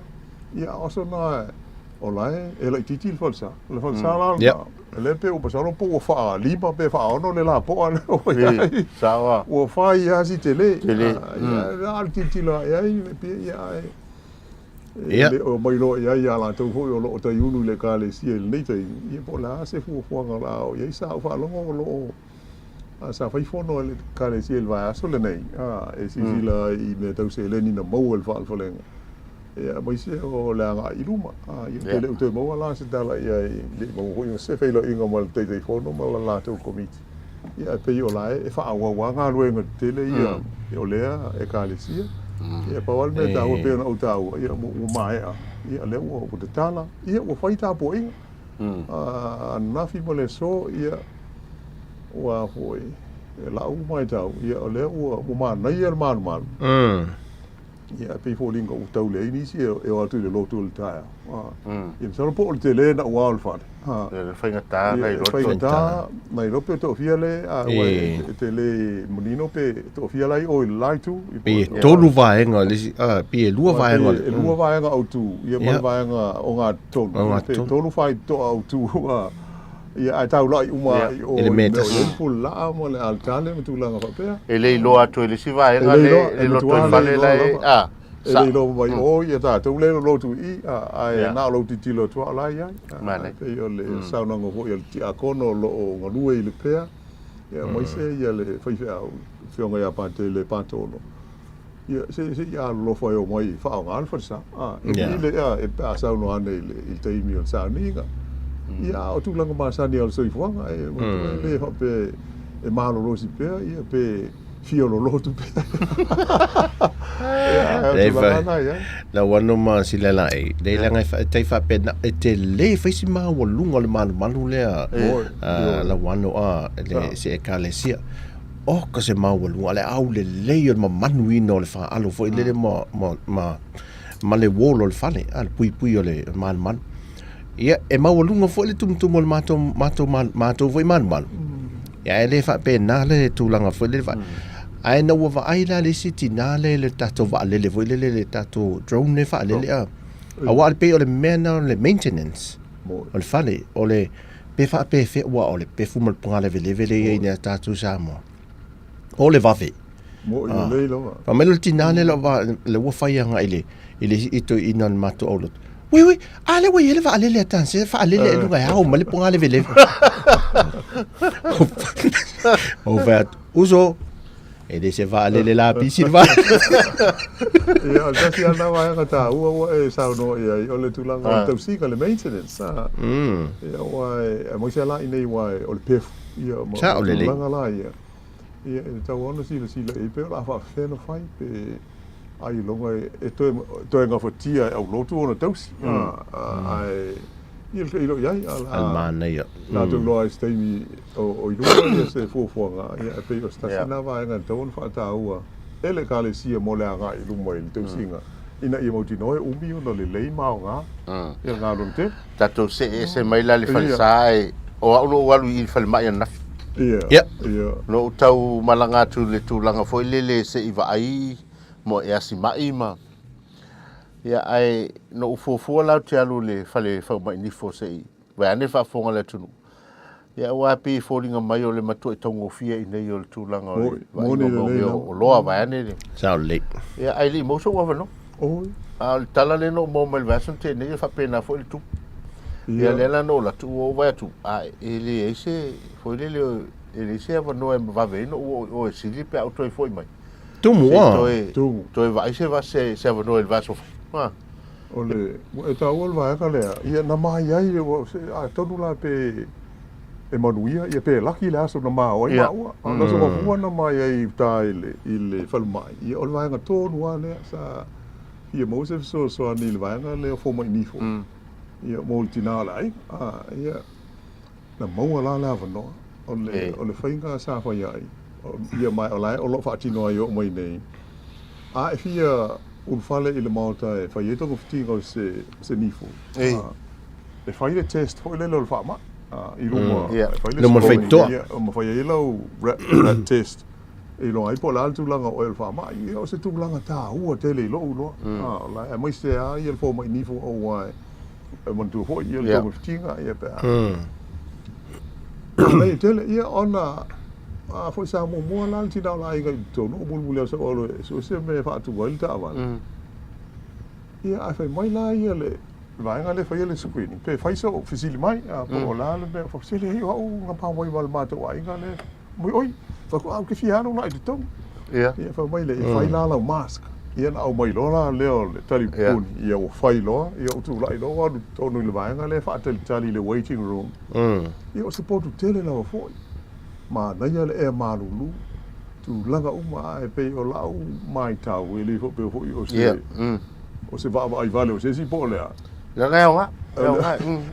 ia oso na o lai e la titi le fansa la le pe o pasalo po fa lima pe fa ono le la po ana o ia sawa o fa ia si tele ia al titi la ia pe ia o mai lo ia la tau ho o ta yulu le ka le si el nei tai ia po la se fu nga la o ia sa fa lo lo sa fai fono le ka le si el va so le nei e si la I me tau se le ni na mo el fa le ia mai se o la nga I luma ia te le te mo la se dala ia le mo ho se fe lo inga mal te fono ma la tau komit ia pe o la e fa wa nga lo nga te le ia o le e ka le si ia pa wal me ta o pe na o ta o ia mo mai ia le o te tala ia o fai ta po inga na fi mo le so ia wa foi la u mai tau ia o le o ma na ia mal ia pe fo linga o tau le ini si e o atu le lotu le taia ia so po le tele na wa al fa le fai ngata mai lo mai lo pe to fia le a we tele monino pe to fia lai o lai tu pe tolu vaenga le pe lua vaenga lua vaenga o tu ia mai vaenga o nga tolu pe tolu fai to au tu ia ai tau lai uma o elementos full la mo le alcalde me tu la nga pe e le lo atu le si vaenga le lo to fale lai e lo mai o ia ta tu le lo tu I ai na lo ti lo tu ala ia pe yo le sa na ngo yo ti akono lo ngo lu I le pe ia mo se ia le fai fa ngo ia pa te le pa tolo ia se ia lo fa yo mai fa nga alfa sa le e pa sa no ane il te mi sa ninga ia o tu langa ma sa ni al so ifuanga e le fa pe e malo lo si pe ia pe fiolo lo tu pe la wano ma si le lai le langa te fa pe te le fa si ma wo lunga le manu le la wano le se ka le sia o ka se ma wo lunga le au le le ma manu ino le fa alo fo le ma le wolo le fa le al pui o le man ia e ma wo lunga fo le tum le mato foi man ia le fa pe na le tu langa fo le fa ai na wa ai la le siti na le tato va le voi le tato drone ne fa le a wa pe o le mena le maintenance o le fale o le pe fa pe fe wa o le pe fu mal ponga le vele ina tato sa mo o le va fe mo le lo fa me le tinane lo va le wa fa nga ile ito inan mato o lo oui ale wa ele va le tan se fa le lu ga o mal ponga le vele o va uso e de se va le la piscina va ia da si ana va nga ta o e sa no ia o le tulanga tau si ka le maintenance ia wa mo se la nei wa o le pef ia mo tulanga la ia ta ona si le e pe la fa fe no fai pe ai longa e to nga fotia o lo tu ona tau si ai il lo ia al man ia na tu lo ai stai mi o ilu se fo nga ia pe o sta na va nga ton fa ta ua ele ka le si mo le nga ilu mo il tu singa ina I mo ti no umi no le ma nga ia nga lo te tato se mai la le falsai o lo walu il fal mai na ia no tau malanga tu le tu langa foi le se I va ai mo e asi mai ma ia ai no fo la te alu le fale fa mai ni fo sei wa ne fa fo ngale tu ia wa pi fo linga mai o le matu e tongo fia I nei o tu langa mo ni o loa va ne sa le ia ai li mo so wa no al tala le no mo mel va son te nei fa pena fo il tu ia le la no la tu o va tu ele ese fo ele se va no va ve no o si li pe auto foi mai tu mo tu vai se va no el va so ole e ta ol va ka le ia na mai ai a tonu la pe e manuia ia pe laki le aso na ma o ia na so ko na mai ai ta ile fal mai ia ol va nga tonu ale sa ia mo se so ni le va nga le fo mai ni fo ia multinala ai ia na mo la va no ole fainga sa fa ia ia mai o lai o lo fa tino ai o mai nei fia un fale il mauta e fa yeto gufti go se nifo e fa ile test fo ile lo fa ma i lo mo no mo feito mo fa ile rat test e lo ai po la tūlanga o e wha mai, o se tūlanga tā ua tele lo ulo. La e mai se a i e fo mai nifo o wai, e mantu ho i e lo miftinga i e pēa. Nei tele ia ona, fo sa mo mua la tina la i ngai tonu, mulmulea sa olo e, so se me wha atu waili tā wale. Ia ai fai mai la i e le, vaenga le fai le screening. Pe fai so fisili mai, po la le me fa fisili hi au nga pa mai wal mata wa inga le. Moi oi, fa ko au ke fiano na i tong. Ia fa mai le fai la la mask. Ia na au mai lo la le le telefone, ia o fai lo, ia o tu la i lo wa tonu le vaenga le fa tali le waiting room. Ia o se potu tele la foi. Ma na ia le e malulu. Tu langa uma e pe o lau mai tau e le fo pe fo o se. O se va ai vale o se si po le. La nga,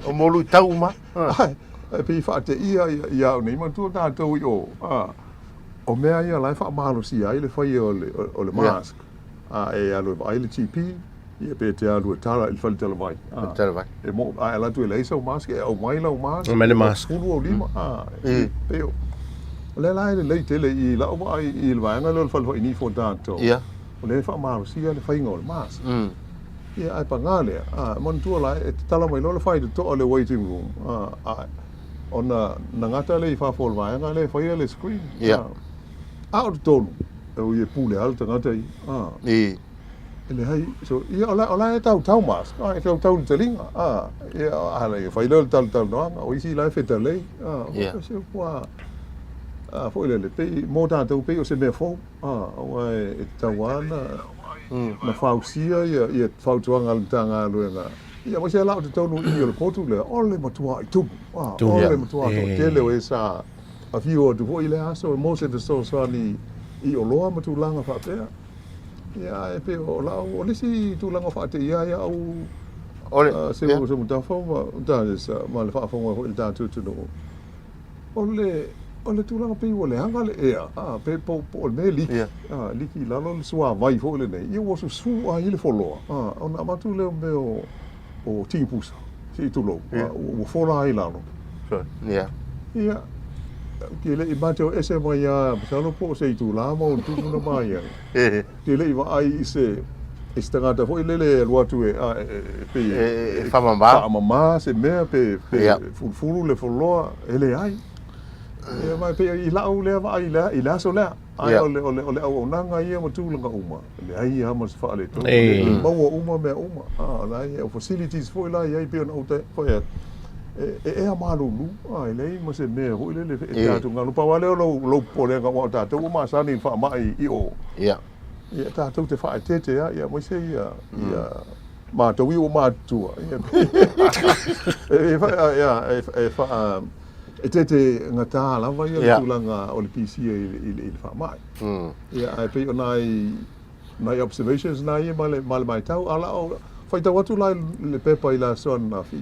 o molu tau ma. Ai, pe fa te ia nei man tu ta to yo. O mea ia lai fa malo si ai le fai o le mask. E alo ai le TP, ia pe te alo tara il fal tele vai. E mo ai la tu le so mask e o mai la mask. O mele mask. O lima. Pe o. Le lai le tele i la o ai il vai nga le fal ni fo tanto. Ia. O le fa malo si le fai ngol mask. Ia ai pangale, mon tua lai e tala mai lola fai to le waiting room. Ona nangata le fa fol vai nga le fai le screen. Ia. Out tonu. O ye pule al tangata i. Ele hai so ia ola e tau mas. E tau telinga. Ia ala e fai le tau no. O isi lai feta le. Ia. Se kwa foi le pe mo ta tau pe o se me fo. O e tawana na fausia ia fautuanga al tanga luenga. Ia mo se la te tonu i le potu le ole matua i tu. Ole matua to tele o esa a fio tu foi le aso mo se de so ni i o loa matulanga fa pea. Ia e pe o la o le si tulanga fa te ia au ole se mo se muta fa da ma le fa fa mo il da tu no. Ole tulanga pe o le hanga le ea. Pe po me liki. Liki la lo sua vai fo le nei. Io so su a ile fo lo. Ona matu le me o tipusa. Si tu lo. O fo la ila no. Ia. Ia. Ke le imato ese mai ya, salo po se tu la mo tu no mai. Ke le va ai se estangata fo ile lo tu pe fa mama se me pe fulu le fo lo ele ai. Ia mai pe i lau le va i la so la ai ole o nanga ia mo tu langa uma le ai ha mo se fa le to mo uma me uma la ia facilities fo la ia pe no te fo ia e a malulu ai le mo se me ho le e tu ngalo pa wale lo po le nga ta to ma sa ni fa mai i o ia ta to te fa te ia mo se ia ma to wi o ma tu ia e fa e te ngata la vai tu langa o le PC i fa mai ia ai pe nai observations nai male mai tau ala o fai tau atu lai le pepa i la son na fi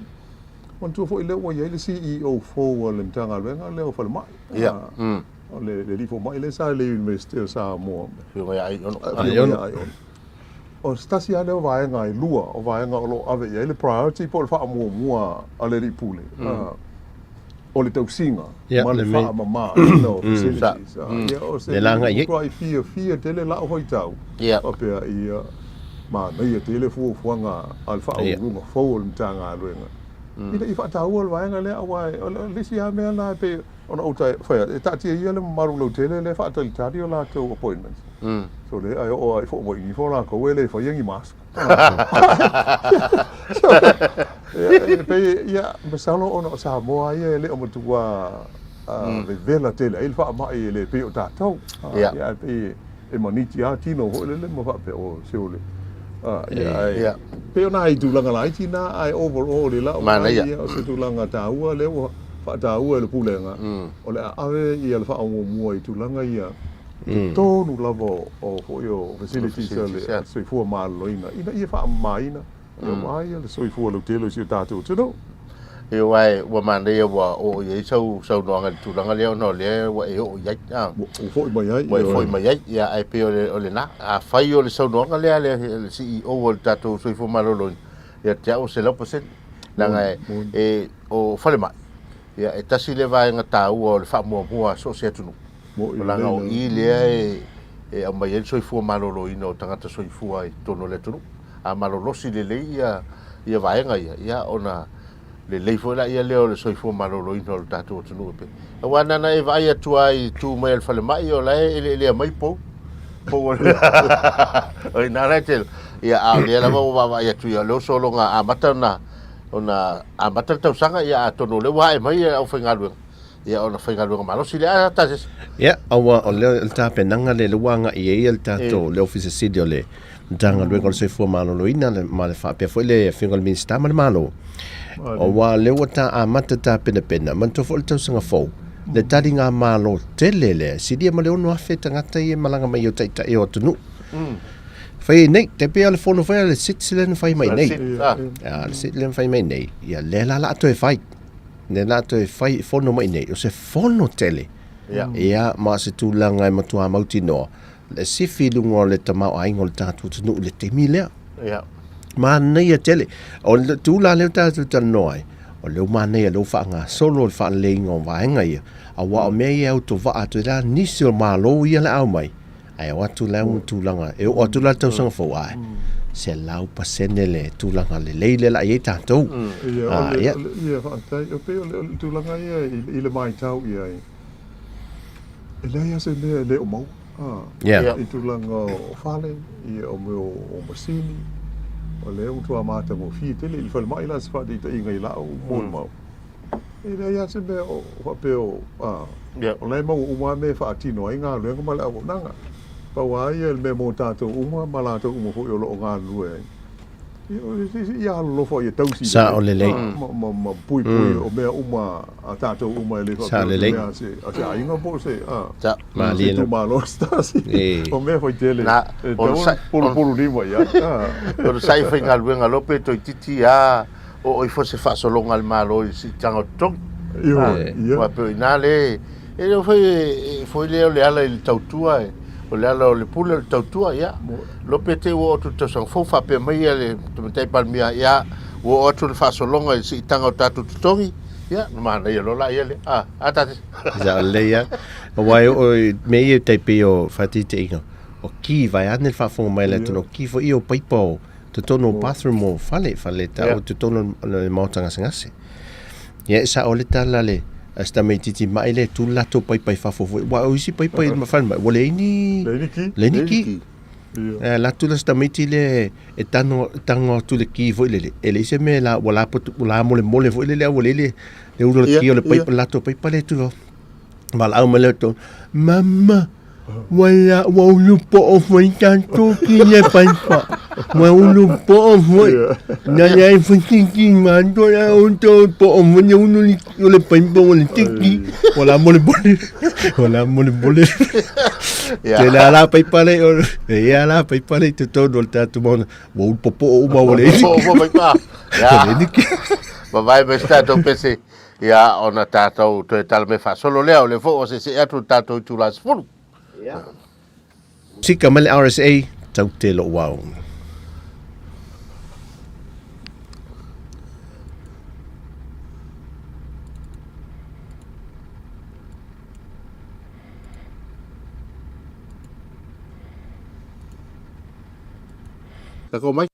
on tu fo ile o ia le CEO fo le tanga venga le o fa mai ia o le li fo mai le sa le university sa mo ai o stasi ale o vai ngai lua o vai nga lo ave ia le priority po fa mo mua ale ri pule o le tausinga ma le wha mama no facilities o se le fia tele la hoi tau o pea ia ma nei tele fuanga al wha o runga fau le mtanga aluenga ina i wha tau al waenga le awai o le si a mea na pe ona uta whaia e tatia ia le maru lau tele le wha tali tari o la tau appointments so le ai o ai fo mo i fo la ko ele fo yengi mask pe ia masalo ono sa moa ia le o matua le vela tele il fa mai le pe o tatou ia pe e maniti a tino ho le mo fa pe o se ole ia pe ona i tu langa lai tina ai overall le la o se tu langa taua le o fa taua le pulenga o le ave ia le fa o mo i tu langa ia tonu lavo o yo facilities le soi fu malo ina ia fa mai ina mai le soi fu lo telo si tatu tuno e wai wa mande wa o ye so no nga tu langa le no le wa e o ya o foi mai ai ya ai pe o le na a fai o le so no nga le CEO o tatu soi fu malo lo ya ja o se lo percent langa e o fale mai ya e tasi le vai nga tau o le fa mo so se tunu o langa o I lea e au mai soifua maloloina o tangata soifua I tono le tonu a malolosi lelei ia vaenga ia ona lelei foi la ia leo le soifua maloloina o le tatou o tonu pe awana na e vai atu ai tu mai al fale mai o la ele mai po oi na rete ia a le la va vai atu ia lo solo nga amata na ona amata tau sanga ia tono le wa mai au fengalu ia ona fengalu malo si le ata ia awa o le tapenanga le luanga I el tato le office sidio le tanga le con se fu malo loina le male fa pe foi le fingal minister mal malo o wa le wata amata pena man to fol tau sanga fo le taringa malo telele sidia male ono afeta ngata I malanga mai o taita e o tunu fai nei te pe al fono fai le Switzerland fai mai nei le Switzerland fai mai nei ia le la to e fai ne la to e fai fono mai nei o se fono tele ia ma se tulanga e matua mauti no le sifi lungo le tamau aingo le tatu tunu le temi lea ma nei a tele o le tula le tatu tanoi o le umane le ufanga solo le fa le ngo vaenga ia a wa o me au to va atu la nisi o malo ia le au mai ai watu la tulanga e o tula tau sanga fo ai se lau pasene le tulanga le leile la ia tatu ia fa tai o pe le tulanga ia I le mai tau ia ele ia se le o mau I tulanga o fale ia o meu masini o le utua mata mo fi tele il fal mai la sfa di inga ila o mo mau ele ia se be o pe o o le mo uma me fa atino inga le ko mala o nanga pa wa ia me mo tato uma mala to mo fo yo lo nga lu ia lo fo ia tausi sa o le lei ma pui o me uma a tato uma le fa sa le lei a inga bo se sa ma li tu malo stasi o me foi tele na pulu lima ia o sai foi ngalwenga lope to titi a o fo se fa solo ngal malo si tanga tong wa pe inale e foi le ala il tautua o le ala o le pula le tautua ia lope te o tu te sang fofa pe mai le tu te palmia ia o tu fa solonga si tanga tatu tongi ia ma na ia lo la ia le ata za le ia o wai o me te pe o fatite inga o ki vai ane fa fo mai le tono ki fo io paipo te tono bathroom o fale ta o te tono le mautanga singase ia sa o le tala le asta me titi mai le tu lato pai fa fo wa o si pai ma fa ma le ni la tu la sta meti le e tango tu le ki vo le ele se me la wala la mole vo le le uno ki o le pai lato pai le tu val au mele to mama wala wa ulu po o foi tanto ki le pai pa wa ulu po o foi na ya fuki mando ya unto po o mo uno le pai po le tiki wala mole te la pai pale ia la pai pale te todo el tatu mon wo popo o ma wole pai pa ya vai me sta to pese ya ona tato to tal me fa solo leo le fo se atu tato tu las fulu si kamal RSA tau te lo wow Kako mai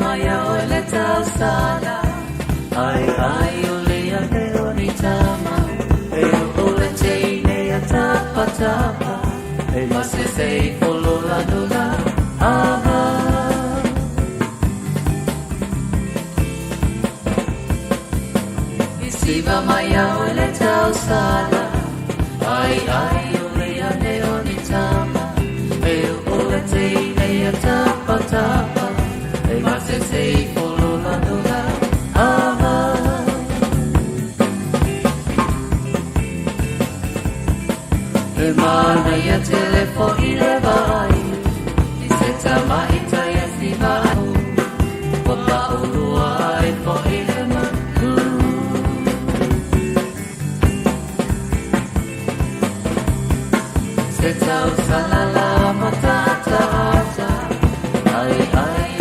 Maya ole tausala ai ai ole ya te oni tama e ole te ne ya tapa tapa e mase sei polo la dula aha Siva maya ole tausala ai ai ole ya te oni tama e ole te ne ya tapa tapa Mase sei polo la dula aha E mana ya telefo ile vai Di seta maita ya si vai Papa ulua e po ile maku Seta usalala matata ata Ai ai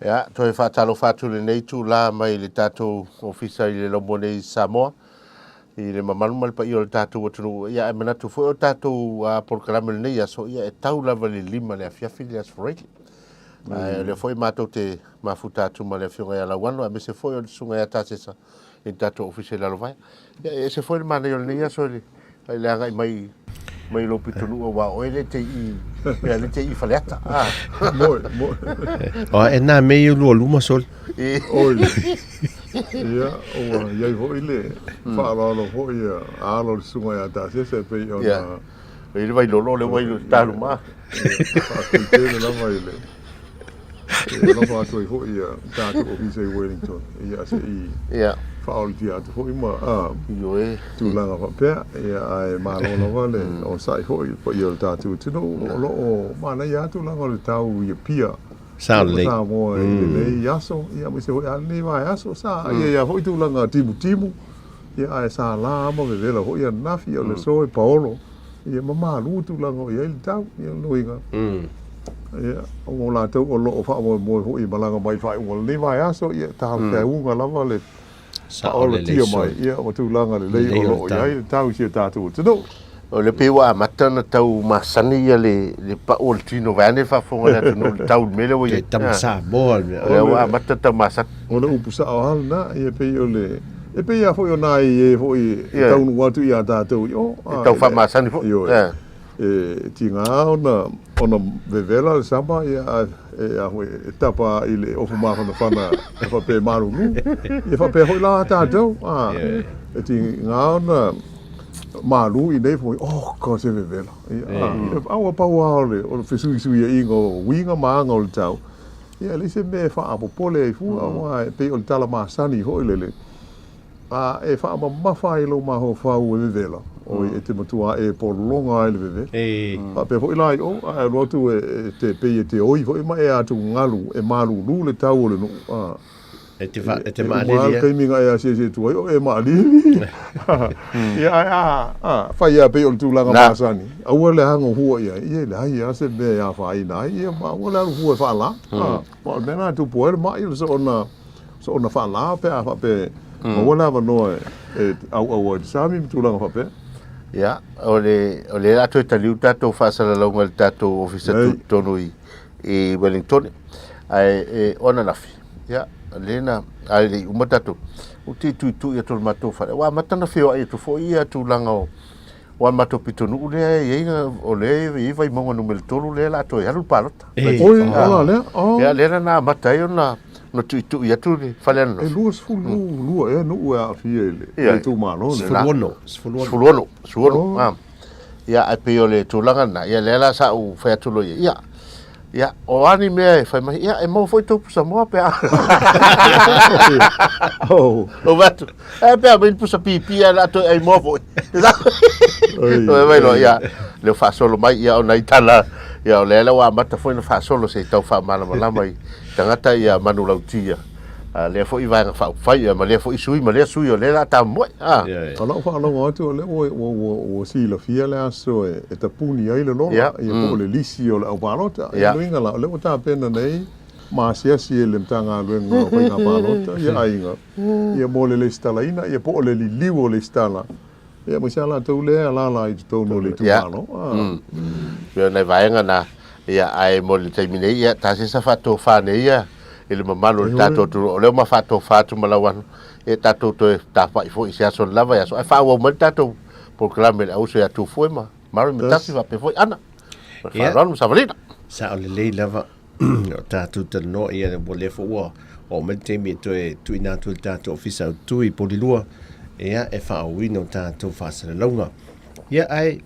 Ya, toi whātalo whātu le nei tū la mai le tātou ofisa i le lomo nei Samoa. I le mamalu mali pa i o le tātou atunu. Ia e manatu fo o tātou porkarame le nei aso ia e tau lava le lima le afiafi le asforeki. Le foi mātou te mafu tātou ma le afionga ia lauano. A me se foi o le sunga ia tāsesa i tātou ofisa i lalo vai. Ia e se foi le mana i o le nei aso le anga i mai lo pitonu o wa o ele te i ya le te I faleata mo o e na me lu luma sol oi ya o ya vo ile fa lo ho ya a lo sunga ya ta se pe o na ile vai lo le vai ta luma te le vai le lo fa to ho ya ta to office Wellington ya se i faul dia tu foi ma yo e tu la va pe ya ai ma lo vale o sai foi po yo ta tu no lo ma na ya tu la va ta u ya pia sa le sa mo le ya so ya me se ya ni va ya so sa ya foi tu la nga timu ya ai sa la mo ve la ho ya na fi o le so e paolo ya ma lu tu la ngo ya il ta ya lo inga ya o la tu o lo fa mo ho I malanga mai fa o le va ya so ya ta ka u nga la va le sa o le tio mai ia o tu langa le lei o ia i tau si tatu tudo o le pewa matana tau masani ia le pa o tino vane fa fonga na no tau mele o ia tamasa bol o matata masa o le upusa o hal na ia pe o le e pe ia foi o nai e foi tau no watu ia tatu yo tau fa masani fo tinga ona vevela le samba ia e tapa I le ofu mafa na fana e fa pe maru e fa pe hoi la tātou e tinga ona maru I nei foi ko se vevela awa paua ole o le fesui ia ingo winga maanga o le tau ia le se me fa apopole I fu awa pe o le tala masani hoi lele e fa mafa I lo maho fa u vevela o e te matua e por longa ele veve pe foi lai o a lo tu te pe te oi foi mai a tu ngalu e malu lu le tau le no e te mali ia ke minga ia se tu o e mali ia fa ia pe o tu langa masani a o le hango hu ia le ia se be ia fa ina ia ma o le hu fa la o me na tu poer mai so ona fa la pe a fa pe o la va no e au sami tu langa fa pe ya o le ato taliu tato fa sala longa tato ofisa tonu I Wellington ai ona nafi ya lena ai uma tato o tu ia tol mato fa wa matana feo ai tu fo ia tu langa wa mato pitonu le ai o le I vai mongo no meltolu le la to ya lu palota ya le na matai ona no tu ia tu faleno e luas fulu no ua fi ele tu malo le suono ia ai pe ole tu langa na ia le la sa u fa tu lo ia o ani me fa mai ia e mo foi tu sa mo pe o vato e pe ben pusa pipi la to ai mo foi o vai lo ia le fa solo mai ia o na itala ia o le wa mata foi no fa solo se tau fa mala mai tangata ia manu lautia le fo i va fa fai ma le fo i sui o le la ta mo Kalau fa lo ngatu le o si la fia le aso e tapuni ai le lo ia po le lisi o le au palota ia luinga la le o ta pena nei ma sia le mtanga luenga ko inga palota ia ainga ia mo le stalaina ia po le liwo le stala ia mo sia la tu le la i tu no le tu malo ia nei vaenga na ia ai mo le termine ia ta se sa fato fa nei ia ele mamalo le tato tu o le ma fato fatu malawan e tato to ta fa fo isia so lava ya so fa wo mo tato proclame au so ya tu foi ma maro me tasi va pe foi ana fa ron sa valina sa o le lava tato te no ia le bo le fo o me te mi to e tu ina tu tato ofisa tu i polilua ia e fa o wino tato fa se longa ia ai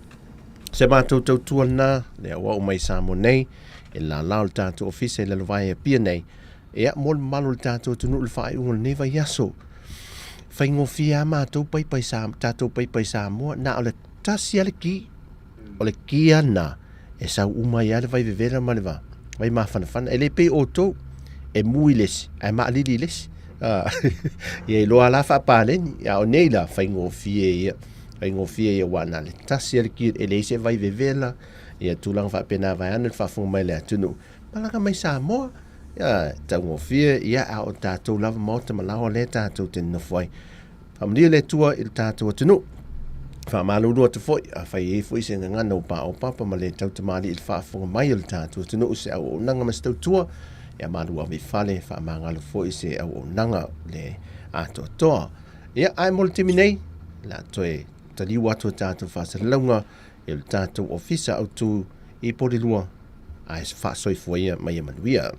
se ma to tu na le wa mai sa mo nei e la tato ofisa le vai pia nei ia mol malul tato tunu le fai un neva yaso fai ngofia ma to pai sa tato pai sa mo na ole tasi ale ki ole kia na e sa uma ya le vai vevera maleva vai ma fan ele pe auto e muiles e ma liles ia lo ala fa palen ya onela fai ngofia ia wana le tasi ale ki ele se vai vevela ia tulang fa pena vai an fa fu mai le tunu malaka mai sa mo ia tangofia ia a o tatou lava mauta malawa le tatou tena foi famlia le tua il tatou tunu fa malulu te foi a fai e foi se ngana o papa ma le tau tamali il fa fonga mai il tatou tunu se o nanga ma stu tua ia malu ave fale fa mangalo foi se o nanga le ato to ia ai multiminei la toe tali watu tatou fa se longa il tatou ofisa au tu i polilua ai fa soi foi mai manuia